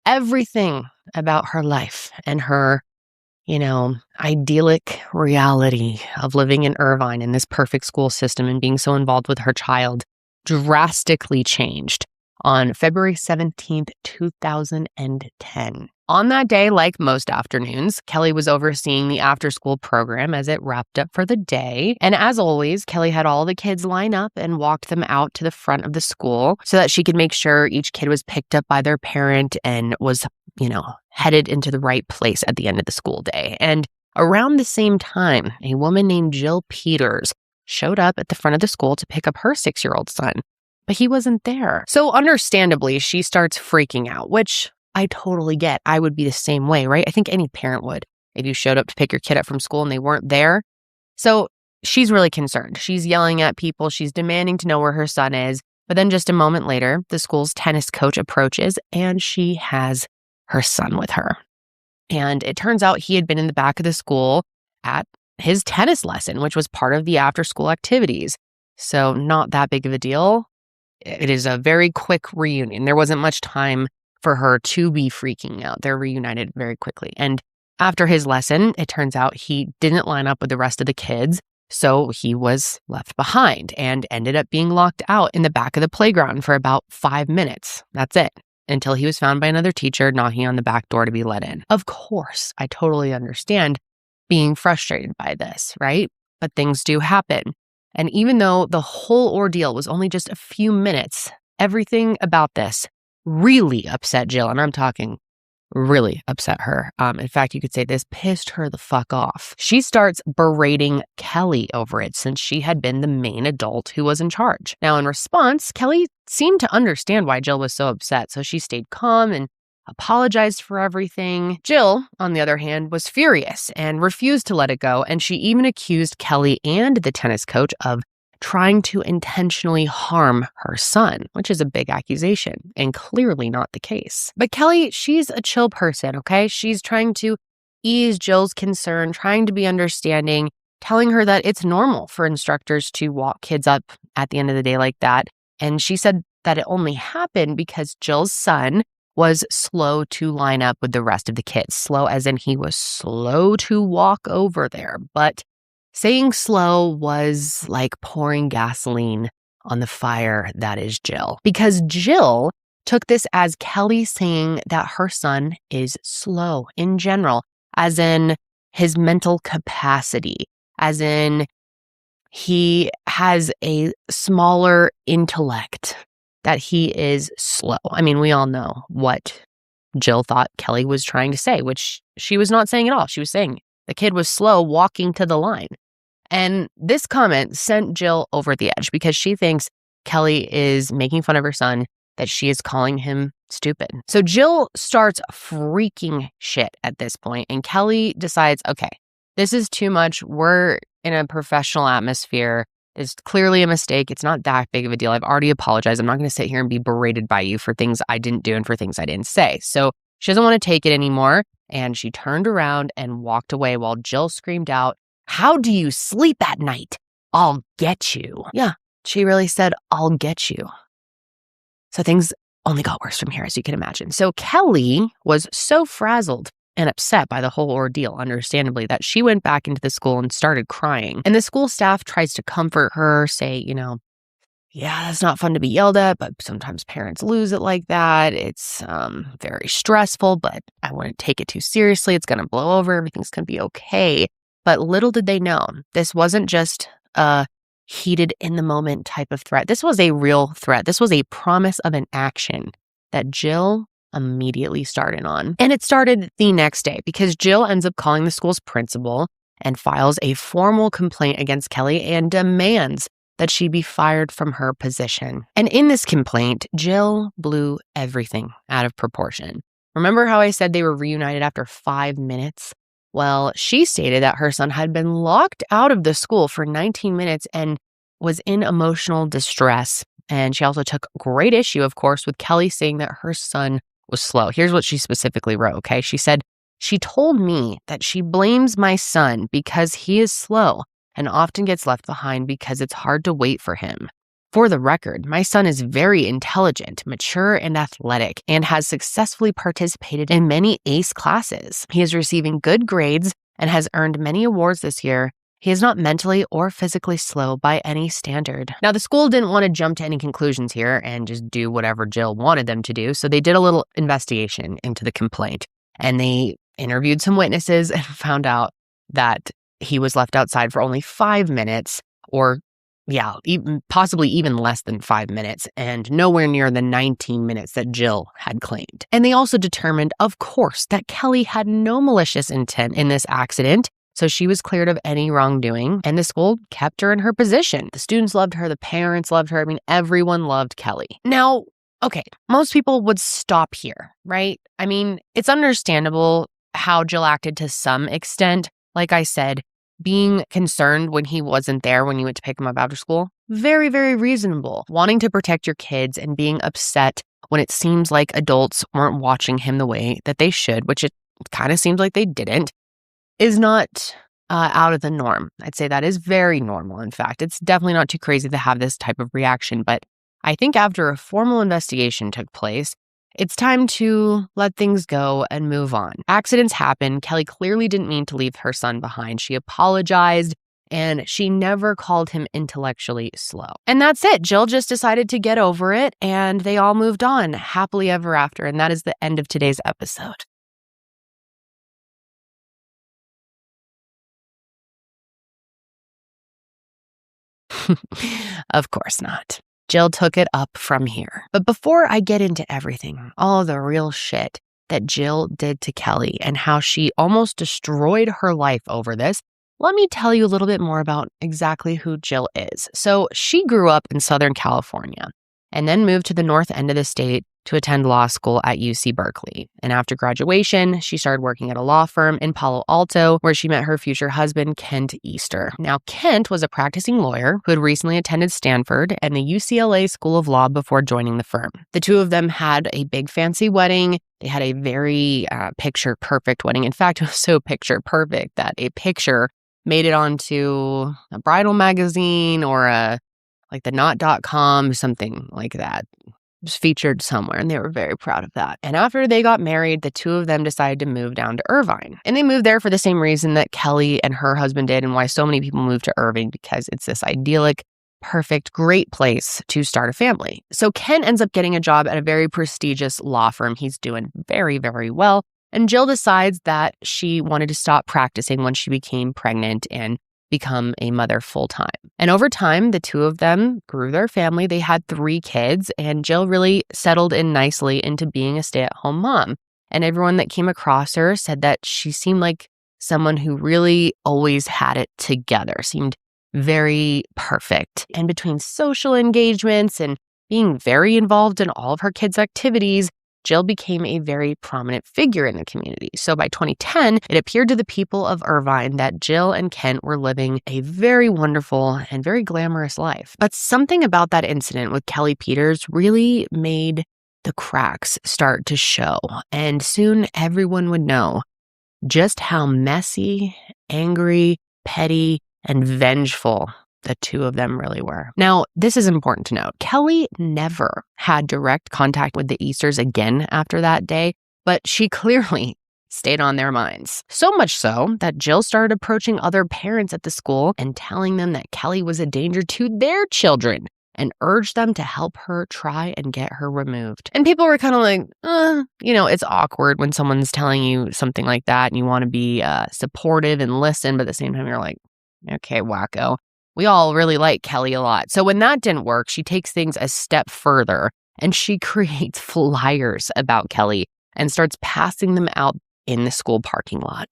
everything about her life and her, idyllic reality of living in Irvine in this perfect school system and being so involved with her child drastically changed on February 17th, 2010. On that day, like most afternoons, Kelly was overseeing the after-school program as it wrapped up for the day. And as always, Kelly had all the kids line up and walked them out to the front of the school so that she could make sure each kid was picked up by their parent and was, headed into the right place at the end of the school day. And around the same time, a woman named Jill Peters showed up at the front of the school to pick up her 6-year-old son. But he wasn't there. So understandably, she starts freaking out, which I totally get. I would be the same way, right? I think any parent would if you showed up to pick your kid up from school and they weren't there. So she's really concerned. She's yelling at people. She's demanding to know where her son is. But then just a moment later, the school's tennis coach approaches and she has her son with her. And it turns out he had been in the back of the school at his tennis lesson, which was part of the after-school activities. So not that big of a deal. It is a very quick reunion. There wasn't much time for her to be freaking out. They're reunited very quickly. And after his lesson, it turns out he didn't line up with the rest of the kids, so he was left behind and ended up being locked out in the back of the playground for about 5 minutes. That's it. Until he was found by another teacher knocking on the back door to be let in. Of course, I totally understand being frustrated by this, right? But things do happen. And even though the whole ordeal was only just a few minutes, everything about this really upset Jill. And I'm talking really upset her. In fact, you could say this pissed her the fuck off. She starts berating Kelly over it since she had been the main adult who was in charge. Now, in response, Kelly seemed to understand why Jill was so upset, so she stayed calm and apologized for everything. Jill, on the other hand, was furious and refused to let it go, and she even accused Kelly and the tennis coach of trying to intentionally harm her son, which is a big accusation and clearly not the case. But Kelly, she's a chill person, okay? She's trying to ease Jill's concern, trying to be understanding, telling her that it's normal for instructors to walk kids up at the end of the day like that. And she said that it only happened because Jill's son was slow to line up with the rest of the kids. Slow as in he was slow to walk over there. But saying slow was like pouring gasoline on the fire that is Jill. Because Jill took this as Kelly saying that her son is slow in general, as in his mental capacity, as in he has a smaller intellect, that he is slow. I mean, we all know what Jill thought Kelly was trying to say, which she was not saying at all. She was saying the kid was slow walking to the line. And this comment sent Jill over the edge because she thinks Kelly is making fun of her son, that she is calling him stupid. So Jill starts freaking shit at this point, and Kelly decides, okay, this is too much. We're in a professional atmosphere. It's clearly a mistake. It's not that big of a deal. I've already apologized. I'm not going to sit here and be berated by you for things I didn't do and for things I didn't say. So she doesn't want to take it anymore. And she turned around and walked away while Jill screamed out, "How do you sleep at night? I'll get you." Yeah, she really said, "I'll get you." So things only got worse from here, as you can imagine. So Kelly was so frazzled and upset by the whole ordeal, understandably, that she went back into the school and started crying. And the school staff tries to comfort her, say, yeah, that's not fun to be yelled at, but sometimes parents lose it like that. It's very stressful, but I wouldn't take it too seriously. It's going to blow over. Everything's going to be okay. But little did they know, this wasn't just a heated in the moment type of threat. This was a real threat. This was a promise of an action that Jill immediately started on. And it started the next day because Jill ends up calling the school's principal and files a formal complaint against Kelly and demands that she be fired from her position. And in this complaint, Jill blew everything out of proportion. Remember how I said they were reunited after 5 minutes? Well, she stated that her son had been locked out of the school for 19 minutes and was in emotional distress. And she also took great issue, of course, with Kelly saying that her son was slow. Here's what she specifically wrote, okay? She said, "She told me that she blames my son because he is slow and often gets left behind because it's hard to wait for him. For the record, my son is very intelligent, mature, and athletic, and has successfully participated in many ACE classes. He is receiving good grades and has earned many awards this year. He is not mentally or physically slow by any standard." Now, the school didn't want to jump to any conclusions here and just do whatever Jill wanted them to do, so they did a little investigation into the complaint, and they interviewed some witnesses and found out that he was left outside for only 5 minutes, or possibly even less than 5 minutes, and nowhere near the 19 minutes that Jill had claimed. And they also determined, of course, that Kelly had no malicious intent in this accident, so she was cleared of any wrongdoing, and the school kept her in her position. The students loved her, the parents loved her. I mean, everyone loved Kelly. Now, okay, most people would stop here, right? I mean, it's understandable how Jill acted to some extent. Like I said, being concerned when he wasn't there when you went to pick him up after school, very, very reasonable. Wanting to protect your kids and being upset when it seems like adults weren't watching him the way that they should, which it kind of seems like they didn't, is not out of the norm. I'd say that is very normal. In fact, it's definitely not too crazy to have this type of reaction. But I think after a formal investigation took place, it's time to let things go and move on. Accidents happen. Kelly clearly didn't mean to leave her son behind. She apologized, and she never called him intellectually slow. And that's it. Jill just decided to get over it, and they all moved on happily ever after. And that is the end of today's episode. Of course not. Jill took it up from here. But before I get into everything, all the real shit that Jill did to Kelly and how she almost destroyed her life over this, let me tell you a little bit more about exactly who Jill is. So she grew up in Southern California and then moved to the north end of the state to attend law school at UC Berkeley. And after graduation, she started working at a law firm in Palo Alto, where she met her future husband, Kent Easter. Now, Kent was a practicing lawyer who had recently attended Stanford and the UCLA School of Law before joining the firm. The two of them had a big fancy wedding. They had a very picture-perfect wedding. In fact, it was so picture-perfect that a picture made it onto a bridal magazine or like the knot.com, something like that. Was featured somewhere, and they were very proud of that. And after they got married, the two of them decided to move down to Irvine. And they moved there for the same reason that Kelly and her husband did, and why so many people moved to Irving, because it's this idyllic perfect, great place to start a family. So Ken ends up getting a job at a very prestigious law firm. He's doing very, very well. And Jill decides that she wanted to stop practicing when she became pregnant and become a mother full time. And over time, the two of them grew their family. They had 3 kids, and Jill really settled in nicely into being a stay-at-home mom. And everyone that came across her said that she seemed like someone who really always had it together, seemed very perfect. And between social engagements and being very involved in all of her kids' activities, Jill became a very prominent figure in the community. So by 2010, it appeared to the people of Irvine that Jill and Kent were living a very wonderful and very glamorous life. But something about that incident with Kelly Peters really made the cracks start to show. And soon everyone would know just how messy, angry, petty, and vengeful the two of them really were. Now, this is important to note. Kelly never had direct contact with the Easters again after that day, but she clearly stayed on their minds. So much so that Jill started approaching other parents at the school and telling them that Kelly was a danger to their children and urged them to help her try and get her removed. And people were kind of like, it's awkward when someone's telling you something like that and you want to be supportive and listen, but at the same time, you're like, okay, wacko. We all really like Kelly a lot. So when that didn't work, she takes things a step further and she creates flyers about Kelly and starts passing them out in the school parking lot.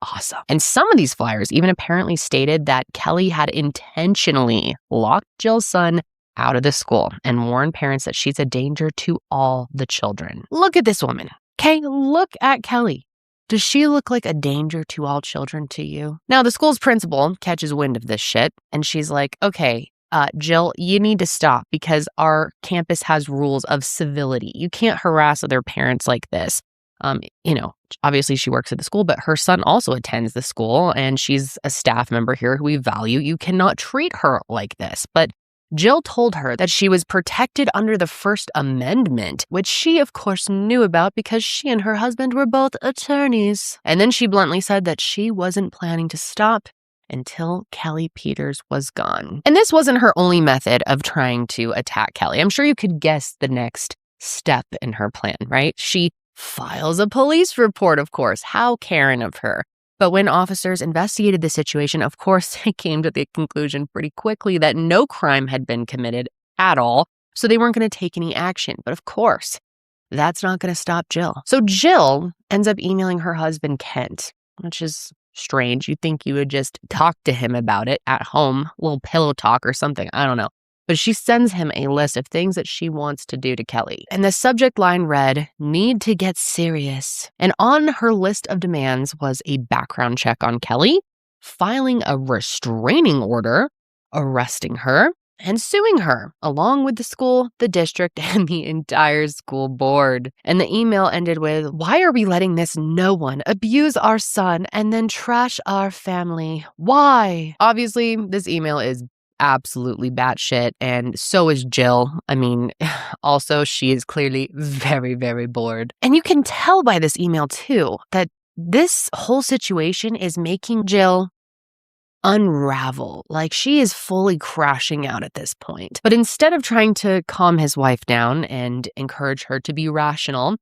Awesome. And some of these flyers even apparently stated that Kelly had intentionally locked Jill's son out of the school and warned parents that she's a danger to all the children. Look at this woman. Okay, look at Kelly. Does she look like a danger to all children to you? Now, the school's principal catches wind of this shit, and she's like, okay, Jill, you need to stop because our campus has rules of civility. You can't harass other parents like this. Obviously she works at the school, but her son also attends the school, and she's a staff member here who we value. You cannot treat her like this. But Jill told her that she was protected under the First Amendment, which she, of course, knew about because she and her husband were both attorneys. And then she bluntly said that she wasn't planning to stop until Kelly Peters was gone. And this wasn't her only method of trying to attack Kelly. I'm sure you could guess the next step in her plan, right? She files a police report, of course. How Karen of her. But when officers investigated the situation, of course, they came to the conclusion pretty quickly that no crime had been committed at all, so they weren't going to take any action. But of course, that's not going to stop Jill. So Jill ends up emailing her husband, Kent, which is strange. You'd think you would just talk to him about it at home, a little pillow talk or something. I don't know. But she sends him a list of things that she wants to do to Kelly. And the subject line read, "Need to get serious." And on her list of demands was a background check on Kelly, filing a restraining order, arresting her, and suing her, along with the school, the district, and the entire school board. And the email ended with, "Why are we letting this no one abuse our son and then trash our family? Why?" Obviously, this email is absolutely batshit, and so is Jill. I mean, also, she is clearly very, very bored. And you can tell by this email, too, that this whole situation is making Jill unravel. Like, she is fully crashing out at this point. But instead of trying to calm his wife down and encourage her to be rational,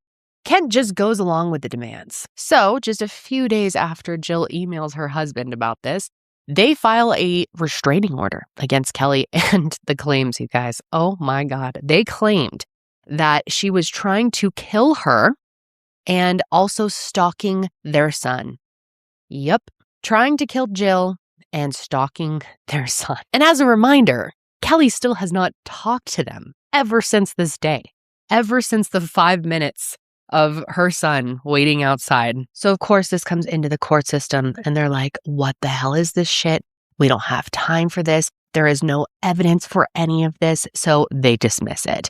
Kent just goes along with the demands. So, just a few days after Jill emails her husband about this, they file a restraining order against Kelly and the claims, you guys. Oh my God. They claimed that she was trying to kill her and also stalking their son. Yep. Trying to kill Jill and stalking their son. And as a reminder, Kelly still has not talked to them ever since this day, ever since the 5 minutes of her son waiting outside. So of course this comes into the court system and they're like, what the hell is this shit? We don't have time for this. There is no evidence for any of this. So they dismiss it.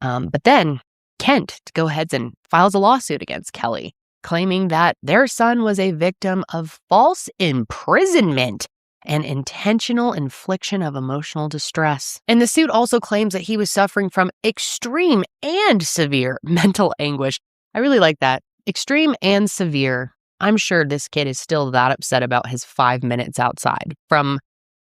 But then Kent goes ahead and files a lawsuit against Kelly, claiming that their son was a victim of false imprisonment and intentional infliction of emotional distress. And the suit also claims that he was suffering from extreme and severe mental anguish. I really like that. Extreme and severe. I'm sure this kid is still that upset about his 5 minutes outside from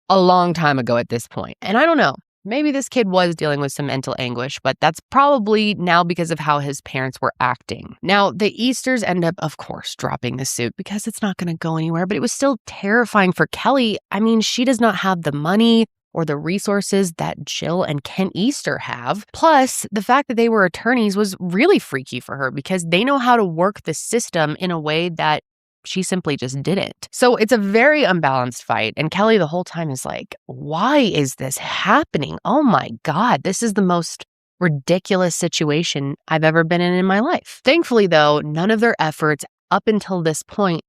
a long time ago at this point. And I don't know, maybe this kid was dealing with some mental anguish, but that's probably now because of how his parents were acting. Now, the Easters end up, of course, dropping the suit because it's not going to go anywhere, but it was still terrifying for Kelly. I mean, she does not have the money or the resources that Jill and Ken Easter have. Plus, the fact that they were attorneys was really freaky for her because they know how to work the system in a way that she simply just didn't. So it's a very unbalanced fight. And Kelly the whole time is like, why is this happening? Oh my God, this is the most ridiculous situation I've ever been in my life. Thankfully, though, none of their efforts up until this point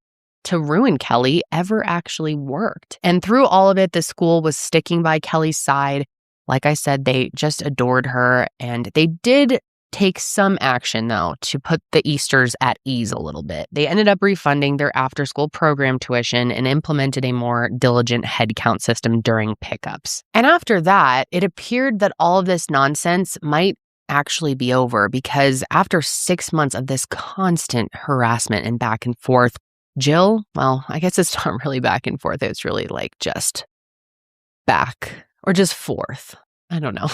to ruin Kelly ever actually worked. And through all of it, the school was sticking by Kelly's side. Like I said, they just adored her. And they did take some action, though, to put the Easters at ease a little bit. They ended up refunding their after-school program tuition and implemented a more diligent headcount system during pickups. And after that, it appeared that all of this nonsense might actually be over because after 6 months of this constant harassment and back and forth, Jill, well, I guess it's not really back and forth. It's really like just back or just forth. I don't know.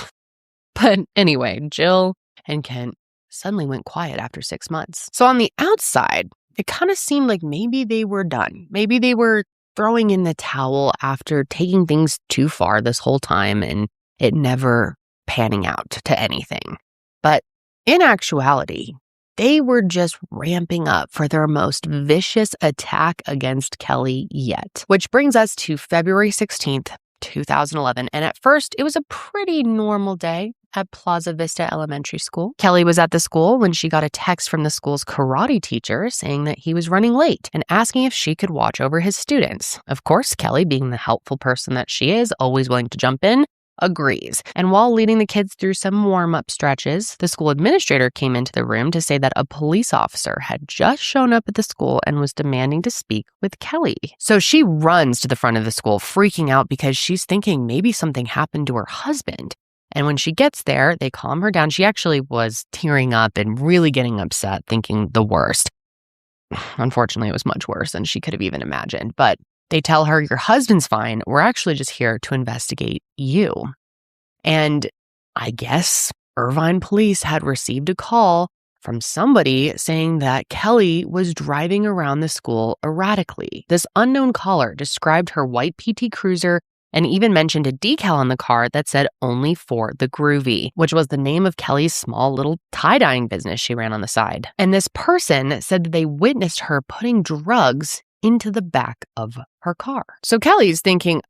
But anyway, Jill and Kent suddenly went quiet after 6 months. So on the outside, it kind of seemed like maybe they were done. Maybe they were throwing in the towel after taking things too far this whole time and it never panning out to anything. But in actuality, they were just ramping up for their most vicious attack against Kelly yet. Which brings us to February 16th, 2011. And at first, it was a pretty normal day at Plaza Vista Elementary School. Kelly was at the school when she got a text from the school's karate teacher saying that he was running late and asking if she could watch over his students. Of course, Kelly, being the helpful person that she is, always willing to jump in, agrees. And while leading the kids through some warm-up stretches, the school administrator came into the room to say that a police officer had just shown up at the school and was demanding to speak with Kelly. So she runs to the front of the school, freaking out because she's thinking maybe something happened to her husband. And when she gets there, they calm her down. She actually was tearing up and really getting upset, thinking the worst. Unfortunately, it was much worse than she could have even imagined. But they tell her, your husband's fine. We're actually just here to investigate you. And I guess Irvine police had received a call from somebody saying that Kelly was driving around the school erratically. This unknown caller described her white PT Cruiser and even mentioned a decal on the car that said only for the groovy, which was the name of Kelly's small little tie-dyeing business she ran on the side. And this person said that they witnessed her putting drugs into the back of her car. So Kelly's thinking,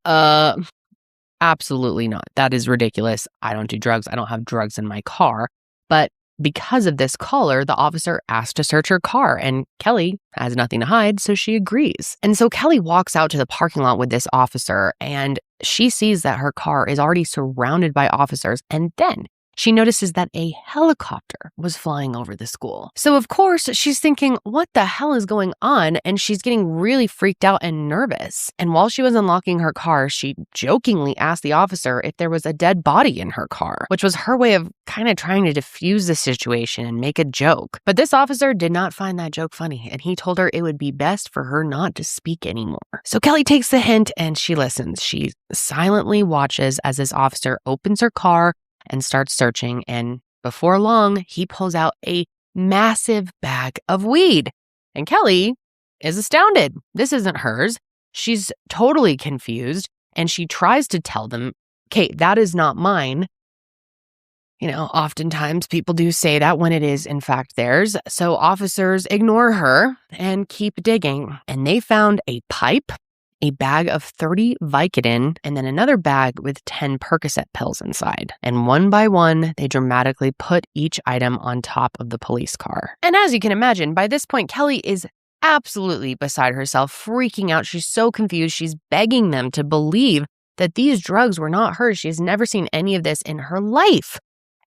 absolutely not. That is ridiculous. I don't do drugs. I don't have drugs in my car. But because of this caller, the officer asked to search her car, and Kelly has nothing to hide, so she agrees. And so Kelly walks out to the parking lot with this officer, and she sees that her car is already surrounded by officers, and then she notices that a helicopter was flying over the school. So of course, she's thinking, what the hell is going on? And she's getting really freaked out and nervous. And while she was unlocking her car, she jokingly asked the officer if there was a dead body in her car, which was her way of kind of trying to diffuse the situation and make a joke. But this officer did not find that joke funny, and he told her it would be best for her not to speak anymore. So Kelly takes the hint and she listens. She silently watches as this officer opens her car and starts searching, and before long, he pulls out a massive bag of weed. And Kelly is astounded. This isn't hers. She's totally confused, and she tries to tell them, okay, that is not mine. You know, oftentimes people do say that when it is, in fact, theirs. So officers ignore her and keep digging. And they found a pipe, a bag of 30 Vicodin, and then another bag with 10 Percocet pills inside. And one by one, they dramatically put each item on top of the police car. And as you can imagine, by this point, Kelly is absolutely beside herself, freaking out. She's so confused. She's begging them to believe that these drugs were not hers. She's never seen any of this in her life.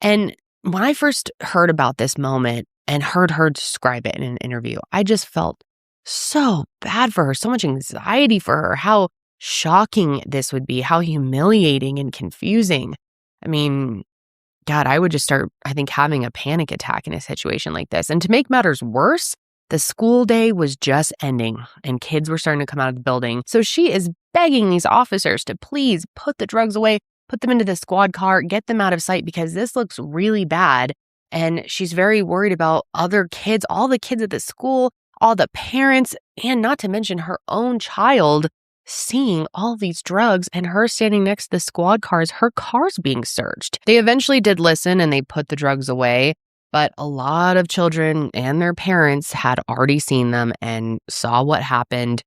And when I first heard about this moment and heard her describe it in an interview, I just felt so bad for her, so much anxiety for her, how shocking this would be, how humiliating and confusing. I mean, God, I would just start, I think, having a panic attack in a situation like this. And to make matters worse, The school day was just ending and kids were starting to come out of the building. So she is begging these officers to please put the drugs away, put them into the squad car, get them out of sight because this looks really bad. And she's very worried about other kids, all the kids at the school, all the parents, and not to mention her own child seeing all these drugs and her standing next to the squad cars, her car's being searched. They eventually did listen and they put the drugs away, but a lot of children and their parents had already seen them and saw what happened,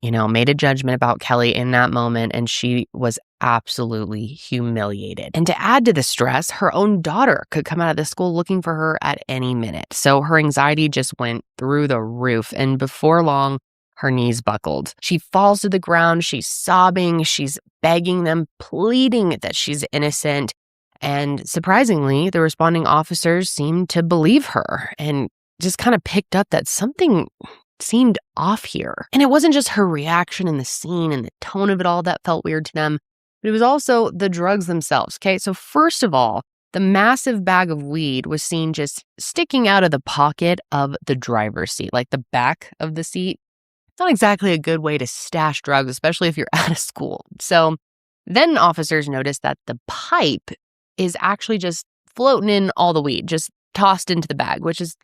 made a judgment about Kelly in that moment, and she was absolutely humiliated. And to add to the stress, her own daughter could come out of the school looking for her at any minute. So her anxiety just went through the roof, and before long, her knees buckled. She falls to the ground, she's sobbing, she's begging them, pleading that she's innocent. And surprisingly, the responding officers seemed to believe her and just kind of picked up that something seemed off here. And it wasn't just her reaction in the scene and the tone of it all that felt weird to them, but it was also the drugs themselves. Okay, so first of all, the massive bag of weed was seen just sticking out of the pocket of the driver's seat, like the back of the seat. It's not exactly a good way to stash drugs, especially if you're out of school. So then officers noticed that the pipe is actually just floating in all the weed, just tossed into the bag, which is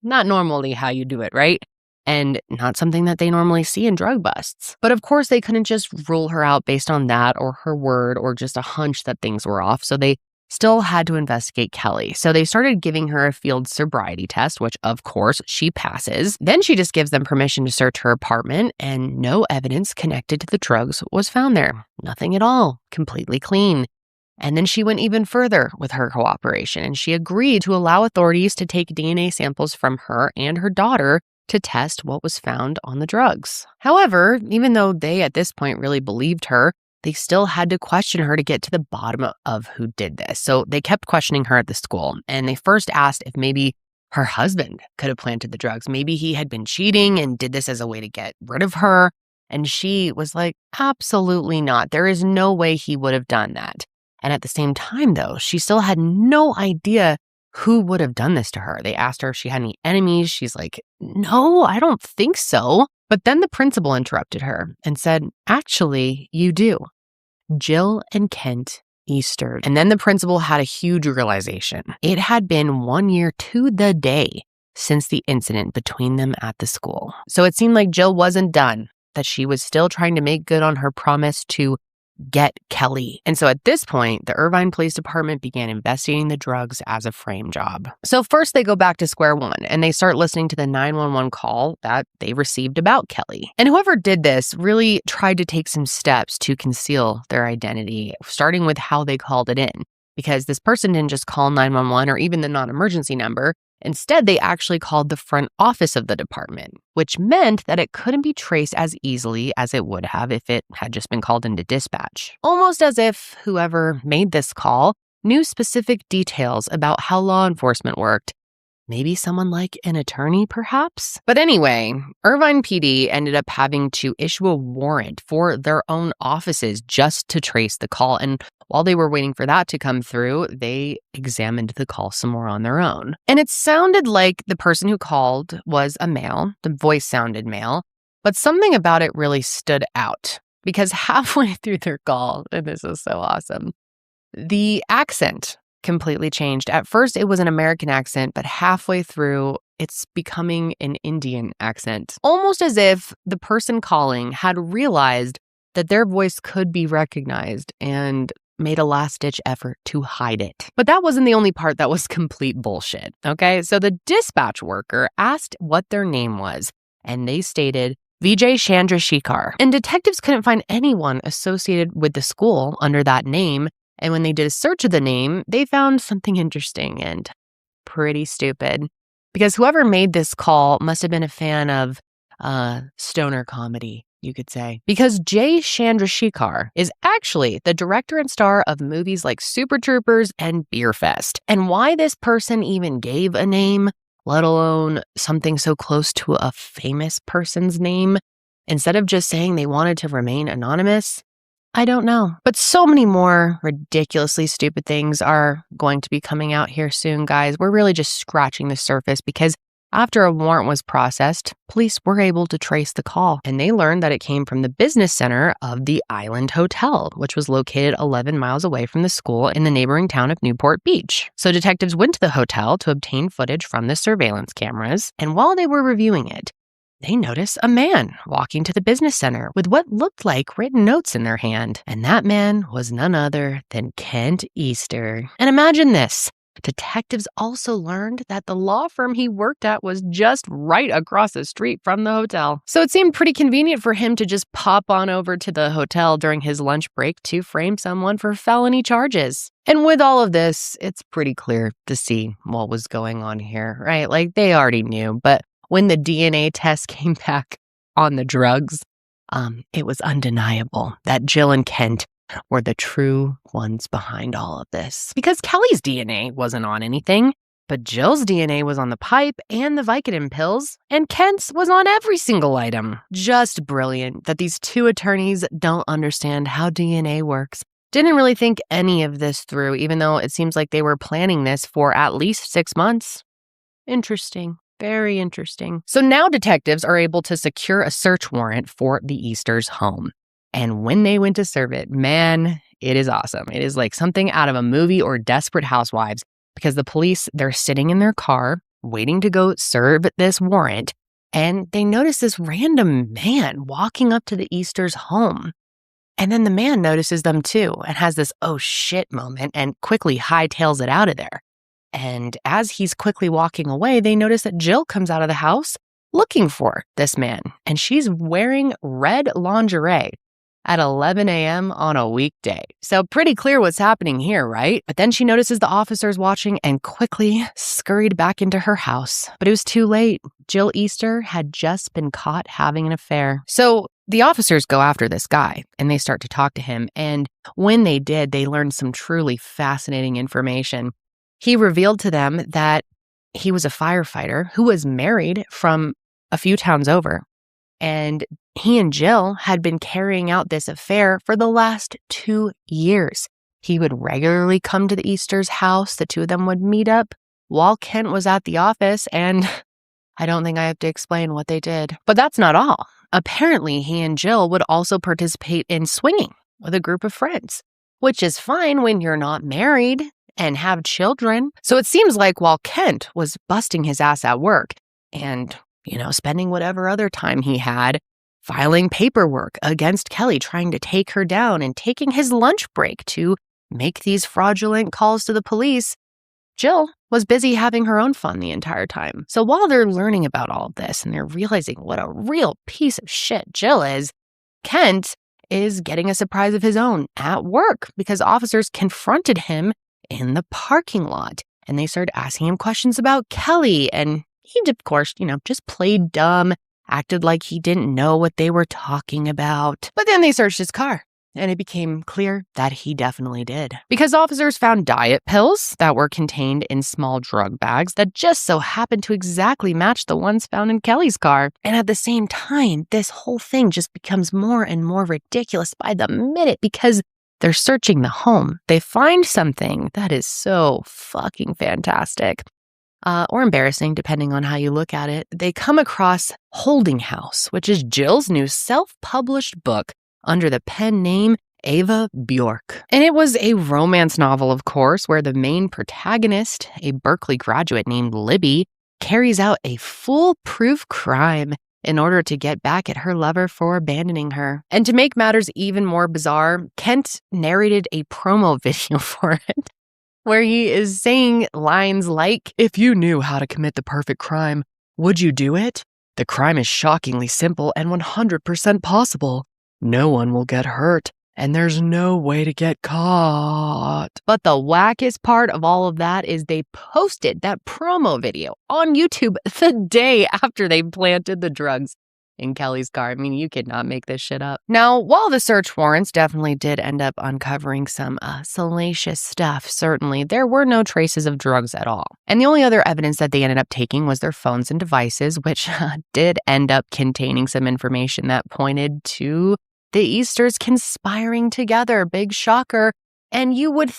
not normally how you do it, right? And not something that they normally see in drug busts. But of course, they couldn't just rule her out based on that or her word or just a hunch that things were off. So they still had to investigate Kelly. So they started giving her a field sobriety test, which of course she passes. Then she just gives them permission to search her apartment, and no evidence connected to the drugs was found there. Nothing at all. Completely clean. And then she went even further with her cooperation, and she agreed to allow authorities to take DNA samples from her and her daughter to test what was found on the drugs. However, even though they at this point really believed her, they still had to question her to get to the bottom of who did this. So they kept questioning her at the school, and they first asked if maybe her husband could have planted the drugs. Maybe he had been cheating and did this as a way to get rid of her. And she was like, absolutely not. There is no way he would have done that. And at the same time, though, she still had no idea who would have done this to her. They asked her if she had any enemies. She's like, no, I don't think so. But then the principal interrupted her and said, actually, you do. Jill and Kent Eastern. And then the principal had a huge realization. It had been 1 year to the day since the incident between them at the school. So it seemed like Jill wasn't done, that she was still trying to make good on her promise to get Kelly. And so at this point, the Irvine Police Department began investigating the drugs as a frame job. So first they go back to square one and they start listening to the 911 call that they received about Kelly. And whoever did this really tried to take some steps to conceal their identity, starting with how they called it in. Because this person didn't just call 911 or even the non-emergency number. Instead, they actually called the front office of the department, which meant that it couldn't be traced as easily as it would have if it had just been called into dispatch. Almost as if whoever made this call knew specific details about how law enforcement worked. Maybe someone like an attorney, perhaps? But anyway, Irvine PD ended up having to issue a warrant for their own offices just to trace the call. And while they were waiting for that to come through, they examined the call some more on their own. And it sounded like the person who called was a male. The voice sounded male. But something about it really stood out. Because halfway through their call, and this is so awesome, the accent completely changed. At first, it was an American accent, but halfway through, it's becoming an Indian accent. Almost as if the person calling had realized that their voice could be recognized and made a last-ditch effort to hide it. But that wasn't the only part that was complete bullshit, okay? So the dispatch worker asked what their name was, and they stated Vijay Chandrasekhar. And detectives couldn't find anyone associated with the school under that name. And when they did a search of the name, they found something interesting and pretty stupid. Because whoever made this call must have been a fan of stoner comedy, you could say. Because Jay Chandrasekhar is actually the director and star of movies like Super Troopers and Beer Fest. And why this person even gave a name, let alone something so close to a famous person's name, instead of just saying they wanted to remain anonymous, I don't know. But so many more ridiculously stupid things are going to be coming out here soon, guys. We're really just scratching the surface because After a warrant was processed, police were able to trace the call, and they learned that it came from the business center of the Island Hotel, which was located 11 miles away from the school in the neighboring town of Newport Beach. So detectives went to the hotel to obtain footage from the surveillance cameras, and while they were reviewing it, they noticed a man walking to the business center with what looked like written notes in their hand. And that man was none other than Kent Easter. And imagine this. Detectives also learned that the law firm he worked at was just right across the street from the hotel. So it seemed pretty convenient for him to just pop on over to the hotel during his lunch break to frame someone for felony charges. And with all of this, it's pretty clear to see what was going on here, right? Like they already knew, but when the DNA test came back on the drugs, it was undeniable that Jill and Kent were the true ones behind all of this. Because Kelly's DNA wasn't on anything, but Jill's DNA was on the pipe and the Vicodin pills, and Kent's was on every single item. Just brilliant that these two attorneys don't understand how DNA works. Didn't really think any of this through, even though it seems like they were planning this for at least 6 months. Interesting. Very interesting. So now detectives are able to secure a search warrant for the Easters' home. And when they went to serve it, man, it is awesome. It is like something out of a movie or Desperate Housewives, because the police, they're sitting in their car waiting to go serve this warrant, and they notice this random man walking up to the Easters' home. And then the man notices them too and has this oh shit moment and quickly hightails it out of there. And as he's quickly walking away, they notice that Jill comes out of the house looking for this man, and she's wearing red lingerie at 11 a.m. on a weekday. So pretty clear what's happening here, right? But then she notices the officers watching and quickly scurried back into her house. But it was too late. Jill Easter had just been caught having an affair. So the officers go after this guy and they start to talk to him. And when they did, they learned some truly fascinating information. He revealed to them that he was a firefighter who was married from a few towns over. And he and Jill had been carrying out this affair for the last 2 years. He would regularly come to the Easters' house. The two of them would meet up while Kent was at the office. And I don't think I have to explain what they did. But that's not all. Apparently, he and Jill would also participate in swinging with a group of friends, which is fine when you're not married and have children. So it seems like while Kent was busting his ass at work and spending whatever other time he had filing paperwork against Kelly, trying to take her down and taking his lunch break to make these fraudulent calls to the police, Jill was busy having her own fun the entire time. So while they're learning about all of this and they're realizing what a real piece of shit Jill is, Kent is getting a surprise of his own at work because officers confronted him in the parking lot and they started asking him questions about Kelly. And he, of course, just played dumb, acted like he didn't know what they were talking about. But then they searched his car, and it became clear that he definitely did. Because officers found diet pills that were contained in small drug bags that just so happened to exactly match the ones found in Kelly's car. And at the same time, this whole thing just becomes more and more ridiculous by the minute because they're searching the home. They find something that is so fucking fantastic. Or embarrassing, depending on how you look at it. They come across Holding House, which is Jill's new self-published book under the pen name Ava Bjork. And it was a romance novel, of course, where the main protagonist, a Berkeley graduate named Libby, carries out a foolproof crime in order to get back at her lover for abandoning her. And to make matters even more bizarre, Kent narrated a promo video for it, where he is saying lines like, "If you knew how to commit the perfect crime, would you do it? The crime is shockingly simple and 100% possible. No one will get hurt, and there's no way to get caught." But the wackest part of all of that is they posted that promo video on YouTube the day after they planted the drugs in Kelly's car. I mean, you could not make this shit up. Now, while the search warrants definitely did end up uncovering some salacious stuff, certainly there were no traces of drugs at all. And the only other evidence that they ended up taking was their phones and devices, which did end up containing some information that pointed to the Easters conspiring together. Big shocker. And you would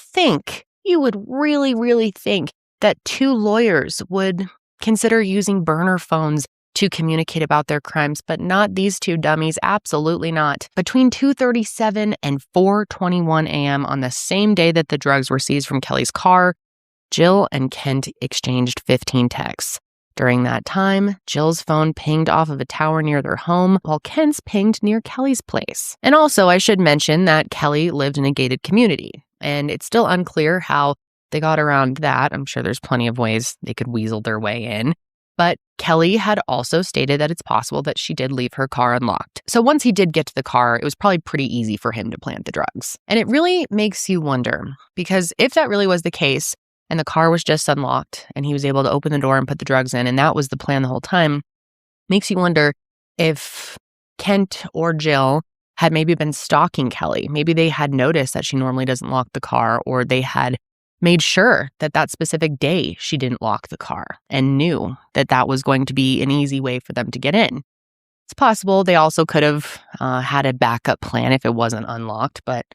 really, really think that two lawyers would consider using burner phones to communicate about their crimes, but not these two dummies. Absolutely not. Between 2:37 and 4:21 a.m. on the same day that the drugs were seized from Kelly's car, Jill and Kent exchanged 15 texts. During that time, Jill's phone pinged off of a tower near their home, while Kent's pinged near Kelly's place. And also, I should mention that Kelly lived in a gated community, and it's still unclear how they got around that. I'm sure there's plenty of ways they could weasel their way in. But Kelly had also stated that it's possible that she did leave her car unlocked. So once he did get to the car, it was probably pretty easy for him to plant the drugs. And it really makes you wonder, because if that really was the case, and the car was just unlocked, and he was able to open the door and put the drugs in, and that was the plan the whole time, makes you wonder if Kent or Jill had maybe been stalking Kelly. Maybe they had noticed that she normally doesn't lock the car, or they had made sure that that specific day she didn't lock the car and knew that that was going to be an easy way for them to get in. It's possible they also could have had a backup plan if it wasn't unlocked, but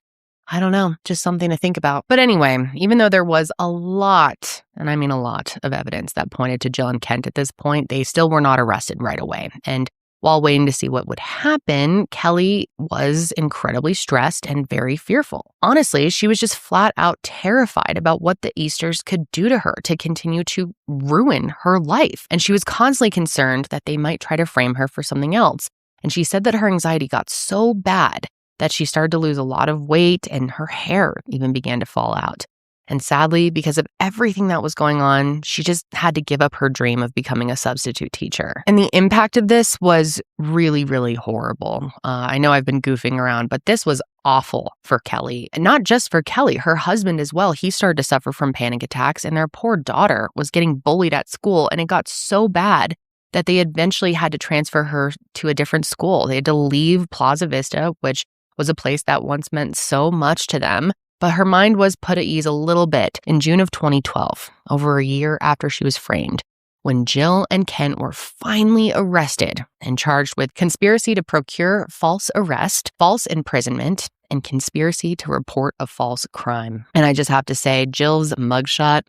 I don't know, just something to think about. But anyway, even though there was a lot, and I mean a lot of evidence that pointed to Jill and Kent at this point, they still were not arrested right away. And while waiting to see what would happen, Kelly was incredibly stressed and very fearful. Honestly, she was just flat out terrified about what the Easters could do to her to continue to ruin her life. And she was constantly concerned that they might try to frame her for something else. And she said that her anxiety got so bad that she started to lose a lot of weight and her hair even began to fall out. And sadly, because of everything that was going on, she just had to give up her dream of becoming a substitute teacher. And the impact of this was really, really horrible. I know I've been goofing around, but this was awful for Kelly. And not just for Kelly, her husband as well. He started to suffer from panic attacks, and their poor daughter was getting bullied at school. And it got so bad that they eventually had to transfer her to a different school. They had to leave Plaza Vista, which was a place that once meant so much to them. But her mind was put at ease a little bit in June of 2012, over a year after she was framed, when Jill and Kent were finally arrested and charged with conspiracy to procure false arrest, false imprisonment, and conspiracy to report a false crime. And I just have to say, Jill's mugshot,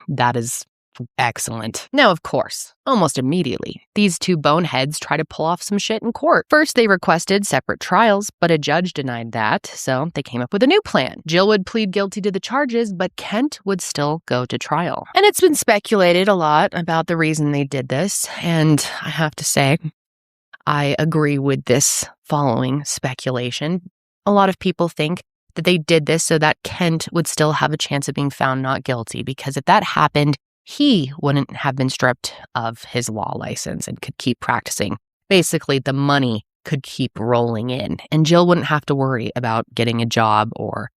that is excellent. Now, of course, almost immediately, these two boneheads try to pull off some shit in court. First, they requested separate trials, but a judge denied that, so they came up with a new plan. Jill would plead guilty to the charges, but Kent would still go to trial. And it's been speculated a lot about the reason they did this, and I have to say, I agree with this following speculation. A lot of people think that they did this so that Kent would still have a chance of being found not guilty, because if that happened, he wouldn't have been stripped of his law license and could keep practicing. Basically, the money could keep rolling in, and Jill wouldn't have to worry about getting a job or,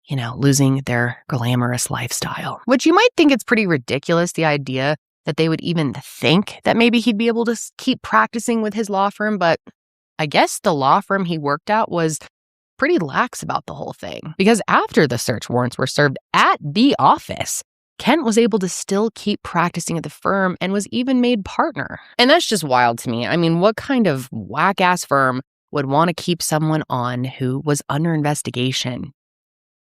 losing their glamorous lifestyle. Which you might think it's pretty ridiculous, the idea that they would even think that maybe he'd be able to keep practicing with his law firm, but I guess the law firm he worked at was pretty lax about the whole thing. Because after the search warrants were served at the office, Kent was able to still keep practicing at the firm and was even made partner. And that's just wild to me. I mean, what kind of whack-ass firm would want to keep someone on who was under investigation?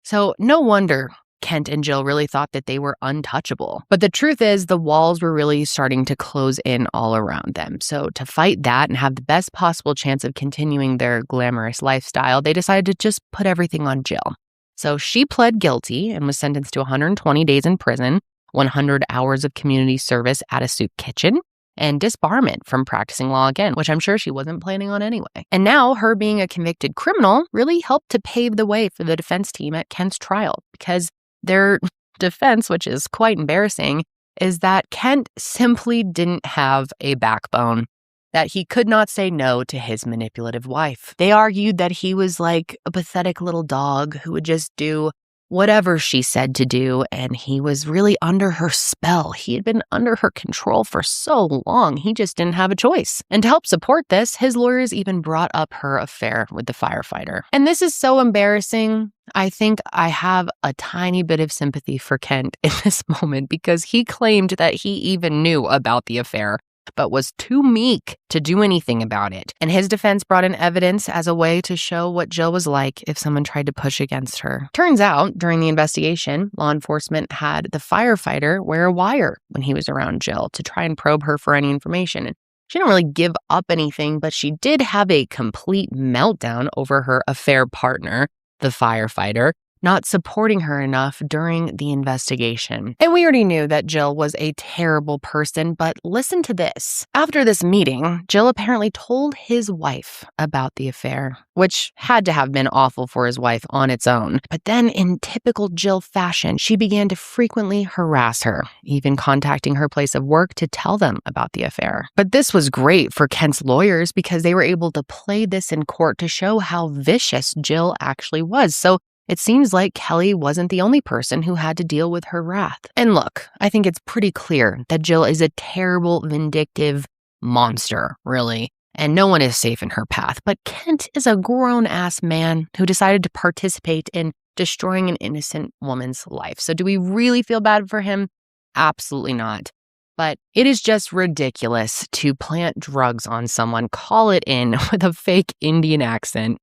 So no wonder Kent and Jill really thought that they were untouchable. But the truth is, the walls were really starting to close in all around them. So to fight that and have the best possible chance of continuing their glamorous lifestyle, they decided to just put everything on Jill. So she pled guilty and was sentenced to 120 days in prison, 100 hours of community service at a soup kitchen, and disbarment from practicing law again, which I'm sure she wasn't planning on anyway. And now her being a convicted criminal really helped to pave the way for the defense team at Kent's trial, because their defense, which is quite embarrassing, is that Kent simply didn't have a backbone, that he could not say no to his manipulative wife. They argued that he was like a pathetic little dog who would just do whatever she said to do, and he was really under her spell. He had been under her control for so long, he just didn't have a choice. And to help support this, his lawyers even brought up her affair with the firefighter. And this is so embarrassing. I think I have a tiny bit of sympathy for Kent in this moment, because he claimed that he even knew about the affair but was too meek to do anything about it. And his defense brought in evidence as a way to show what Jill was like if someone tried to push against her. Turns out, during the investigation, law enforcement had the firefighter wear a wire when he was around Jill to try and probe her for any information. And she didn't really give up anything, but she did have a complete meltdown over her affair partner, the firefighter, not supporting her enough during the investigation. And we already knew that Jill was a terrible person, but listen to this. After this meeting, Jill apparently told his wife about the affair, which had to have been awful for his wife on its own. But then, in typical Jill fashion, she began to frequently harass her, even contacting her place of work to tell them about the affair. But this was great for Kent's lawyers because they were able to play this in court to show how vicious Jill actually was. So it seems like Kelly wasn't the only person who had to deal with her wrath. And look, I think it's pretty clear that Jill is a terrible, vindictive monster, really, and no one is safe in her path. But Kent is a grown-ass man who decided to participate in destroying an innocent woman's life. So do we really feel bad for him? Absolutely not. But it is just ridiculous to plant drugs on someone, call it in with a fake Indian accent,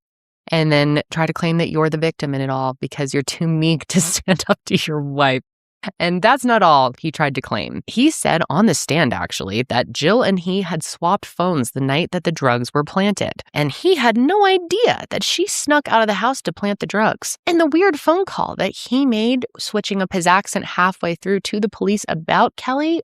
and then try to claim that you're the victim in it all because you're too meek to stand up to your wife. And that's not all he tried to claim. He said on the stand, actually, that Jill and he had swapped phones the night that the drugs were planted. And he had no idea that she snuck out of the house to plant the drugs. And the weird phone call that he made, switching up his accent halfway through to the police about Kelly,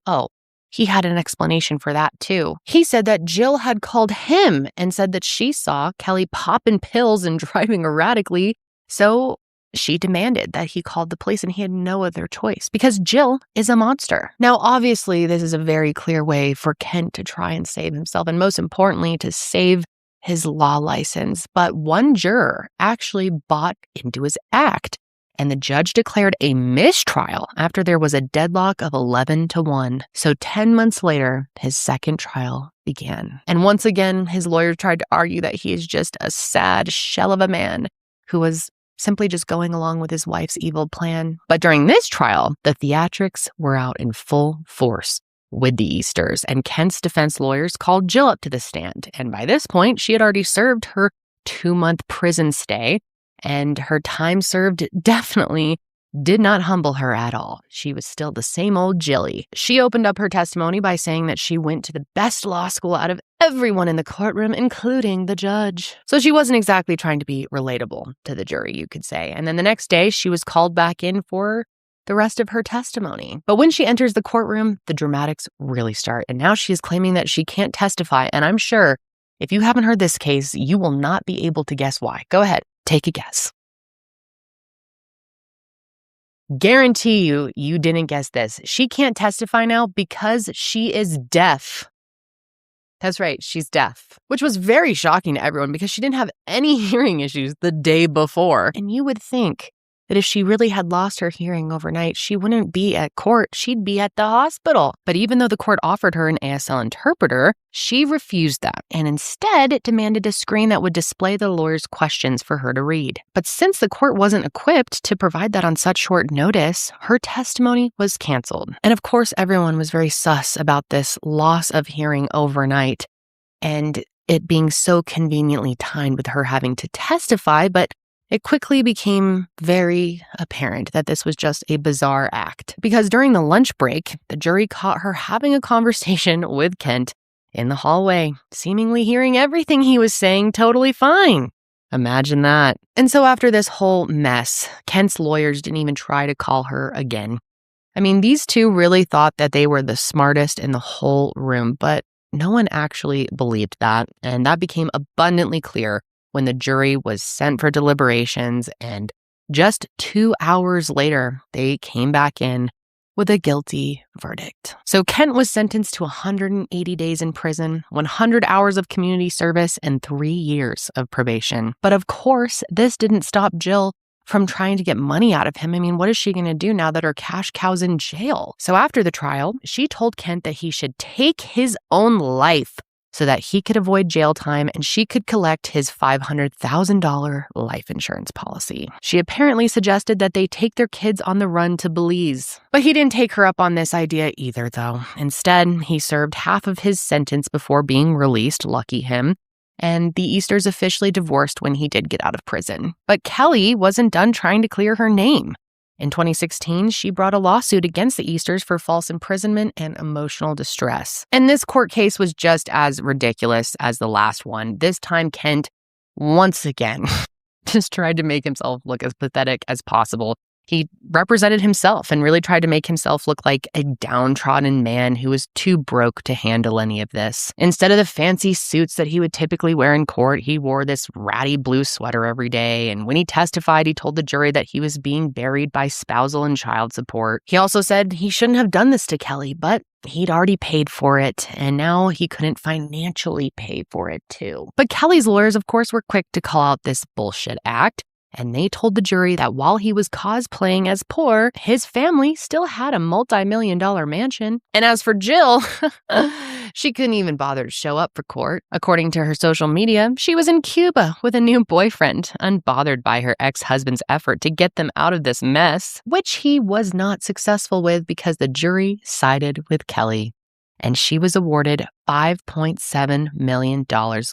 he had an explanation for that, too. He said that Jill had called him and said that she saw Kelly popping pills and driving erratically. So she demanded that he called the police and he had no other choice because Jill is a monster. Now, obviously, this is a very clear way for Kent to try and save himself and most importantly, to save his law license. But one juror actually bought into his act. And the judge declared a mistrial after there was a deadlock of 11-1. So 10 months later, his second trial began. And once again, his lawyer tried to argue that he is just a sad shell of a man who was simply just going along with his wife's evil plan. But during this trial, the theatrics were out in full force with the Easters, and Kent's defense lawyers called Jill up to the stand. And by this point, she had already served her 2-month prison stay. And her time served definitely did not humble her at all. She was still the same old Jilly. She opened up her testimony by saying that she went to the best law school out of everyone in the courtroom, including the judge. So she wasn't exactly trying to be relatable to the jury, you could say. And then the next day, she was called back in for the rest of her testimony. But when she enters the courtroom, the dramatics really start. And now she is claiming that she can't testify. And I'm sure if you haven't heard this case, you will not be able to guess why. Go ahead. Take a guess. Guarantee you didn't guess this. She can't testify now because she is deaf. That's right, she's deaf, which was very shocking to everyone because she didn't have any hearing issues the day before. And you would think that if she really had lost her hearing overnight, she wouldn't be at court, she'd be at the hospital. But even though the court offered her an ASL interpreter, she refused that and instead demanded a screen that would display the lawyer's questions for her to read. But since the court wasn't equipped to provide that on such short notice, her testimony was canceled. And of course, everyone was very sus about this loss of hearing overnight and it being so conveniently timed with her having to testify, but it quickly became very apparent that this was just a bizarre act because during the lunch break, the jury caught her having a conversation with Kent in the hallway, seemingly hearing everything he was saying totally fine. Imagine that. And so after this whole mess, Kent's lawyers didn't even try to call her again. I mean, these two really thought that they were the smartest in the whole room, but no one actually believed that. And that became abundantly clear when the jury was sent for deliberations, and just 2 hours later, they came back in with a guilty verdict. So Kent was sentenced to 180 days in prison, 100 hours of community service, and 3 years of probation. But of course, this didn't stop Jill from trying to get money out of him. I mean, what is she going to do now that her cash cow's in jail? So after the trial, she told Kent that he should take his own life so that he could avoid jail time and she could collect his $500,000 life insurance policy. She apparently suggested that they take their kids on the run to Belize. But he didn't take her up on this idea either, though. Instead, he served half of his sentence before being released, lucky him, and the Easters officially divorced when he did get out of prison. But Kelly wasn't done trying to clear her name. In 2016, she brought a lawsuit against the Easters for false imprisonment and emotional distress. And this court case was just as ridiculous as the last one. This time, Kent, once again, just tried to make himself look as pathetic as possible. He represented himself and really tried to make himself look like a downtrodden man who was too broke to handle any of this. Instead of the fancy suits that he would typically wear in court, he wore this ratty blue sweater every day. And when he testified, he told the jury that he was being buried by spousal and child support. He also said he shouldn't have done this to Kelly, but he'd already paid for it, and now he couldn't financially pay for it too. But Kelly's lawyers, of course, were quick to call out this bullshit act. And they told the jury that while he was cosplaying as poor, his family still had a multi-million-dollar mansion. And as for Jill, she couldn't even bother to show up for court. According to her social media, she was in Cuba with a new boyfriend, unbothered by her ex-husband's effort to get them out of this mess, which he was not successful with because the jury sided with Kelly. And she was awarded $5.7 million.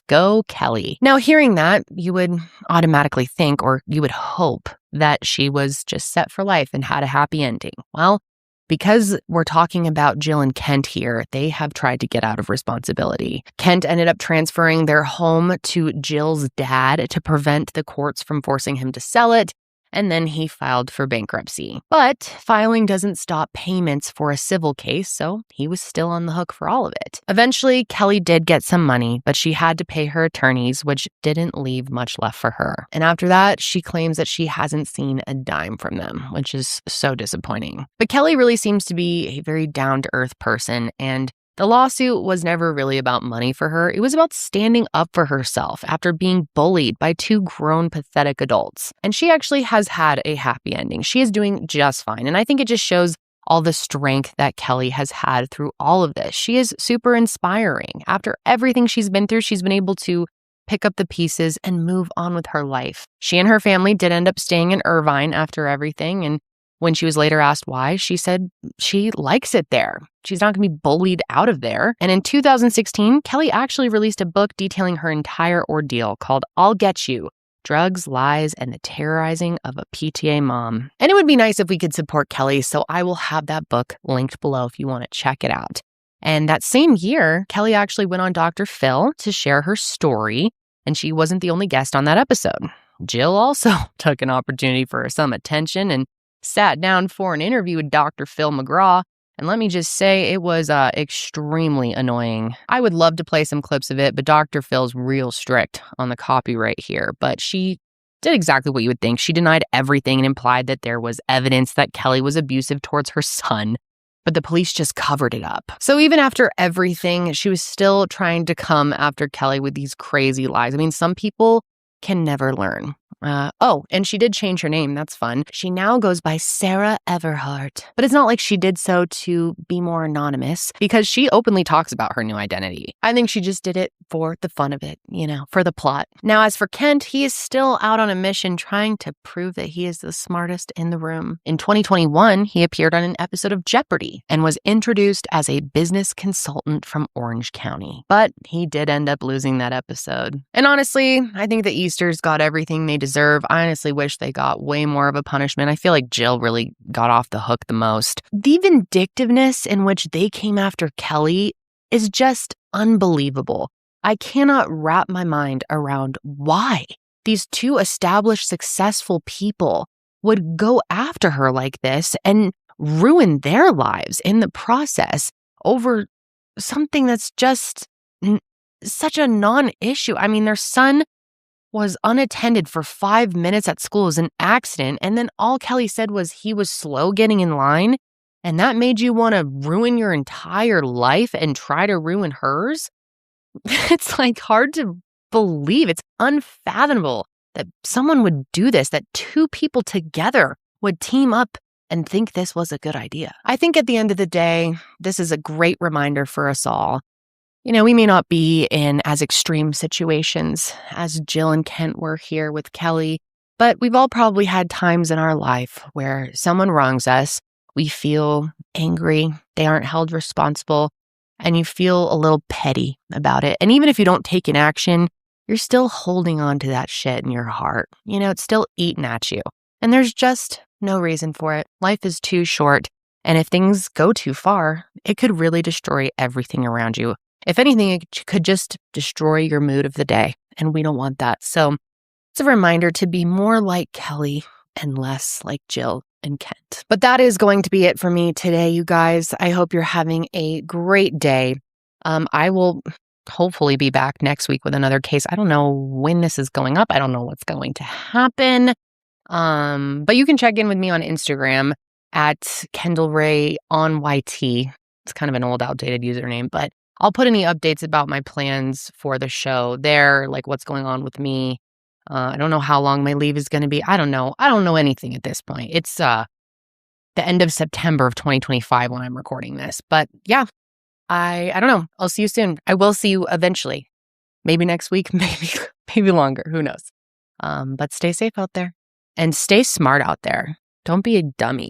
Go, Kelly. Now, hearing that, you would automatically think, or you would hope, that she was just set for life and had a happy ending. Well, because we're talking about Jill and Kent here, they have tried to get out of responsibility. Kent ended up transferring their home to Jill's dad to prevent the courts from forcing him to sell it. And then he filed for bankruptcy. But filing doesn't stop payments for a civil case, so he was still on the hook for all of it. Eventually, Kelly did get some money, but she had to pay her attorneys, which didn't leave much left for her. And after that, she claims that she hasn't seen a dime from them, which is so disappointing. But Kelly really seems to be a very down-to-earth person, and the lawsuit was never really about money for her. It was about standing up for herself after being bullied by two grown, pathetic adults. And she actually has had a happy ending. She is doing just fine. And I think it just shows all the strength that Kelly has had through all of this. She is super inspiring. After everything she's been through, she's been able to pick up the pieces and move on with her life. She and her family did end up staying in Irvine after everything, and when she was later asked why, she said she likes it there. She's not going to be bullied out of there. And in 2016, Kelly actually released a book detailing her entire ordeal called I'll Get You: Drugs, Lies, and the Terrorizing of a PTA Mom. And it would be nice if we could support Kelly, so I will have that book linked below if you want to check it out. And that same year, Kelly actually went on Dr. Phil to share her story, and she wasn't the only guest on that episode. Jill also took an opportunity for some attention and sat down for an interview with Dr. Phil McGraw, and let me just say it was extremely annoying. I would love to play some clips of it, but Dr. Phil's real strict on the copyright here. But she did exactly what you would think. She denied everything and implied that there was evidence that Kelly was abusive towards her son, but the police just covered it up. So even after everything, she was still trying to come after Kelly with these crazy lies. I mean, some people can never learn. And she did change her name. That's fun. She now goes by Sarah Everhart. But it's not like she did so to be more anonymous, because she openly talks about her new identity. I think she just did it for the fun of it, for the plot. Now, as for Kent, he is still out on a mission trying to prove that he is the smartest in the room. In 2021, he appeared on an episode of Jeopardy and was introduced as a business consultant from Orange County. But he did end up losing that episode. And honestly, I think the Easters got everything they deserve. I honestly wish they got way more of a punishment. I feel like Jill really got off the hook the most. The vindictiveness in which they came after Kelly is just unbelievable. I cannot wrap my mind around why these two established, successful people would go after her like this and ruin their lives in the process over something that's just such a non-issue. I mean, their son was unattended for 5 minutes at school as an accident, and then all Kelly said was he was slow getting in line, and that made you want to ruin your entire life and try to ruin hers? It's like hard to believe. It's unfathomable that someone would do this, that two people together would team up and think this was a good idea. I think at the end of the day, this is a great reminder for us all We may not be in as extreme situations as Jill and Kent were here with Kelly, but we've all probably had times in our life where someone wrongs us. We feel angry, they aren't held responsible, and you feel a little petty about it. And even if you don't take an action, you're still holding on to that shit in your heart. It's still eating at you. And there's just no reason for it. Life is too short. And if things go too far, it could really destroy everything around you. If anything, it could just destroy your mood of the day. And we don't want that. So it's a reminder to be more like Kelly and less like Jill and Kent. But that is going to be it for me today, you guys. I hope you're having a great day. I will hopefully be back next week with another case. I don't know when this is going up. I don't know what's going to happen. But you can check in with me on Instagram at Kendall Ray on YT. It's kind of an old, outdated username, but I'll put any updates about my plans for the show there, like what's going on with me. I don't know how long my leave is going to be. I don't know. I don't know anything at this point. It's the end of September of 2025 when I'm recording this. But yeah, I don't know. I'll see you soon. I will see you eventually. Maybe next week, maybe longer. Who knows? But stay safe out there and stay smart out there. Don't be a dummy.